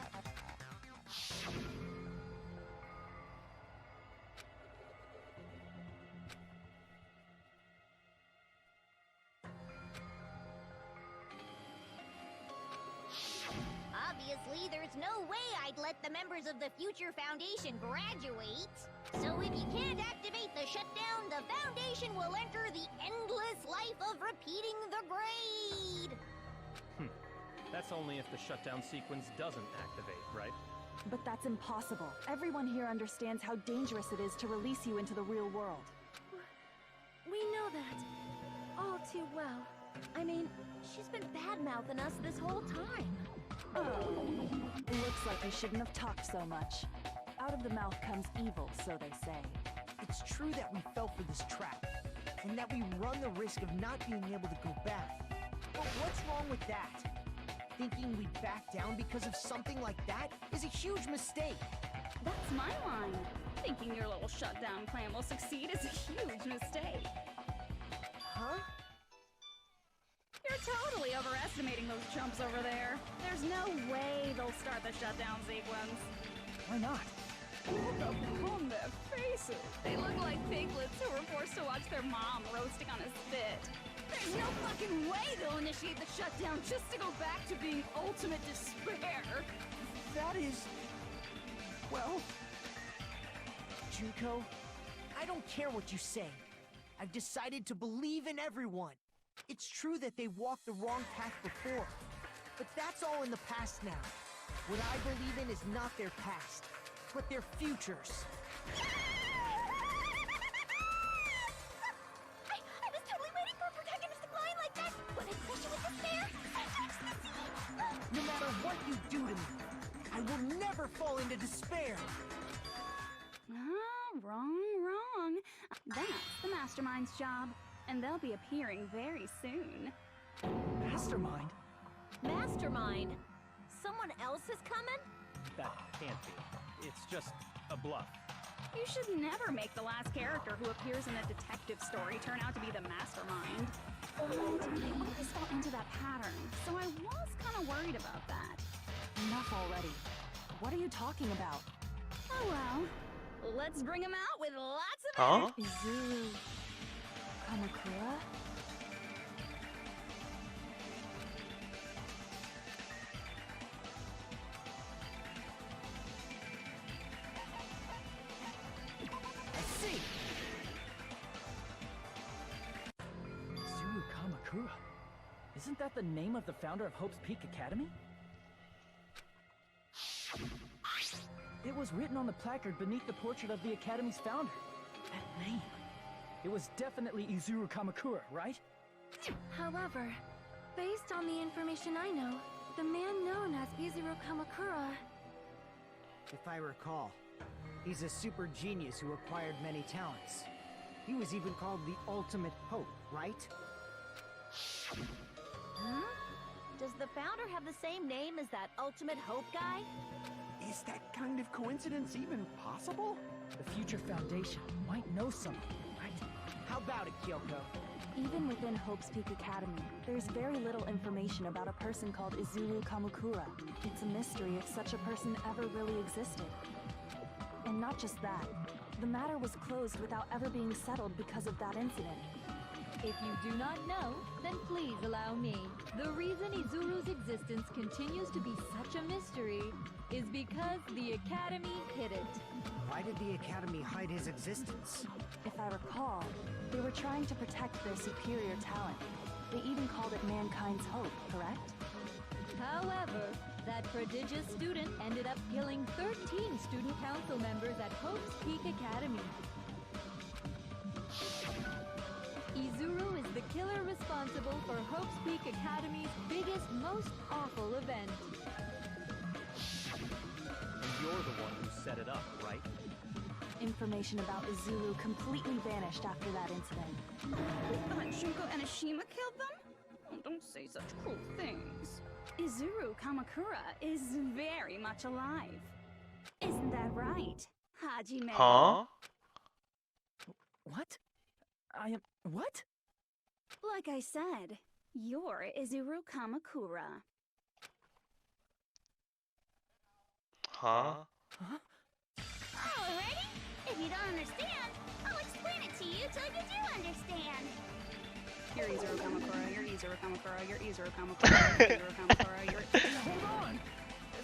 Obviously, there's there's no way I'd let the members of the Future Foundation graduate. So if you can't activate the shutdown, the Foundation will enter the endless life of repeating the grade. That's only if the shutdown sequence doesn't activate, right? But that's impossible. Everyone here understands how dangerous it is to release you into the real world. We know that. All too well. I mean, she's been bad-mouthing us this whole time. It looks like we shouldn't have talked so much. Out of the mouth comes evil, so they say. It's true that we fell for this trap, and that we run the risk of not being able to go back. But what's wrong with that? Thinking we'd back down because of something like that is a huge mistake. That's my line. Thinking your little shutdown plan will succeed is a huge mistake. Huh? You're totally overestimating those chumps over there. There's no way they'll start the shutdown sequence. Why not? Look up on their faces. They look like piglets who were forced to watch their mom roasting on a spit. There's no fucking way they'll initiate the shutdown just to go back to being ultimate despair. That is... well... Junko, I don't care what you say. I've decided to believe in everyone. It's true that they walked the wrong path before, but that's all in the past now. What I believe in is not their past, but their futures. I was totally waiting for a protagonist to whine like that. When I crush you with despair, I touch the sea. No matter what you do to me, I will never fall into despair. Wrong. That's the Mastermind's job, and they'll be appearing very soon. Mastermind? Mastermind? Someone else is coming? That can't be. It's just a bluff. You should never make the last character who appears in a detective story turn out to be the mastermind. But I always fall into that pattern, so I was kind of worried about that. Enough already. What are you talking about? Oh well. Let's bring him out with lots of Huh? Izuru... Kamakura? I see. Izuru Kamakura. Isn't that the name of the founder of Hope's Peak Academy? It was written on the placard beneath the portrait of the Academy's founder. That name. It was definitely Izuru Kamakura, right? However, based on the information I know, the man known as Izuru Kamakura... If I recall, he's a super genius who acquired many talents. He was even called the Ultimate Hope, right? Huh? Does the founder have the same name as that Ultimate Hope guy? Is that kind of coincidence even possible? The Future Foundation might know something, right? How about it, Kyoko? Even within Hope's Peak Academy, there's very little information about a person called Izuru Kamakura. It's a mystery if such a person ever really existed. And not just that, the matter was closed without ever being settled because of that incident. If you do not know, then please allow me. The reason Izuru's existence continues to be such a mystery is because the Academy hid it. Why did the Academy hide his existence? If I recall, they were trying to protect their superior talent. They even called it mankind's hope, correct? However, that prodigious student ended up killing 13 student council members at Hope's Peak Academy. Izuru is the killer responsible for Hope's Peak Academy's biggest, most awful event. And you're the one who set it up, right? Information about Izuru completely vanished after that incident. Junko and Ashima killed them? Oh, don't say such cruel things. Izuru Kamakura is very much alive. Isn't that right, Hajime? Huh? What? I am... What? Like I said, you're Izuru Kamakura. Huh? Huh? Alrighty? If you don't understand, I'll explain it to you till you do understand. You're Izuru Kamakura, you're Izuru Kamakura, you're Izuru Kamakura, you're Izuru Kamakura, you're... Hold on!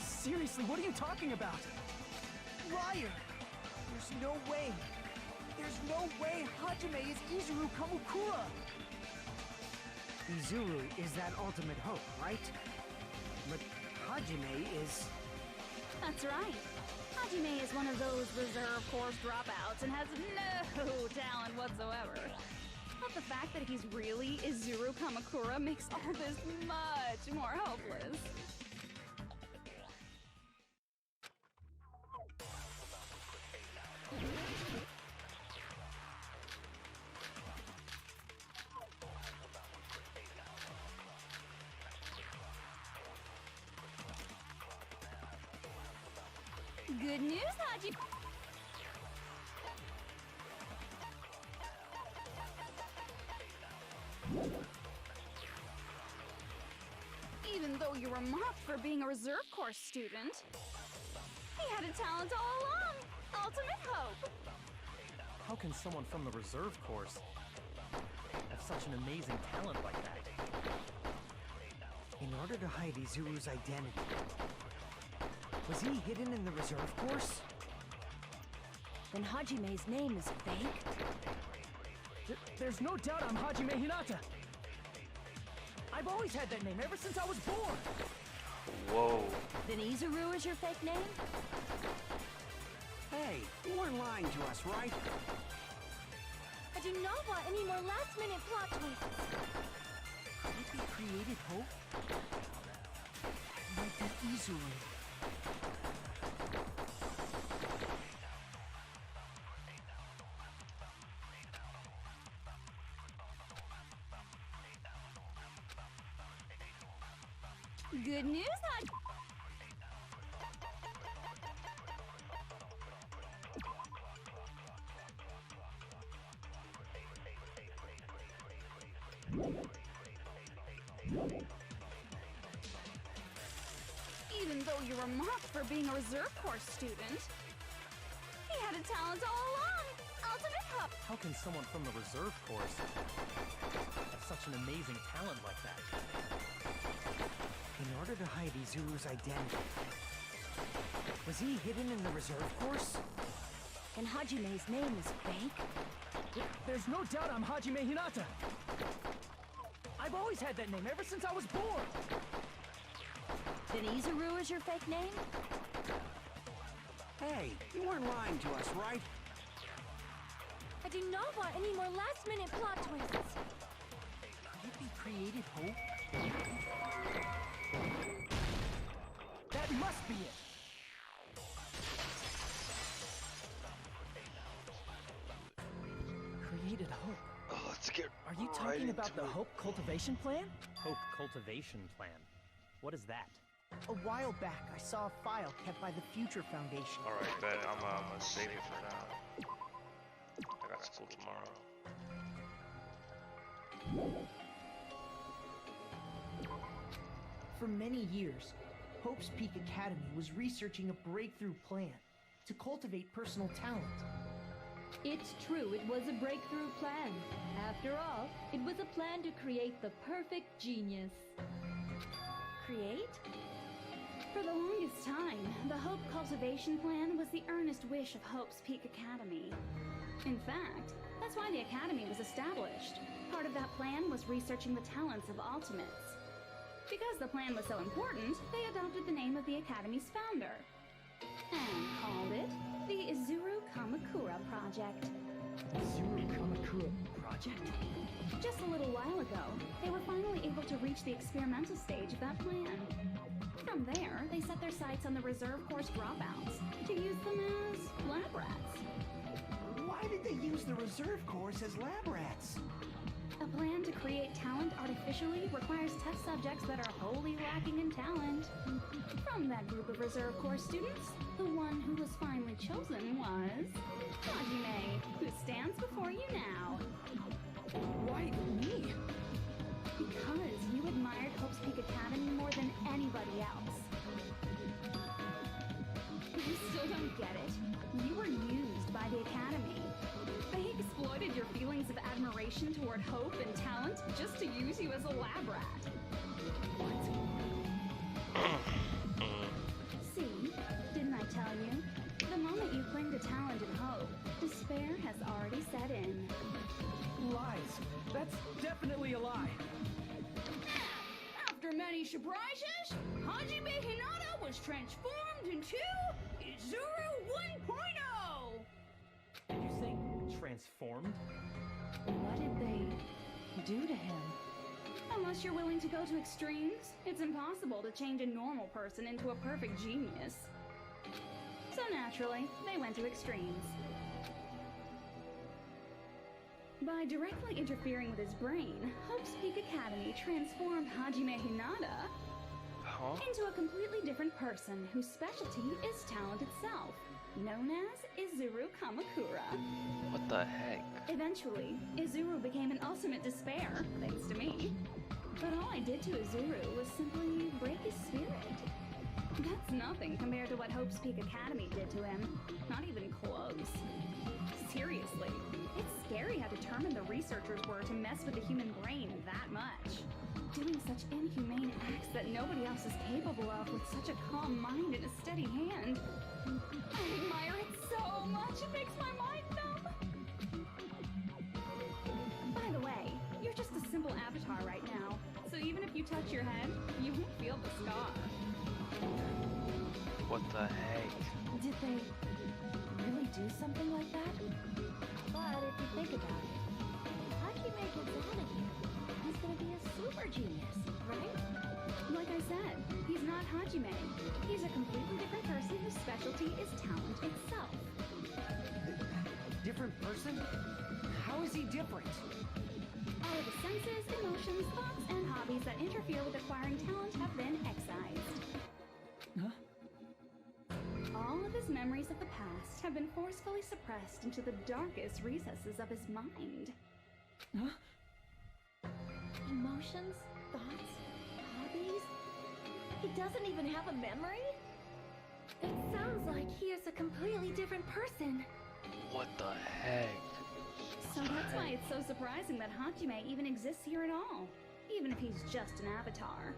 Seriously, what are you talking about? Liar! There's no way. There's no way Hajime is Izuru Kamukura! Izuru is that ultimate hope, right? But Hajime is... That's right. Hajime is one of those reserve course dropouts and has no talent whatsoever. But the fact that he's really Izuru Kamakura makes all this much more hopeless. Good news, Haji. Even though you were mocked for being a reserve course student, he had a talent all along. Ultimate hope. How can someone from the reserve course have such an amazing talent like that? In order to hide Izuru's identity, was he hidden in the reserve course? Then Hajime's name is fake? There's no doubt I'm Hajime Hinata. I've always had that name ever since I was born. Whoa. Then Izuru is your fake name? Hey, you weren't lying to us, right? I do not want any more last-minute plot twists. Could it be created hope? Might be Izuru. Good news, Haji. Even though you were mocked for being a reserve course student, he had a talent all along. Ultimate hope. How can someone from the reserve course have such an amazing talent like that? In order to hide Izuru's identity, was he hidden in the reserve course? And Hajime's name is fake? There's no doubt I'm Hajime Hinata. I've always had that name ever since I was born. Then Izuru is your fake name? Hey, you weren't lying to us, right? I do not want any more last-minute plot twists. Could it be created hope? That must be it. Created hope. Oh, let's get Are you talking about the Hope Cultivation Plan? Hope Cultivation Plan. What is that? A while back, I saw a file kept by the Future Foundation. Alright, bet I'm gonna save it for now. I got school tomorrow. For many years, Hope's Peak Academy was researching a breakthrough plan to cultivate personal talent. It's true, it was a breakthrough plan. After all, it was a plan to create the perfect genius. Create? For the longest time, the Hope Cultivation Plan was the earnest wish of Hope's Peak Academy. In fact, that's why the Academy was established. Part of that plan was researching the talents of Ultimates. Because the plan was so important, they adopted the name of the Academy's founder and called it the Izuru Kamakura Project. Izuru Kamakura Project? Just a little while ago, they were finally able to reach the experimental stage of that plan. From there, they set their sights on the reserve course dropouts to use them as lab rats. Why did they use the reserve course as lab rats? A plan to create talent artificially requires test subjects that are wholly lacking in talent. From that group of reserve course students, the one who was finally chosen was Hajime, who stands before you now. Why me? Because you admired Hope's Peak Academy more than anybody else. You still don't get it? You were used by the Academy. They exploited your feelings of admiration toward hope and talent just to use you as a lab rat. talent and hope, despair has already set in. Lies. That's definitely a lie. After many surprises, Hajime Hinata was transformed into Izuru 1.0! Did you say transformed? What did they do to him? Unless you're willing to go to extremes, it's impossible to change a normal person into a perfect genius. So naturally, they went to extremes. By directly interfering with his brain, Hope's Peak Academy transformed Hajime Hinata into a completely different person whose specialty is talent itself, known as Izuru Kamakura. What the heck? Eventually, Izuru became an ultimate despair, thanks to me. But all I did to Izuru was simply break his spirit. That's nothing compared to what Hope's Peak Academy did to him. Not even close. Seriously, it's scary how determined the researchers were to mess with the human brain that much. Doing such inhumane acts that nobody else is capable of with such a calm mind and a steady hand. I admire it so much, it makes my mind numb. By the way, you're just a simple avatar right now, so even if you touch your head, you won't feel the scar. What the heck? Did they really do something like that? But if you think about it, Hajime gets out of here. He's gonna be a super genius, right? Like I said, he's not Hajime. He's a completely different person whose specialty is talent itself. Different person? How is he different? All of his senses, emotions, thoughts, and hobbies that interfere with acquiring talent have been excised. Huh? All of his memories of the past have been forcefully suppressed into the darkest recesses of his mind. Huh? Emotions? Thoughts? Hobbies? He doesn't even have a memory? It sounds like he is a completely different person. What the heck? So that's why it's so surprising that Hajime even exists here at all, even if he's just an avatar.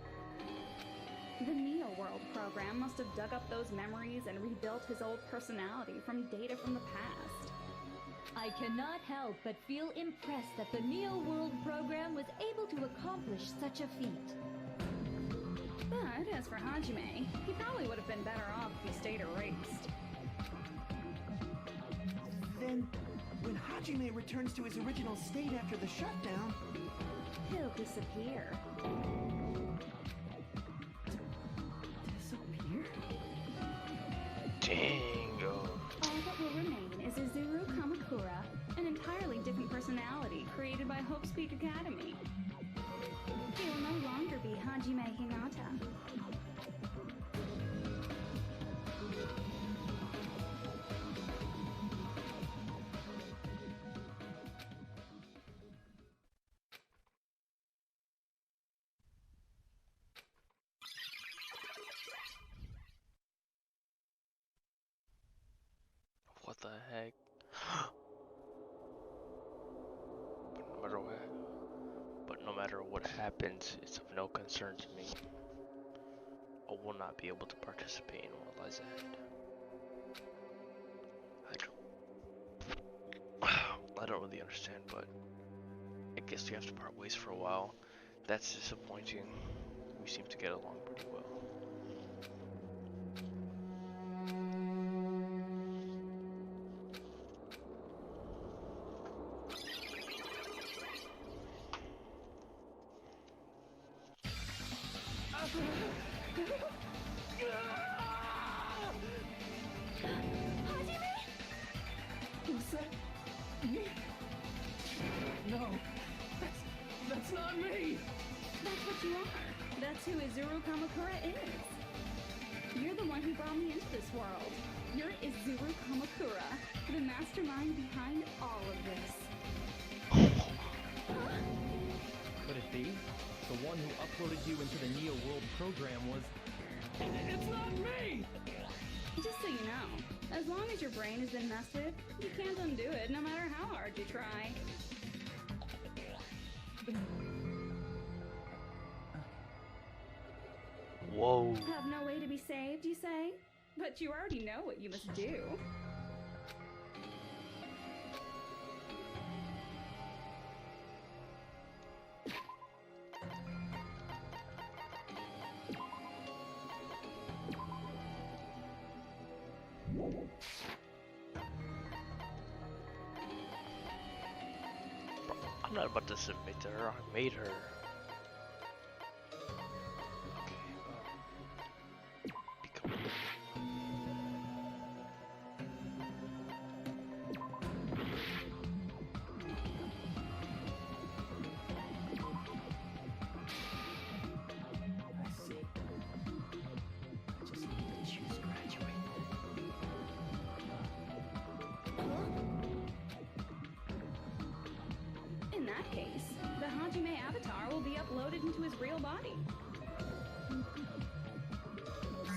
The Neo World program must have dug up those memories and rebuilt his old personality from data from the past. I cannot help but feel impressed that the Neo World program was able to accomplish such a feat. But as for Hajime, he probably would have been better off if he stayed erased. Then, when Hajime returns to his original state after the shutdown, He'll disappear. Disappear? Dango. All that will remain is Izuru Kamakura, an entirely different personality created by Hope's Peak Academy. He will no longer be Hajime Hinata. What the heck? But no matter what happens, it's of no concern to me. I will not be able to participate in what lies ahead. I don't really understand, but I guess we have to part ways for a while. That's disappointing. We seem to get along pretty well. Was that me? No, that's not me. That's what you are. That's who Izuru Kamakura is. You're the one who brought me into this world. You're Izuru Kamakura, the mastermind behind all of this. Could it be? The one who uploaded you into the Neo World program was... It's not me! Just so you know, as long as your brain has been messed with, you can't undo it no matter how hard you try. Whoa. Have no way to be saved, you say? But you already know what you must do. Bro, I'm not about to submit to her. I made her. Okay, become. I see. I just need to choose graduate. In that case, the Hajime avatar will be uploaded into his real body.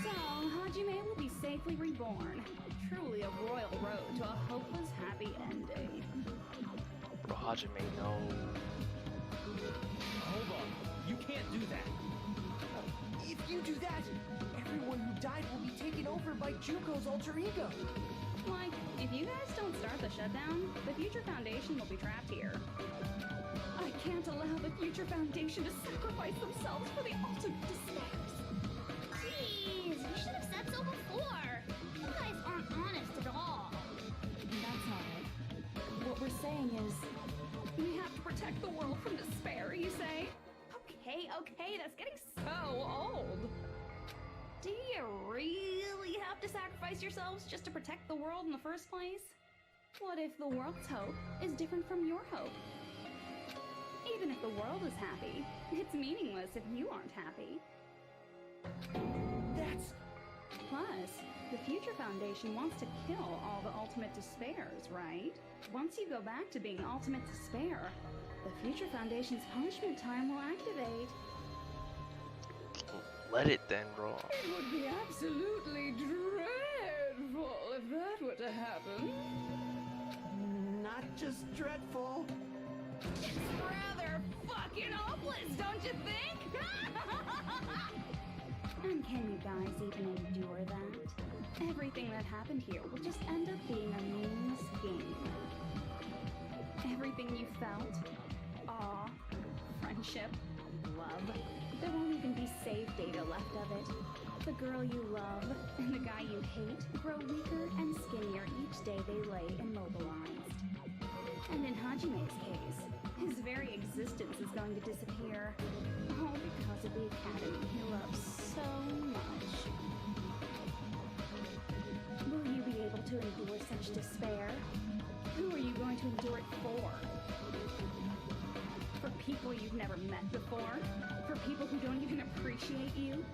So, Hajime will be safely reborn. Truly a royal road to a hopeless happy ending. Bro, Hajime, no. Hold on. You can't do that. If you do that, everyone who died will be taken over by Junko's alter ego. Like, if you guys don't start the shutdown, the Future Foundation will be trapped here. I can't allow the Future Foundation to sacrifice themselves for the ultimate despairs. Jeez, you should have said so before. You guys aren't honest at all. That's not it. What we're saying is, We have to protect the world from despair, you say? Okay, that's getting so old. Do you really have to sacrifice yourselves just to protect the world in the first place? What if the world's hope is different from your hope? Even if the world is happy, it's meaningless if you aren't happy. That's... Plus, the Future Foundation wants to kill all the ultimate despairs, right? Once you go back to being ultimate despair, the Future Foundation's punishment time will activate. Let it then, bro. It would be absolutely dreadful if that were to happen. not just dreadful. It's rather fucking hopeless, don't you think? And can you guys even endure that? Everything that happened here will just end up being a meaningless game. Everything you felt, awe, friendship, love, there won't even be save data left of it. The girl you love and the guy you hate grow weaker and skinnier each day they lay immobilized. And in Hajime's case, his very existence is going to disappear. All because of the academy he loves so much. Will you be able to endure such despair? Who are you going to endure it for? For people you've never met before? For people who don't even appreciate you?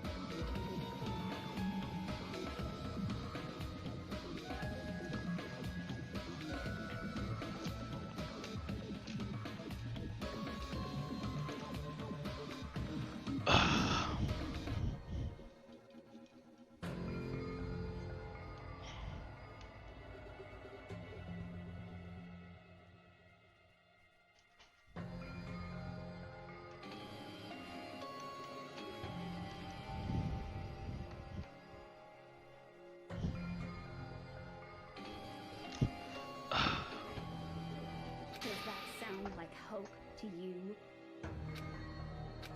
Does that sound like hope to you?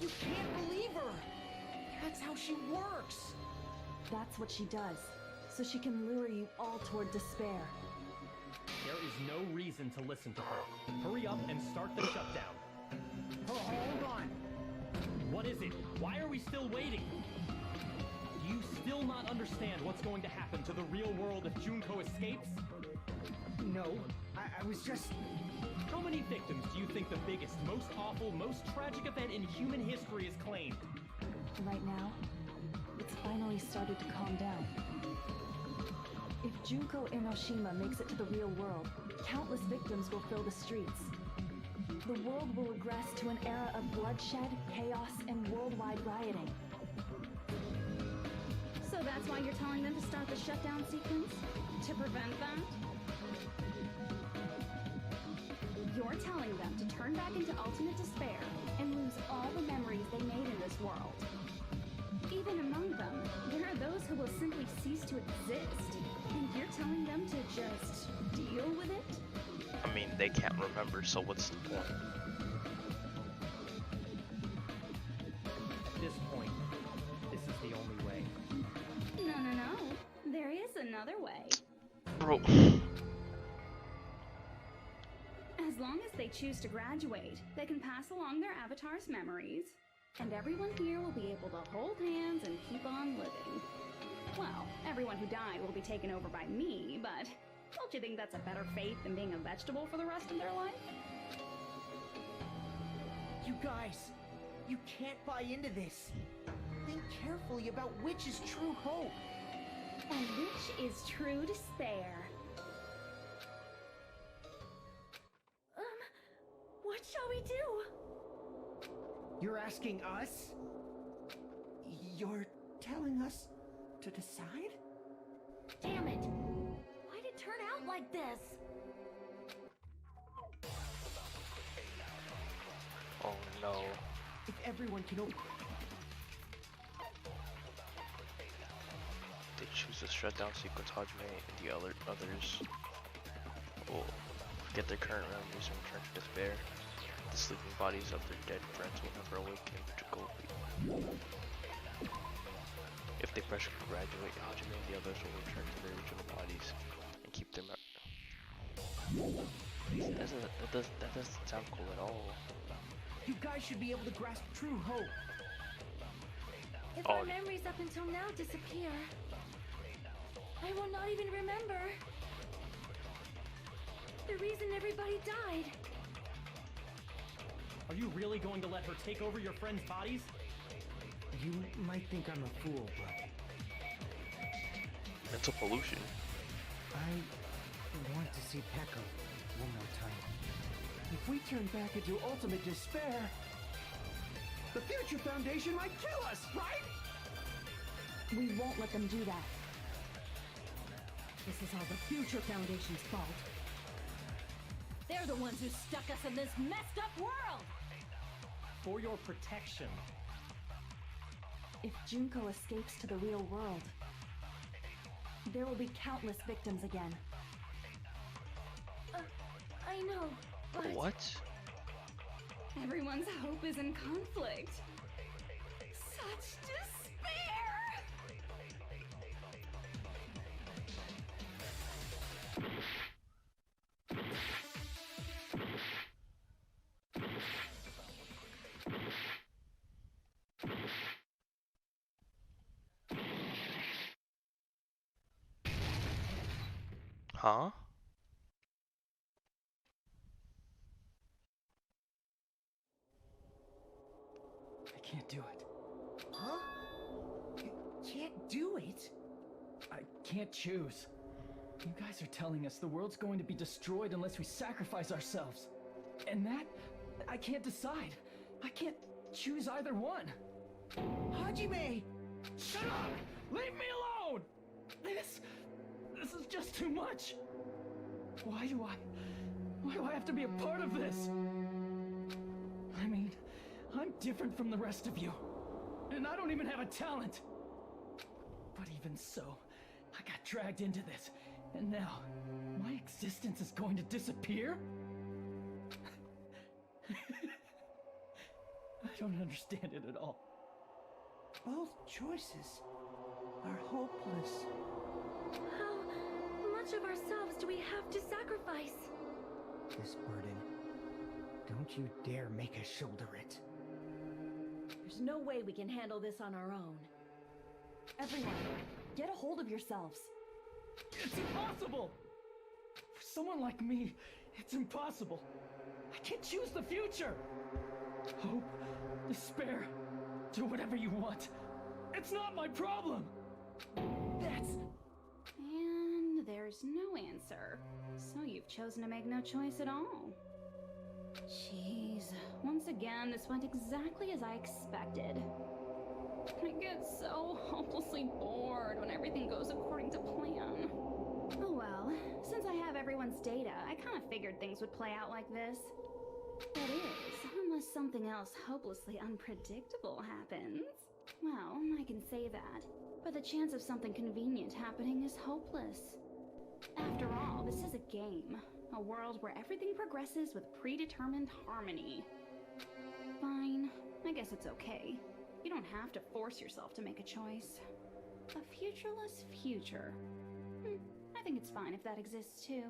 You can't believe her! That's how she works! that's what she does, so she can lure you all toward despair. There is no reason to listen to her. Hurry up and start the shutdown. Hold on! What is it? Why are we still waiting? Do you still not understand what's going to happen to the real world if Junko escapes? No, I was just... How many victims do you think the biggest, most awful, most tragic event in human history has claimed? Right now, it's finally started to calm down. If Junko Enoshima makes it to the real world, countless victims will fill the streets. The world will regress to an era of bloodshed, chaos, and worldwide rioting. So that's why you're telling them to start the shutdown sequence? To prevent that? You're telling them to turn back into ultimate despair and lose all the memories they made in this world. Even among them, there are those who will simply cease to exist. And you're telling them to just deal with it? I mean, they can't remember, so what's the point? At this point, this is the only way. No. There is another way. Bro. As long as they choose to graduate, they can pass along their avatar's memories, and everyone here will be able to hold hands and keep on living. Well, everyone who died will be taken over by me, but don't you think that's a better fate than being a vegetable for the rest of their life? You guys, you can't buy into this. Think carefully about which is true hope. And which is true despair. What shall we do? You're asking us? You're telling us to decide? Damn it! Why'd it turn out like this? Oh no. If everyone can They choose to shut down sequence Hajime and the others will forget their current memories and return to despair. The sleeping bodies of their dead friends will never awaken to go. If they press graduate, Hajime and the others will return to their original bodies and keep their that doesn't sound cool at all. You guys should be able to grasp true hope. If our memories up until now disappear, I will not even remember the reason everybody died. Are you really going to let her take over your friends' bodies? You might think I'm a fool, but mental pollution. I want to see Pekka one more time. If we turn back into ultimate despair, the Future Foundation might kill us, right? We won't let them do that. This is all the Future Foundation's fault. They're the ones who stuck us in this messed up world! For your protection. If Junko escapes to the real world, there will be countless victims again. I know, but... What? Everyone's hope is in conflict. Such despair! Huh? I can't do it. Huh? You can't do it? I can't choose. You guys are telling us the world's going to be destroyed unless we sacrifice ourselves. And that, I can't decide. I can't choose either one. Hajime! Shut up! Leave me alone! This is just too much. Why do I have to be a part of this? I mean, I'm different from the rest of you. And I don't even have a talent. But even so, I got dragged into this. And now, my existence is going to disappear? I don't understand it at all. Both choices are hopeless. How much of ourselves do we have to sacrifice? This burden, don't you dare make us shoulder it. There's no way we can handle this on our own. Everyone, get a hold of yourselves. It's impossible! For someone like me, it's impossible. I can't choose the future! Hope, despair, do whatever you want. It's not my problem! That's... And there's no answer. So you've chosen to make no choice at all. Jeez, once again, this went exactly as I expected. I get so hopelessly bored when everything goes according to plan. Oh well, since I have everyone's data, I kind of figured things would play out like this. That is, unless something else hopelessly unpredictable happens. Well, I can say that, but the chance of something convenient happening is hopeless. After all, this is a game. A world where everything progresses with predetermined harmony. Fine, I guess it's okay. You don't have to force yourself to make a choice. A futureless future. I think it's fine if that exists too.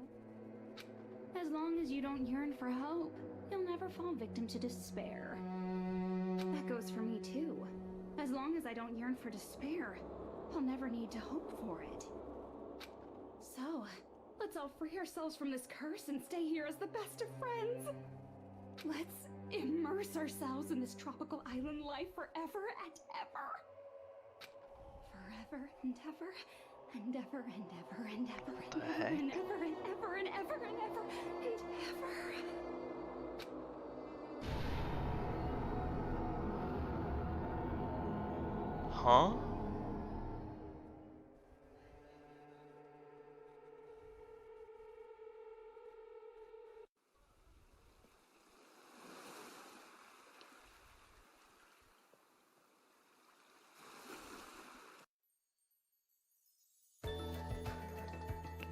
As long as you don't yearn for hope, you'll never fall victim to despair. That goes for me too. As long as I don't yearn for despair, I'll never need to hope for it. So, let's all free ourselves from this curse and stay here as the best of friends. Let's immerse ourselves in this tropical island life forever and ever. Forever and ever, and ever and ever and ever and ever and ever and ever and ever and ever and ever. Huh?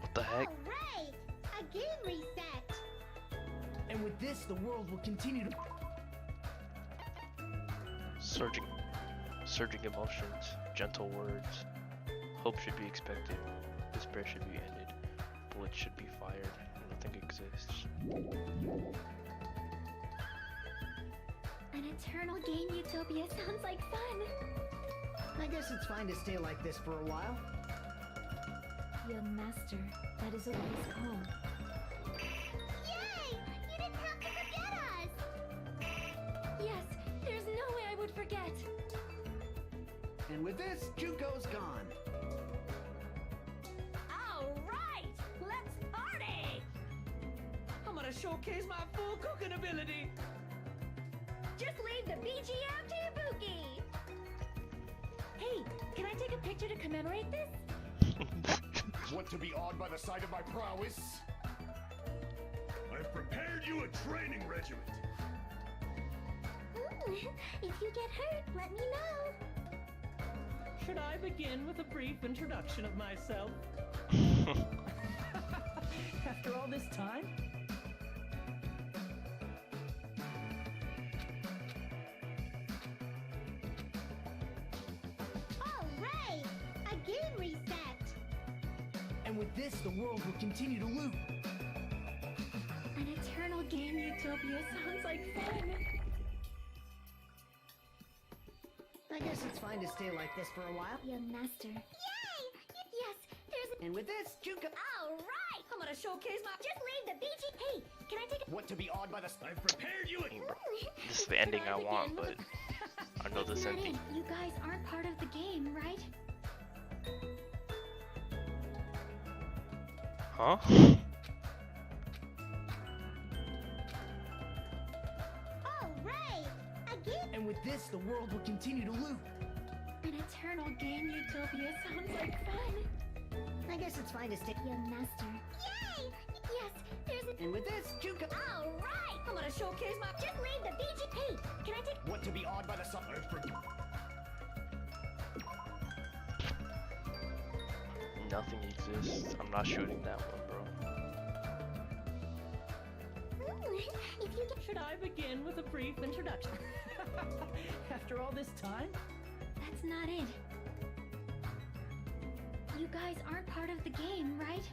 What the heck? Alright! A game reset! And with this, the world will continue to... Surging emotions, gentle words. Hope should be expected. Despair should be ended. Bullets should be fired. Nothing exists. An eternal game utopia sounds like fun. I guess it's fine to stay like this for a while. Young master, that is what it is called. Yay! You didn't have to forget us! Yes, there's no way I would forget. And with this, Juko's gone. Alright! Let's party! I'm gonna showcase my full cooking ability. Just leave the BGM to Ibuki! Hey, can I take a picture to commemorate this? Want to be awed by the sight of my prowess? I've prepared you a training regiment. If you get hurt, let me know. Should I begin with a brief introduction of myself? After all this time? Alright! A game reset! And with this, the world will continue to loop. An eternal game utopia sounds like fun. I guess it's fine to stay like this for a while. Young master. Yay! Yes, there's And with this, Juko... Alright! I'm gonna showcase my. Just leave the BG. Hey, can I take a. Want to be awed by the... I've prepared you a... This is the ending I want, but I know this not ending. it. You guys aren't part of the game, right? Huh? Alright! A game. And with this, the world will continue to loop. An eternal game utopia sounds like fun. I guess it's fine to stay... Young master. Yay! Yes, there's And with this, Juko... Alright! I'm gonna showcase my. Just leave the BG. Hey, can I take. Want to be awed by the sun? I've prepared... Nothing exists. I'm not shooting that one, bro. If you get. Should I begin with a brief introduction? After all this time? That's not it. You guys aren't part of the game, right?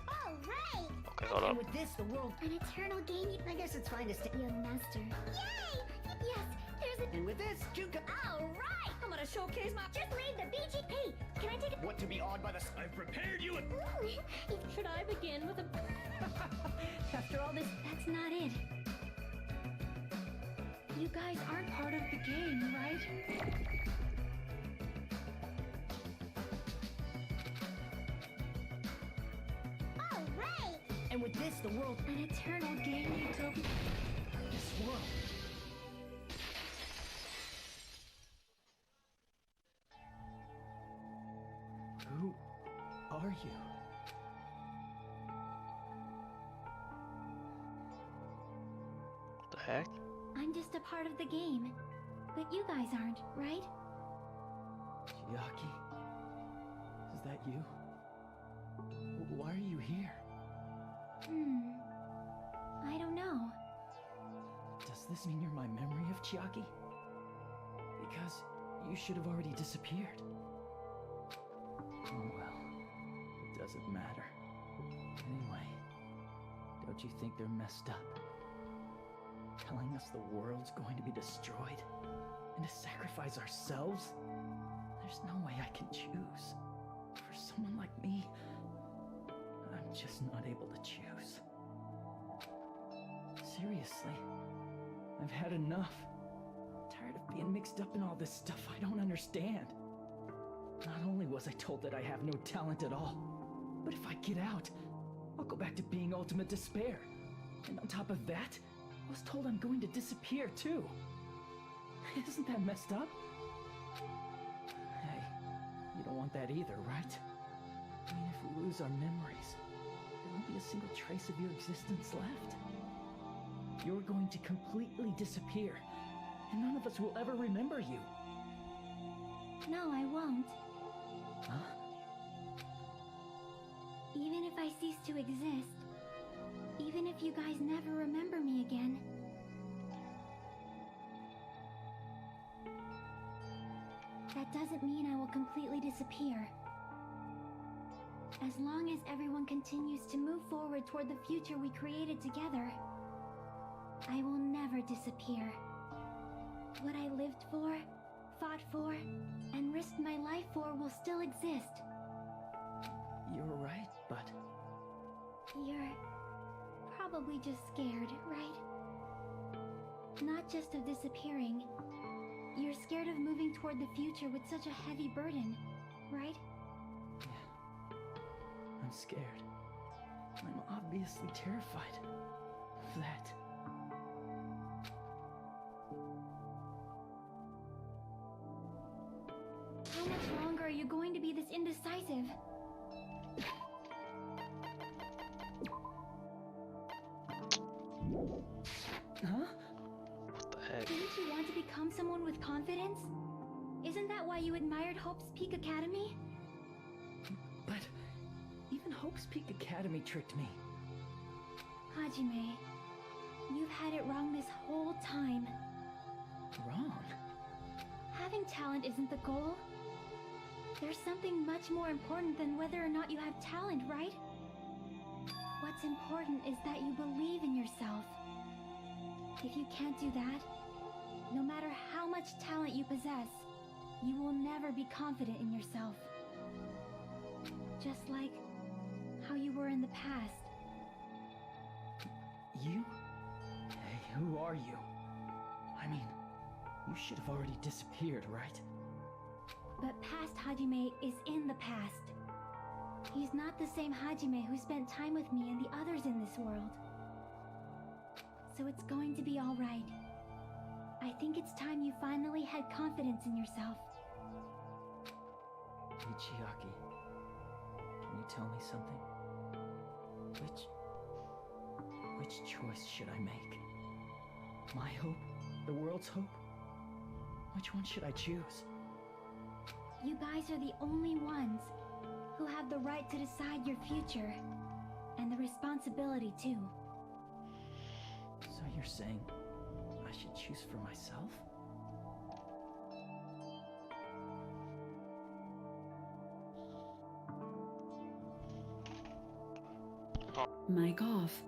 Alright! Okay, hold And up. with this, the world... An eternal game. I guess it's fine to stay... Young master. Yay! Yes, there's a. And with this, Juko... Alright! I'm gonna showcase my. Just leave the BG. Hey, can I take a. Want to be awed by the... I've prepared you a... Should I begin with a... After all this... That's not it. You guys aren't part of the game, right? Alright! And with this, the world... An eternal game utopia. This world... Who are you? What the heck? I'm just a part of the game. But you guys aren't, right? Chiaki? Is that you? Why are you here? I don't know. Does this mean you're my memory of Chiaki? Because you should have already disappeared. Oh well, it doesn't matter. Anyway, don't you think they're messed up? Telling us the world's going to be destroyed and to sacrifice ourselves? There's no way I can choose. For someone like me, I'm just not able to choose. Seriously, I've had enough. Tired of being mixed up in all this stuff I don't understand. Not only was I told that I have no talent at all, but if I get out, I'll go back to being ultimate despair. And on top of that, I was told I'm going to disappear too. Isn't that messed up? Hey, you don't want that either, right? I mean, if we lose our memories, there won't be a single trace of your existence left. You're going to completely disappear, and none of us will ever remember you. No, I won't. Huh? Even if I cease to exist, even if you guys never remember me again, that doesn't mean I will completely disappear. As long as everyone continues to move forward toward the future we created together, I will never disappear. What I lived for, fought for, and risked my life for will still exist. You're right, but... You're probably just scared, right? Not just of disappearing. You're scared of moving toward the future with such a heavy burden, right? Yeah. I'm scared. I'm obviously terrified of that. How much longer are you going to be this indecisive? Huh? What the heck? Didn't you want to become someone with confidence? Isn't that why you admired Hope's Peak Academy? But even Hope's Peak Academy tricked me. Hajime, you've had it wrong this whole time. Wrong? Having talent isn't the goal. There's something much more important than whether or not you have talent, right? What's important is that you believe in yourself. If you can't do that, no matter how much talent you possess, you will never be confident in yourself. Just like how you were in the past. You? Hey, who are you? I mean, you should have already disappeared, right? But past Hajime is in the past. He's not the same Hajime who spent time with me and the others in this world. So it's going to be all right. I think it's time you finally had confidence in yourself. Hey, Chiaki. Can you tell me something? Which choice should I make? My hope? The world's hope? Which one should I choose? You guys are the only ones who have the right to decide your future. And the responsibility, too. So you're saying I should choose for myself? Mic off.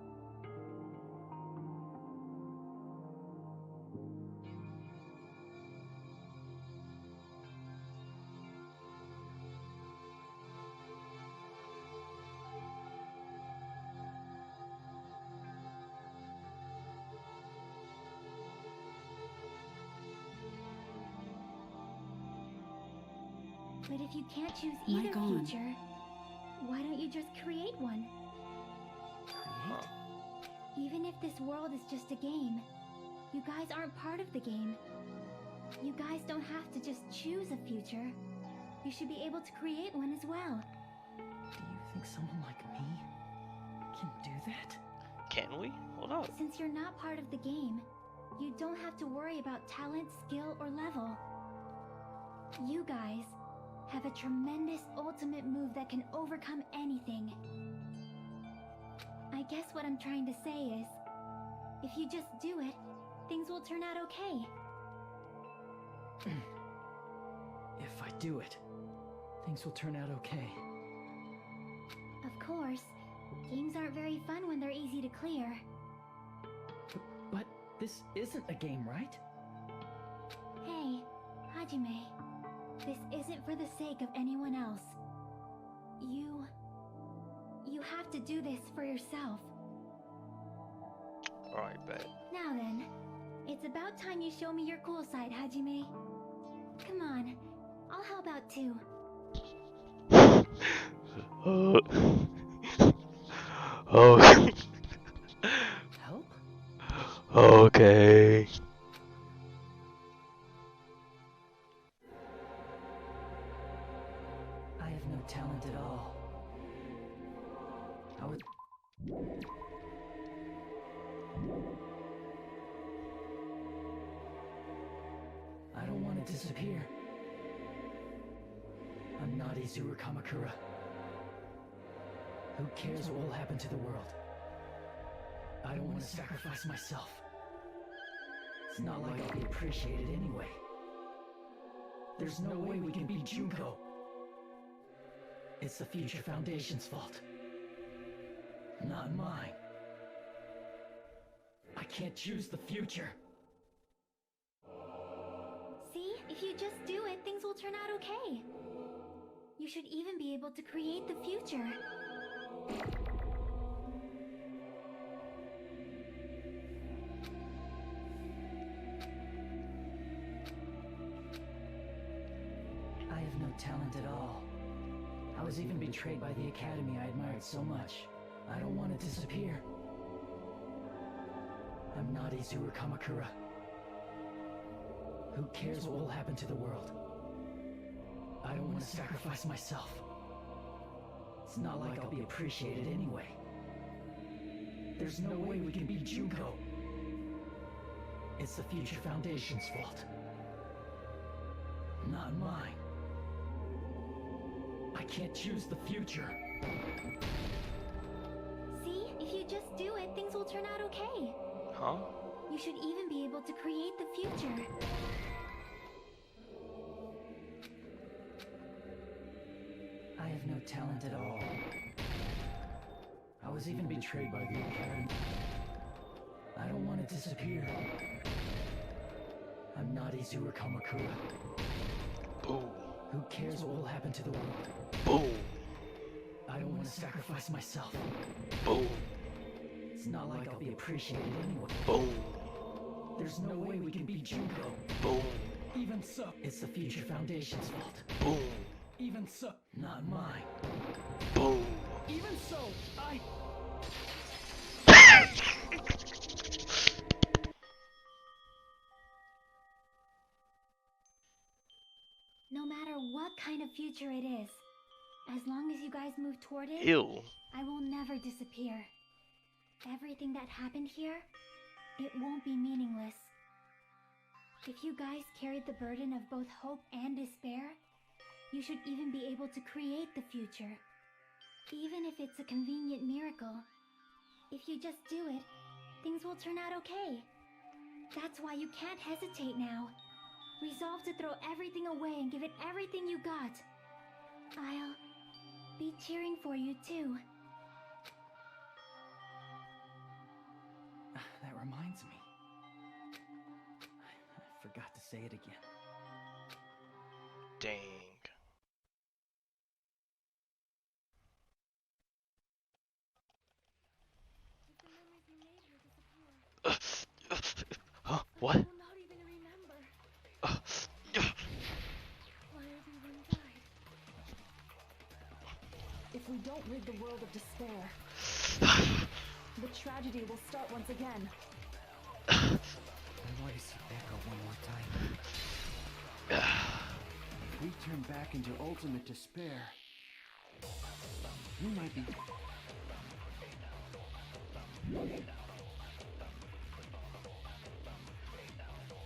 But if you can't choose Mic either on. future, why don't you just create one? Create? Even if this world is just a game, you guys aren't part of the game. You guys don't have to just choose a future. You should be able to create one as well. Do you think someone like me can do that? Can we? Hold up. Since you're not part of the game, you don't have to worry about talent, skill, or level. You guys have a tremendous ultimate move that can overcome anything. I guess what I'm trying to say is, if you just do it, things will turn out okay. If I do it, things will turn out okay. Of course, games aren't very fun when they're easy to clear. But this isn't a game, right? Hey, Hajime, this isn't for the sake of anyone else. You have to do this for yourself. Alright, bet. Now then, it's about time you show me your cool side, Hajime. Come on, I'll help out too. Oh. Help? Okay. I have no talent at all. I don't want to disappear. I'm not Izuru Kamakura. Who cares what will happen to the world? I don't want to sacrifice myself. It's not like I'll be appreciated anyway. There's no way we can beat Junko. It's the Future Foundation's fault. Not mine. I can't choose the future. See, if you just do it, things will turn out okay. You should even be able to create the future. I have no talent at all. I was even betrayed by the academy I admired so much. I don't want to disappear. I'm not Izuru Kamakura. Who cares what will happen to the world? I don't want to sacrifice myself. It's not like I'll be appreciated anyway. There's no way we can beat Junko. It's the Future Foundation's fault. Not mine. I can't choose the future. See, if you just do it, things will turn out okay. Huh? You should even be able to create the future. I have no talent at all. I was even betrayed by the academy. I don't want to disappear. I'm not Izuru Kamakura. Boom. Who cares what will happen to the world? Boom. I don't want to sacrifice myself. Boom. It's not like I'll be appreciated anyway. Boom. There's no way we can beat Junko. Boom. Even so, it's the Future Foundation's fault. Boom. Even so, not mine. Boom. Even so, I... No matter what kind of future it is, as long as you guys move toward it, Ew. I will never disappear. Everything that happened here, it won't be meaningless. If you guys carried the burden of both hope and despair, you should even be able to create the future. Even if it's a convenient miracle. If you just do it, things will turn out okay. That's why you can't hesitate now. Resolve to throw everything away and give it everything you got. I'll be cheering for you too. That reminds me. I forgot to say it again. Dang. Huh? What? If we don't rid the world of despair, the tragedy will start once again. I want to see Becca one more time. If we turn back into ultimate despair, we might be...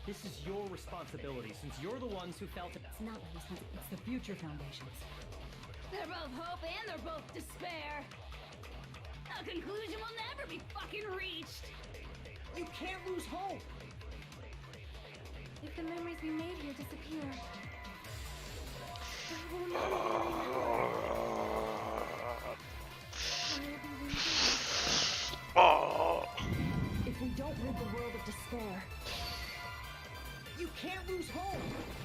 This is your responsibility, since you're the ones who felt it. It's not my responsibility, it's the Future Foundation's. They're both hope and they're both despair. A conclusion will never be fucking reached. You can't lose hope. If the memories we made here disappear, we will not If we don't rid the world of despair, You can't lose hope!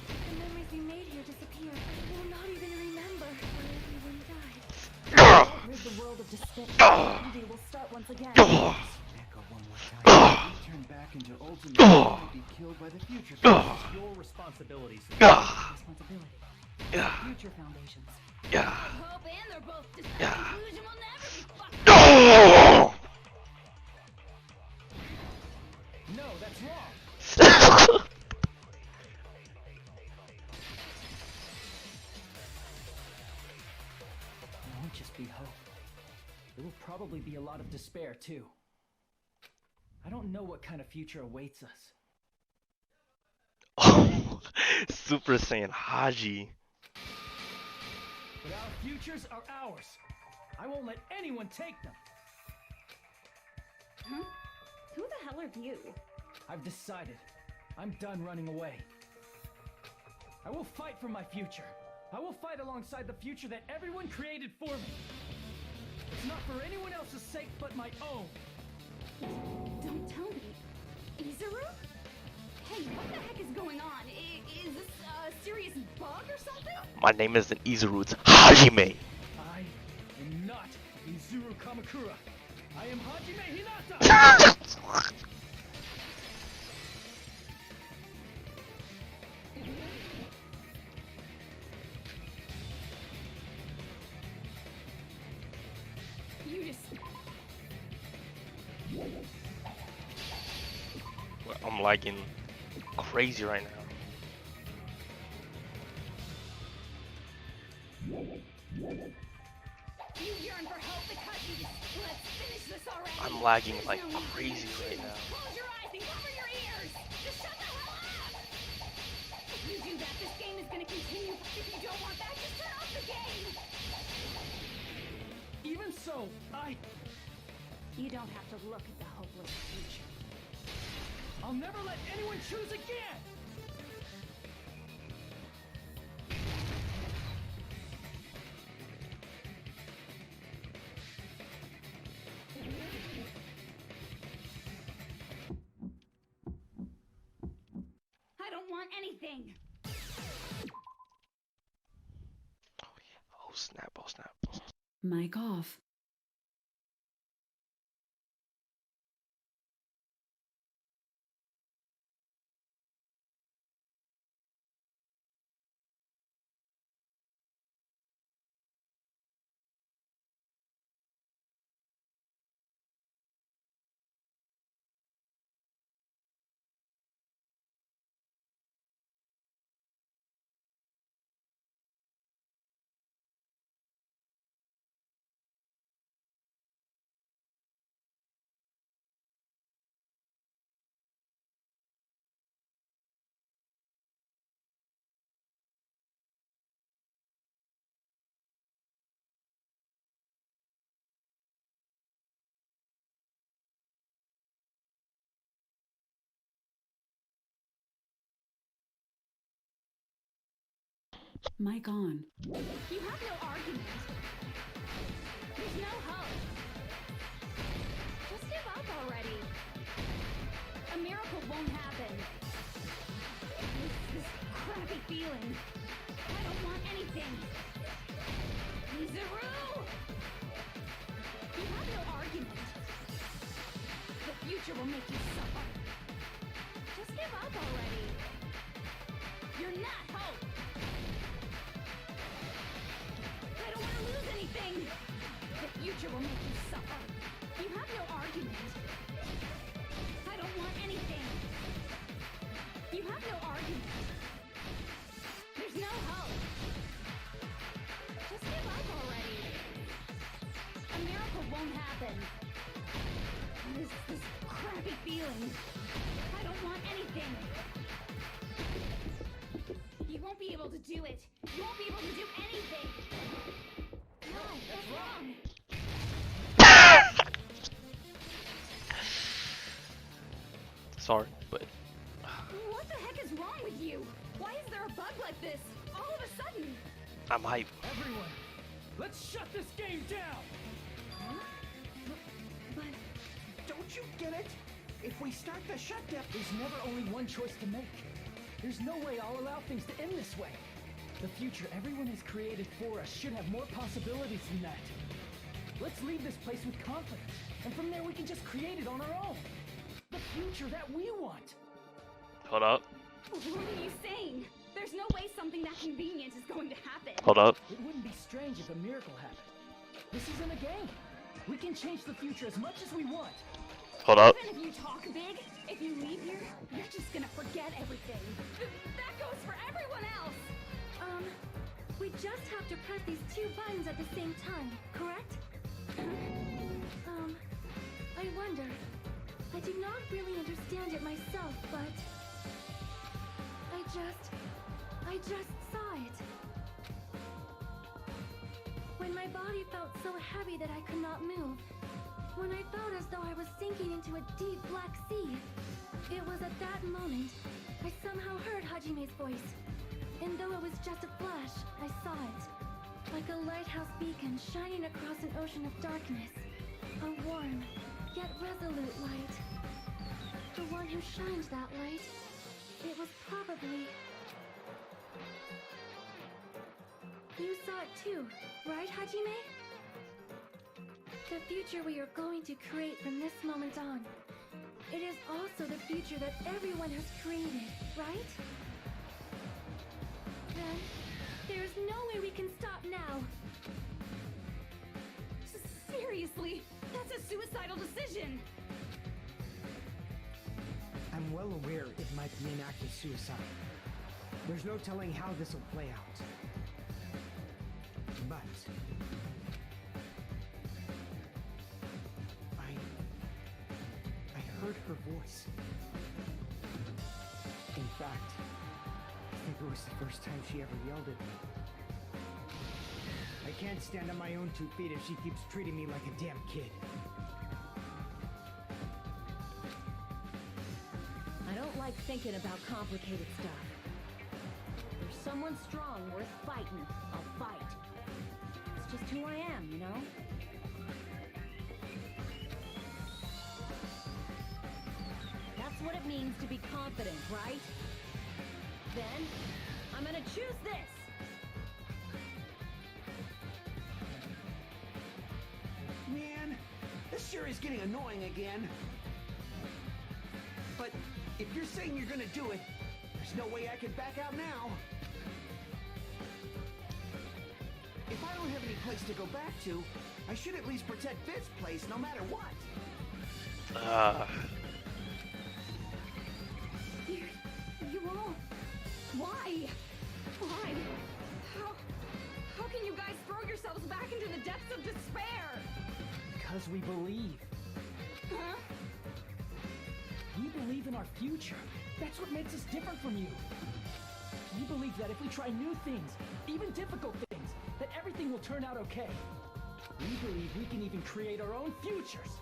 If the memories we made here disappear, we will not even remember where everyone died. if we don't rid the world of despair, maybe we'll start once again. Echo one more time. We turn back into ultimate might be killed by the future. It's your responsibility, Responsibility. Future foundations. Hope and they're both conclusion will never be fucked. No, that's wrong. It won't just be hope. There will probably be a lot of despair, too. I don't know what kind of future awaits us. Oh, Super Saiyan Haji. But our futures are ours. I won't let anyone take them. Huh? Who the hell are you? I've decided. I'm done running away. I will fight for my future. I will fight alongside the future that everyone created for me. It's not for anyone else's sake but my own. Don't tell me. Izuru? Hey, what the heck is going on? Is this a serious bug or something? My name isn't Izuru, it's Hajime. I am not Izuru Kamakura. I am Hajime Hinata! You just... I'm lagging crazy right now. You yearn for help because you just... Let's finish this already. I'm lagging There's like no crazy right now. Close your eyes and cover your ears. Just shut the hell up. If you do that, this game is gonna continue. If you don't want that, just turn off the game. Even so, You don't have to look at the hopeless future. I'll never let anyone choose again! I don't want anything. Oh snap, oh snap. Mic off. Mic on. You have no argument. There's no hope. Just give up already. A miracle won't happen. This crappy feeling. I don't want anything. Izuru! You have no argument. The future will make you suffer. Just give up already. You're not hope. I don't want to lose anything. The future will make you suffer. You have no argument. I don't want anything. You have no argument. There's no hope. Just give up already. A miracle won't happen. This crappy feeling. I don't want anything. You won't be able to do it. You won't be able to do anything. No, that's wrong. Sorry, but What the heck is wrong with you? Why is there a bug like this all of a sudden? I'm hype. Everyone, let's shut this game down! Huh? But Don't you get it? If we start the shutdown... There's never only one choice to make. There's no way I'll allow things to end this way. The future everyone has created for us should have more possibilities than that. Let's leave this place with confidence, and from there we can just create it on our own. The future that we want. Hold up. what are you saying? There's no way something that convenient is going to happen. Hold up. It wouldn't be strange if a miracle happened. This isn't a game. We can change the future as much as we want. Hold up. Even if you talk big, if you leave here, you're just gonna forget everything. That goes for everyone else. We just have to press these two buttons at the same time, correct? I wonder. I do not really understand it myself, but... I just saw it. When my body felt so heavy that I could not move. When I felt as though I was sinking into a deep black sea. It was at that moment, I somehow heard Hajime's voice. And though it was just a flash, I saw it. Like a lighthouse beacon shining across an ocean of darkness. A warm, yet resolute light. The one who shines that light, it was probably... You saw it too, right, Hajime? The future we are going to create from this moment on. It is also the future that everyone has created, right? Then, there is no way we can stop now. Seriously, that's a suicidal decision. I'm well aware it might be an act of suicide. There's no telling how this will play out. But... I heard her voice. In fact, I think it was the first time she ever yelled at me. I can't stand on my own 2 feet if she keeps treating me like a damn kid. I don't like thinking about complicated stuff. If there's someone strong worth fighting, I'll fight. It's just who I am, you know? That's what it means to be confident, right? Then, I'm gonna choose this! Man, this sure is getting annoying again. But if you're saying you're gonna do it, there's no way I can back out now. If I don't have any place to go back to, I should at least protect this place no matter what. You won't. Why? Why? How can you guys throw yourselves back into the depths of despair? Because we believe. Huh? We believe in our future. That's what makes us different from you. We believe that if we try new things, even difficult things, that everything will turn out okay. We believe we can even create our own futures.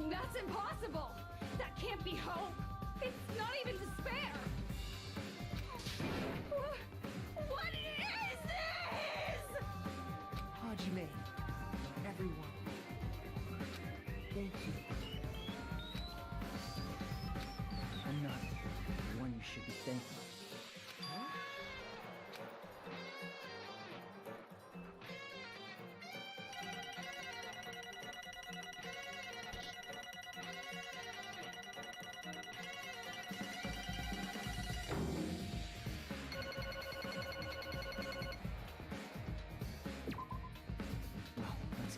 That's impossible. That can't be hope. It's not even despair. What is this? Hajime, everyone, thank you. I'm not the one you should be thanking.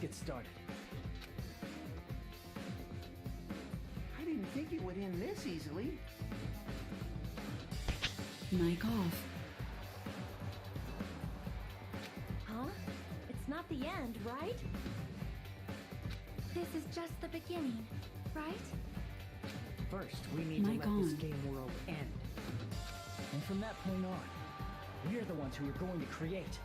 Get started. I didn't think it would end this easily. Mic off. Huh? It's not the end, right? This is just the beginning, right? First, we need to Mic let this on. game world end. And from that point on, we're the ones who are going to create.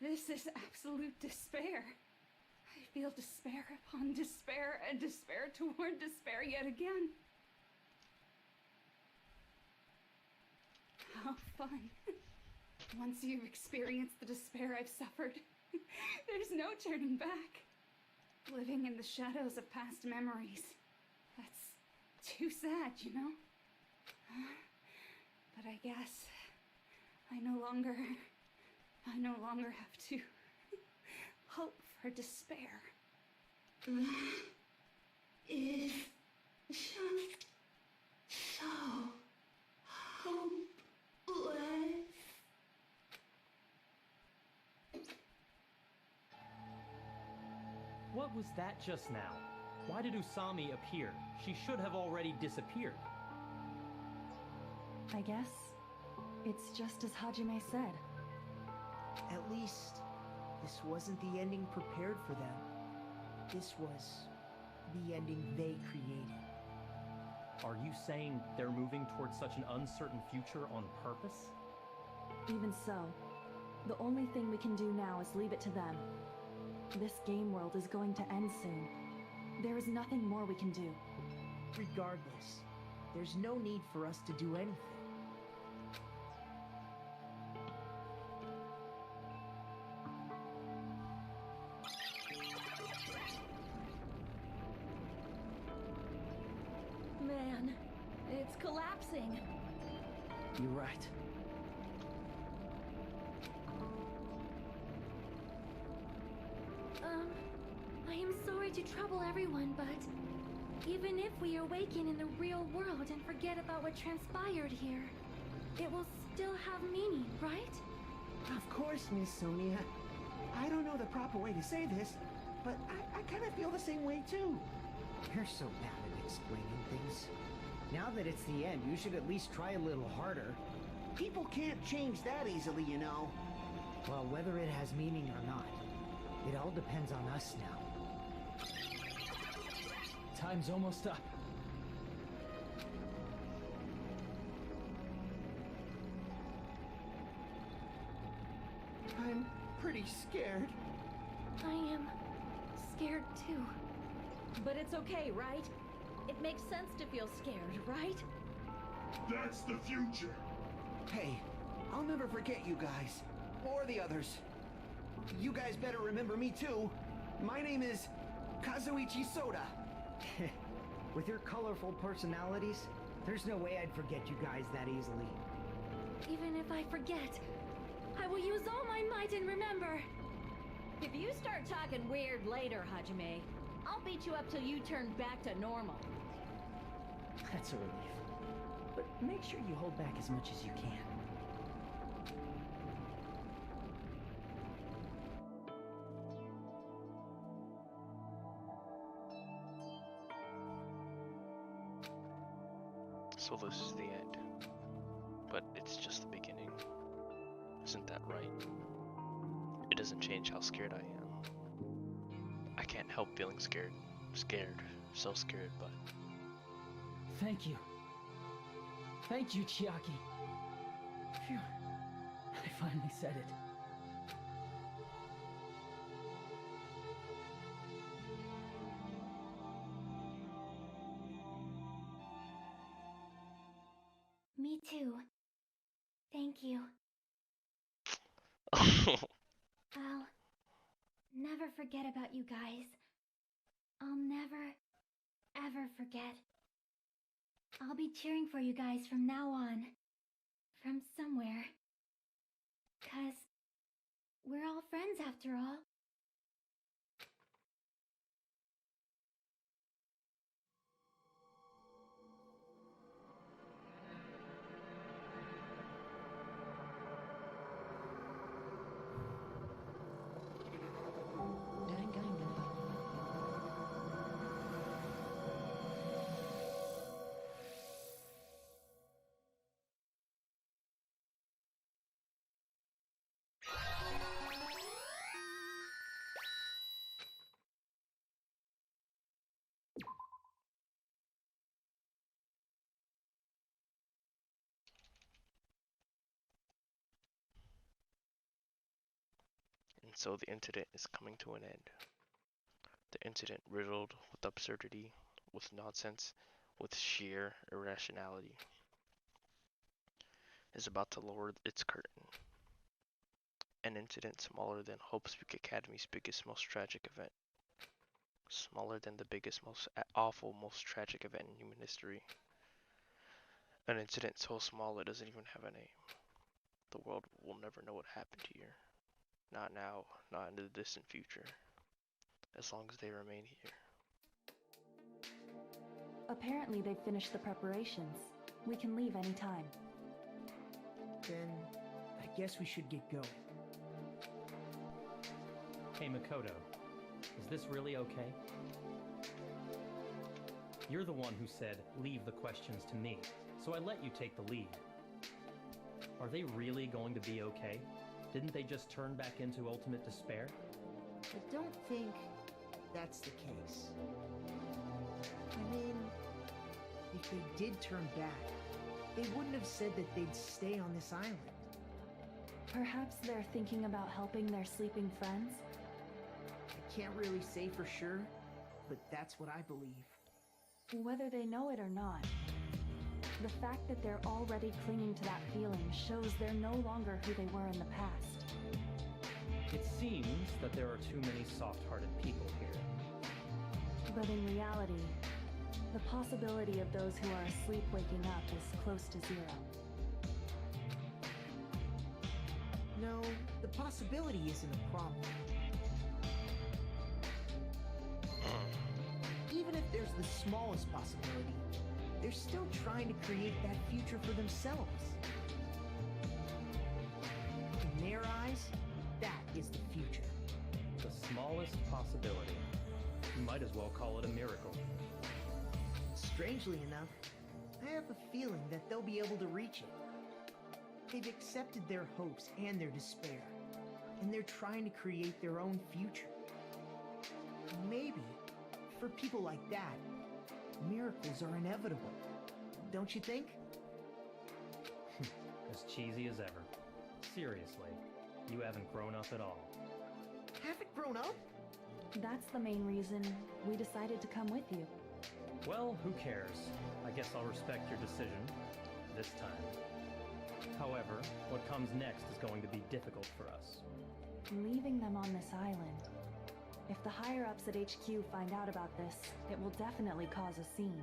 This is absolute despair. I feel despair upon despair and despair toward despair yet again. How fun. Once you've experienced the despair I've suffered, there's no turning back. Living in the shadows of past memories. That's too sad, you know? But I guess I no longer have to hope for despair. Is just so hopeless. What was that just now? Why did Usami appear? She should have already disappeared. I guess it's just as Hajime said. At least, this wasn't the ending prepared for them. This was the ending they created. Are you saying they're moving towards such an uncertain future on purpose? Even so, the only thing we can do now is leave it to them. This game world is going to end soon. There is nothing more we can do. Regardless, there's no need for us to do anything. Man, it's collapsing. You're right. I am sorry to trouble everyone, but even if we awaken in the real world and forget about what transpired here, it will still have meaning, right? Of course, Miss Sonia. I don't know the proper way to say this, but I kind of feel the same way too. You're so bad at explaining things. Now that it's the end, you should at least try a little harder. People can't change that easily, you know. Well, whether it has meaning or not, it all depends on us now. Time's almost up. I'm pretty scared. I am scared too. But it's okay, right? It makes sense to feel scared, right? That's the future. Hey, I'll never forget you guys. Or the others. You guys better remember me too. My name is Kazuichi Soda. With your colorful personalities, there's no way I'd forget you guys that easily. Even if I forget, I will use all my might and remember. If you start talking weird later, Hajime, I'll beat you up till you turn back to normal. That's a relief. But make sure you hold back as much as you can. So this is the end. But it's just the beginning. Isn't that right? It doesn't change how scared I am. I can't help feeling scared. Scared. So scared, but... Thank you. Thank you, Chiaki. Phew. I finally said it. Me too. Thank you. I'll never forget about you guys. I'll never, ever forget. I'll be cheering for you guys from now on. From somewhere. 'Cause we're all friends after all. so the incident is coming to an end. The incident riddled with absurdity, with nonsense, with sheer irrationality, is about to lower its curtain. An incident smaller than Hope's Peak Academy's biggest, most tragic event. Smaller than the biggest, most awful, most tragic event in human history. An incident so small it doesn't even have a name. The world will never know what happened here. Not now, not in the distant future. As long as they remain here. Apparently they've finished the preparations. We can leave any time. Then, I guess we should get going. Hey Makoto, is this really okay? You're the one who said, leave the questions to me, so I let you take the lead. Are they really going to be okay? Didn't they just turn back into ultimate despair? I don't think that's the case. I mean, if they did turn back, they wouldn't have said that they'd stay on this island. Perhaps they're thinking about helping their sleeping friends? I can't really say for sure, but that's what I believe. Whether they know it or not, the fact that they're already clinging to that feeling shows they're no longer who they were in the past. It seems that there are too many soft-hearted people here. But in reality, the possibility of those who are asleep waking up is close to zero. No, the possibility isn't a problem. Even if there's the smallest possibility, they're still trying to create that future for themselves. In their eyes, that is the future. The smallest possibility. You might as well call it a miracle. Strangely enough, I have a feeling that they'll be able to reach it. They've accepted their hopes and their despair, and they're trying to create their own future. Maybe, for people like that, miracles are inevitable. Don't you think? As cheesy as ever. Seriously, you haven't grown up at all. Haven't grown up? That's the main reason we decided to come with you. Well, who cares? I guess I'll respect your decision. This time. However, what comes next is going to be difficult for us. Leaving them on this island. If the higher-ups at HQ find out about this, it will definitely cause a scene.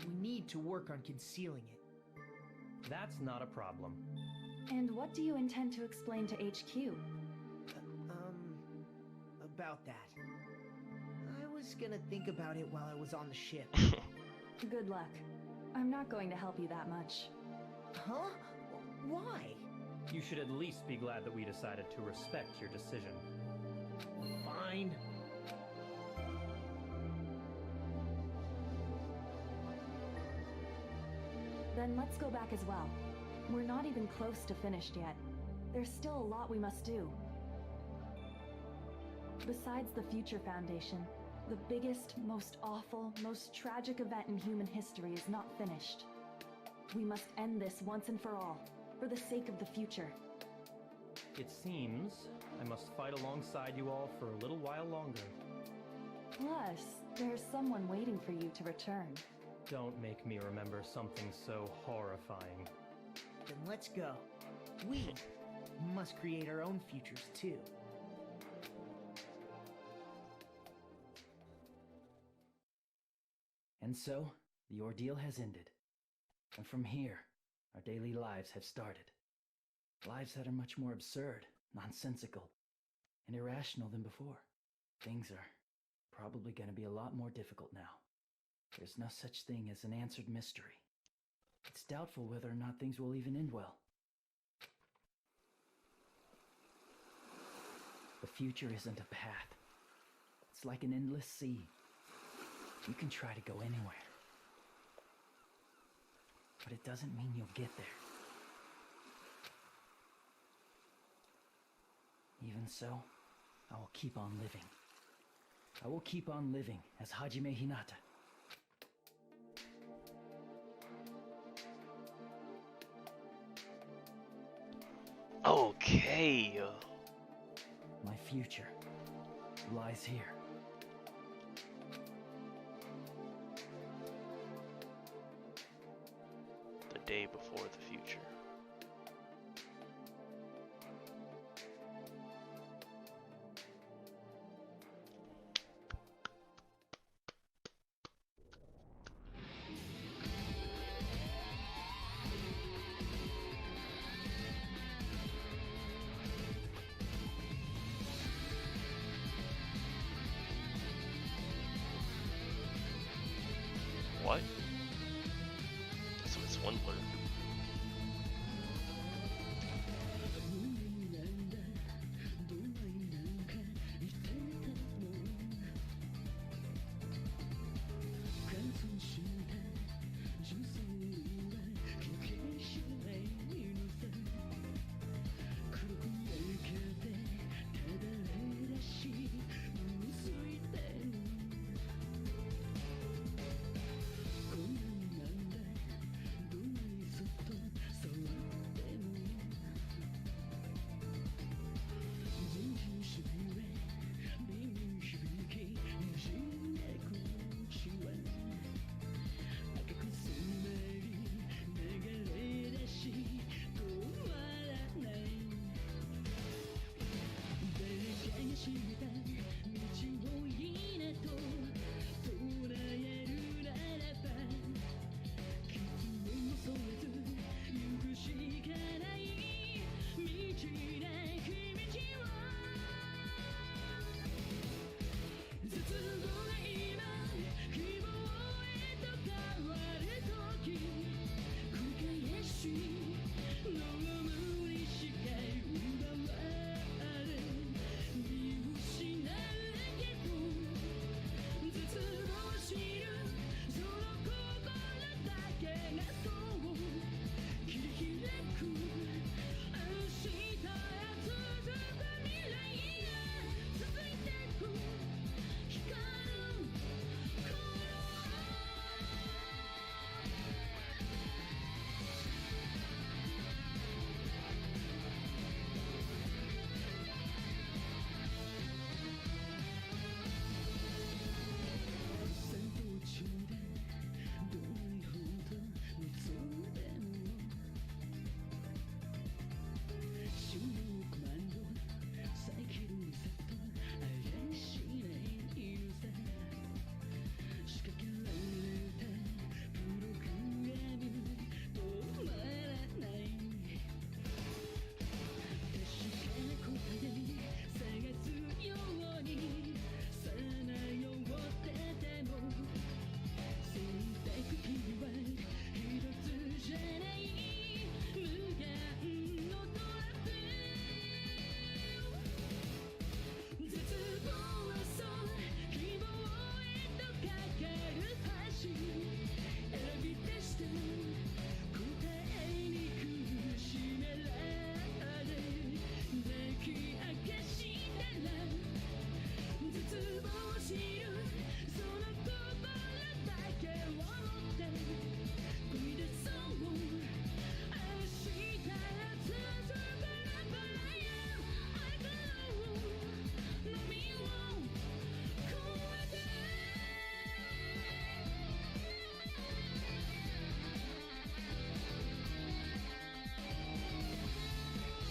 We need to work on concealing it. That's not a problem. And what do you intend to explain to HQ? About that. I was gonna think about it while I was on the ship. Good luck. I'm not going to help you that much. Huh? Why? You should at least be glad that we decided to respect your decision. Fine. Then let's go back as well. We're not even close to finished yet. There's still a lot we must do. Besides the Future Foundation, the biggest, most awful, most tragic event in human history is not finished. We must end this once and for all, for the sake of the future. It seems I must fight alongside you all for a little while longer. Plus, there's someone waiting for you to return. Don't make me remember something so horrifying. Then let's go. We must create our own futures too. And so, the ordeal has ended. And from here, our daily lives have started. Lives that are much more absurd, nonsensical, and irrational than before. Things are probably going to be a lot more difficult now. There's no such thing as an answered mystery. It's doubtful whether or not things will even end well. The future isn't a path. It's like an endless sea. You can try to go anywhere. But it doesn't mean you'll get there. Even so, I will keep on living. I will keep on living as Hajime Hinata. Okay. My future lies here. The day before the future. What? So it's one blur.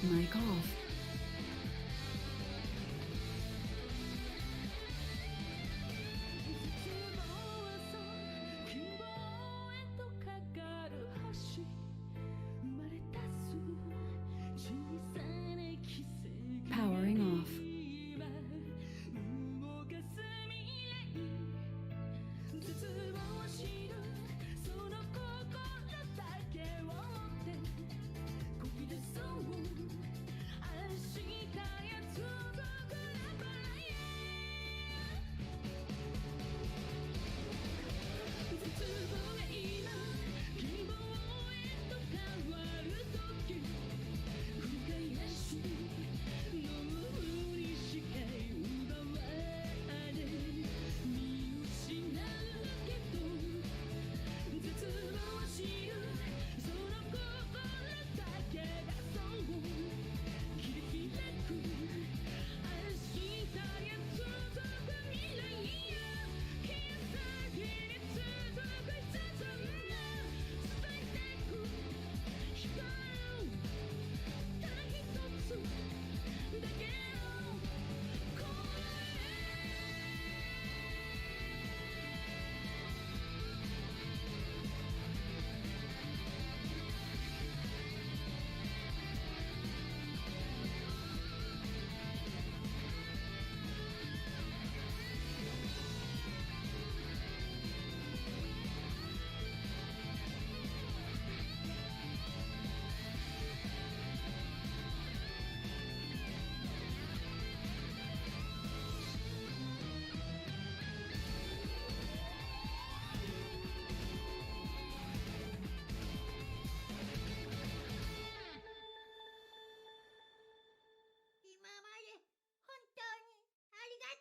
Mic off. Powering off.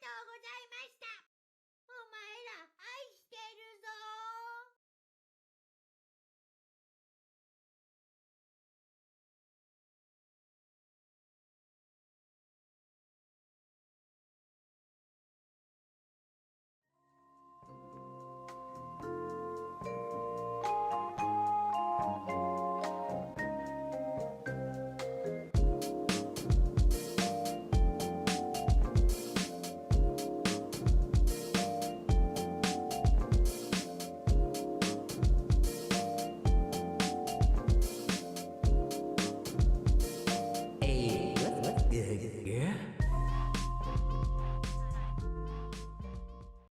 とうございました